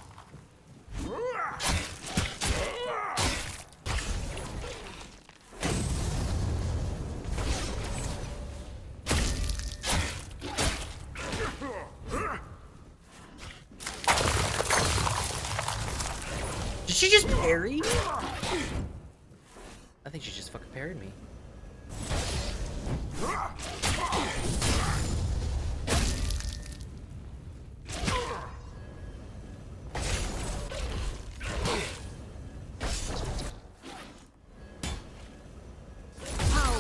Did she just parry? I think she just fucking parried me. How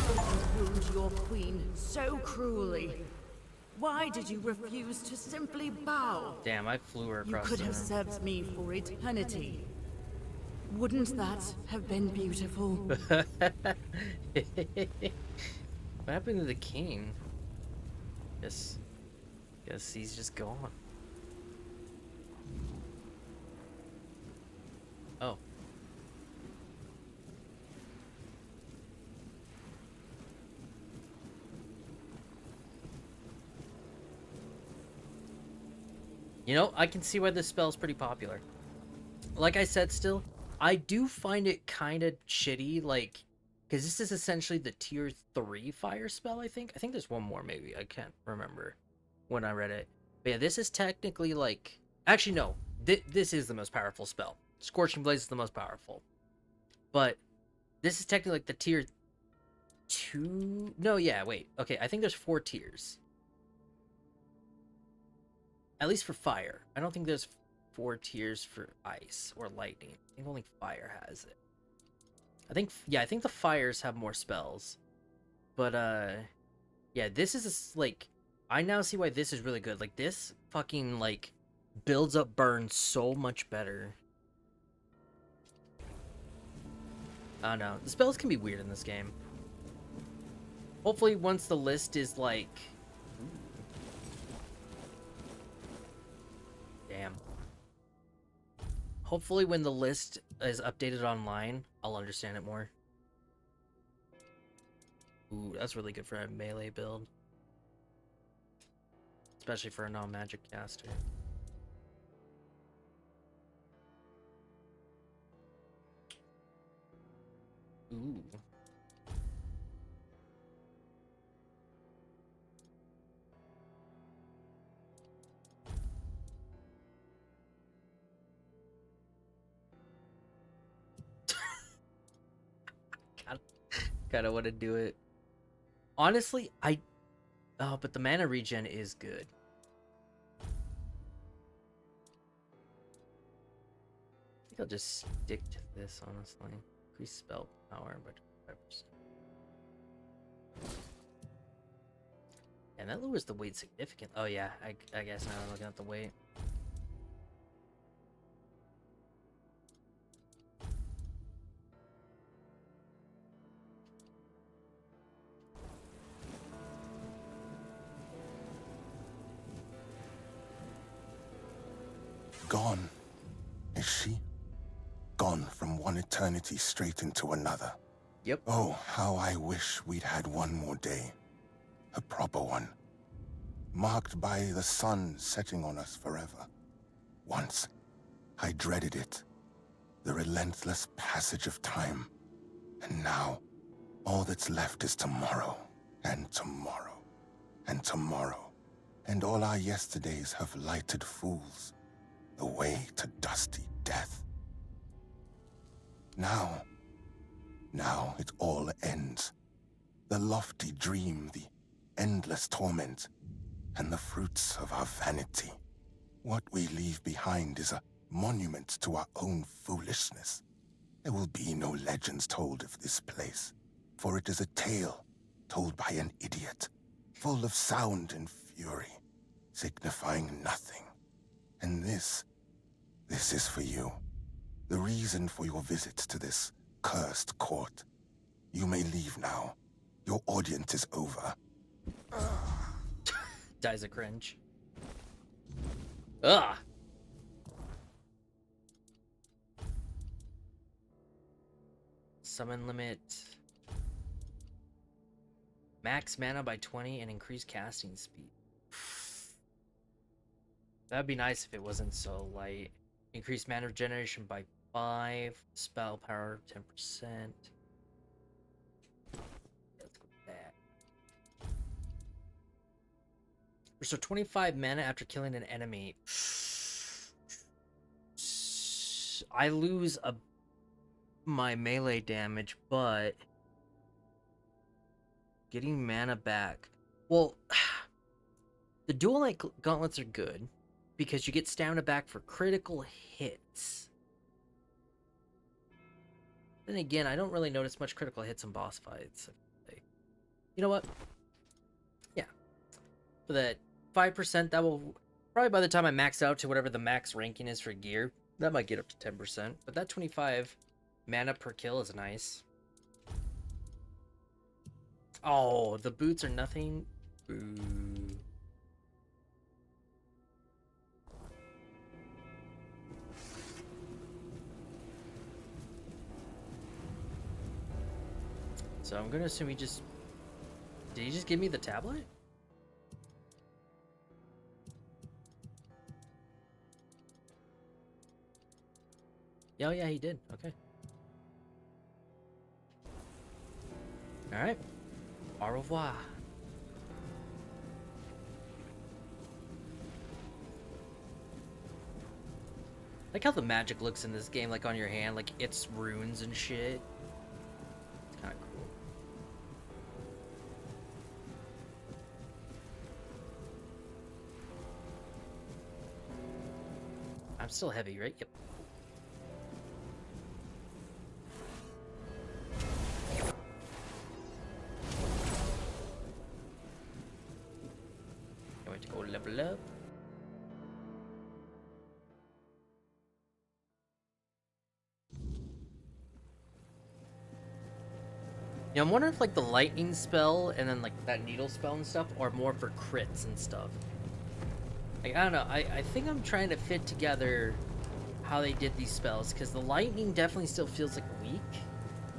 could you wound your queen so cruelly? Why did you refuse to simply bow? Damn, I flew her across You could the have room. served me for eternity. Wouldn't that have been beautiful? What happened to the king? Guess he's just gone. Oh. You know, I can see why this spell is pretty popular. Like I said, still, I do find it kind of shitty, like, because this is essentially the tier 3 fire spell, I think. I think there's one more, maybe. I can't remember when I read it. But yeah, this is technically, like... Actually, no. This is the most powerful spell. Scorching Blaze is the most powerful. But this is technically, like, the tier 2... No, yeah, wait. Okay, I think there's 4 tiers. At least for fire. I don't think there's 4 tiers for ice or lightning. I think only fire has it. I think the fires have more spells. But, yeah, this is, like, I now see why this is really good. Like, this fucking, like, builds up burn so much better. I don't know. The spells can be weird in this game. Hopefully, once the list is, like... Damn. Hopefully when the list is updated online, I'll understand it more. Ooh, that's really good for a melee build. Especially for a non-magic caster. Ooh. Kinda want to do it. Honestly, but the mana regen is good. I think I'll just stick to this, honestly. Increase spell power by 25%. And that lowers the weight significantly. Oh yeah, I guess now I'm looking at the weight. Gone, is she? Gone from one eternity straight into another. Yep. Oh, how I wish we'd had one more day. A proper one. Marked by the sun setting on us forever. Once, I dreaded it. The relentless passage of time. And now, all that's left is tomorrow, and tomorrow, and tomorrow. And all our yesterdays have lighted fools. the way to dusty death. Now it all ends. The lofty dream, the endless torment, and the fruits of our vanity. What we leave behind is a monument to our own foolishness. There will be no legends told of this place, for it is a tale told by an idiot, full of sound and fury, signifying nothing. And this is for you, the reason for your visit to this cursed court. You may leave now. Your audience is over. Dies a cringe. Ugh. Summon limit. Max mana by 20 and increase casting speed. That'd be nice if it wasn't so light. Increase mana regeneration by 5. Spell power 10%. Let's go with that. Restore 25 mana after killing an enemy. I lose my melee damage, but getting mana back. Well, the dual light gauntlets are good because you get stamina back for critical hits. Then again, I don't really notice much critical hits in boss fights. You know what? Yeah. For that 5%, that will probably, by the time I max out to whatever the max ranking is for gear, that might get up to 10%. But that 25 mana per kill is nice. Oh, the boots are nothing. Boo. So I'm gonna assume he just... Did he just give me the tablet? Oh yeah, he did. Okay. Alright. Au revoir. Like how the magic looks in this game, like on your hand, like it's runes and shit. It's kind of cool. I'm still heavy, right? Yep. Can't wait to go level up. Yeah, I'm wondering if like the lightning spell and then like that needle spell and stuff are more for crits and stuff. Like, I don't know, I think I'm trying to fit together how they did these spells, because the lightning definitely still feels like weak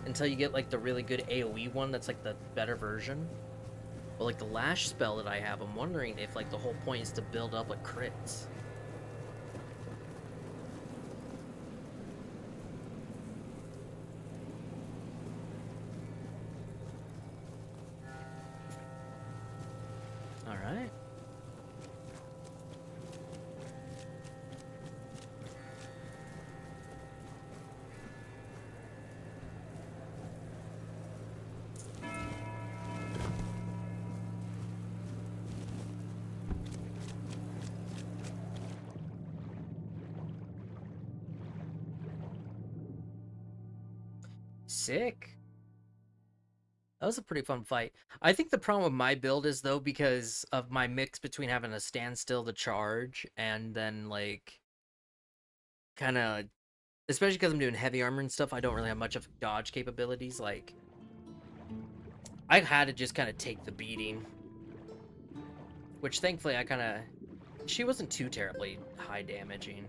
until you get like the really good AoE one that's like the better version. But like the lash spell that I have, I'm wondering if like the whole point is to build up like crits. Alright. Sick. That was a pretty fun fight. I think the problem with my build is, though, because of my mix between having a standstill to charge and then, like, kind of, especially because I'm doing heavy armor and stuff, I don't really have much of dodge capabilities. Like, I had to just kind of take the beating, which thankfully I kind of, she wasn't too terribly high damaging.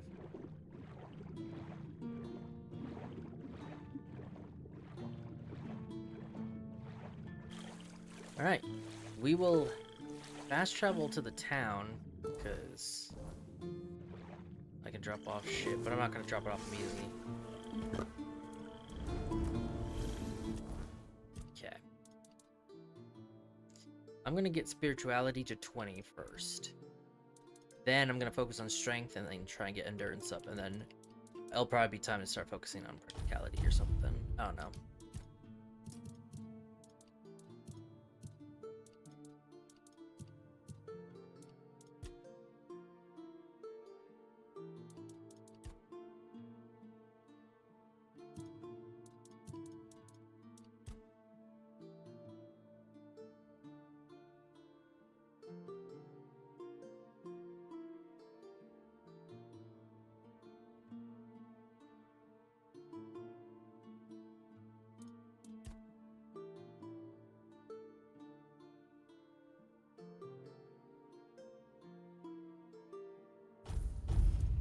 Alright, we will fast travel to the town, because I can drop off shit, but I'm not going to drop it off immediately. Okay. I'm going to get spirituality to 20 first. Then I'm gonna focus on strength and then try and get endurance up, and then it'll probably be time to start focusing on practicality or something. I don't know.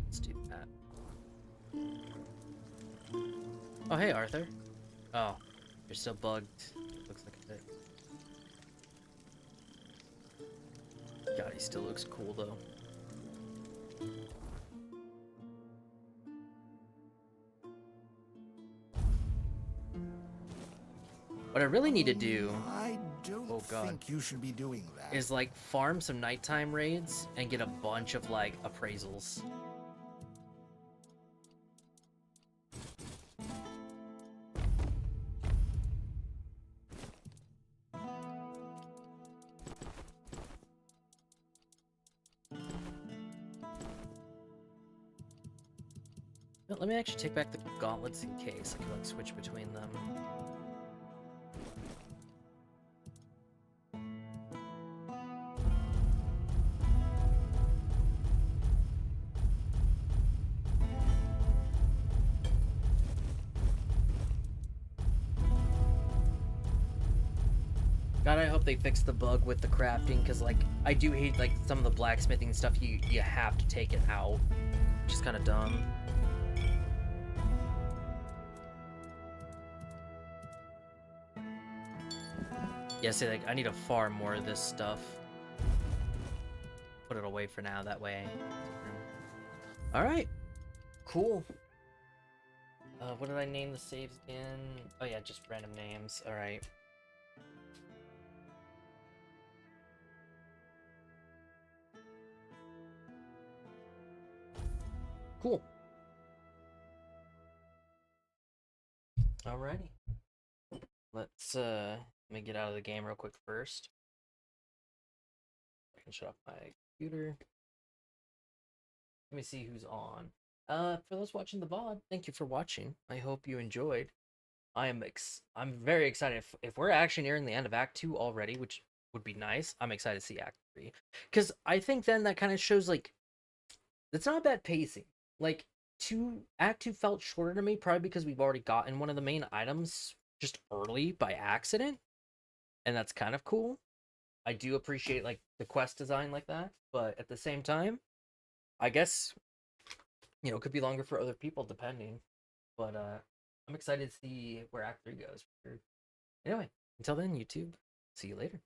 Let's do that. Oh, hey, Arthur. Oh, you're still bugged. Looks like a bit. God, he still looks cool, though. What I really need to do... I don't think you should be doing that. Is, like, farm some nighttime raids and get a bunch of, like, appraisals. Let me actually take back the gauntlets in case I can like switch between them. God, I hope they fix the bug with the crafting, because like I do hate like some of the blacksmithing stuff. You have to take it out, which is kind of dumb. Yeah, see, like, I need to farm more of this stuff. Put it away for now, that way. Alright. Cool. What did I name the saves again? Oh yeah, just random names. Alright. Cool. Alrighty. Let me get out of the game real quick first. I can shut off my computer. Let me see who's on. For those watching the VOD, thank you for watching. I hope you enjoyed. I'm very excited. If we're actually nearing the end of Act 2 already, which would be nice, I'm excited to see Act 3. Because I think then that kind of shows, like, it's not bad pacing. Like, Act 2 felt shorter to me, probably because we've already gotten one of the main items just early by accident. And that's kind of cool. I do appreciate, like, the quest design like that. But at the same time, I guess, you know, it could be longer for other people, depending. But, I'm excited to see where Act 3 goes. Anyway, until then, YouTube, see you later.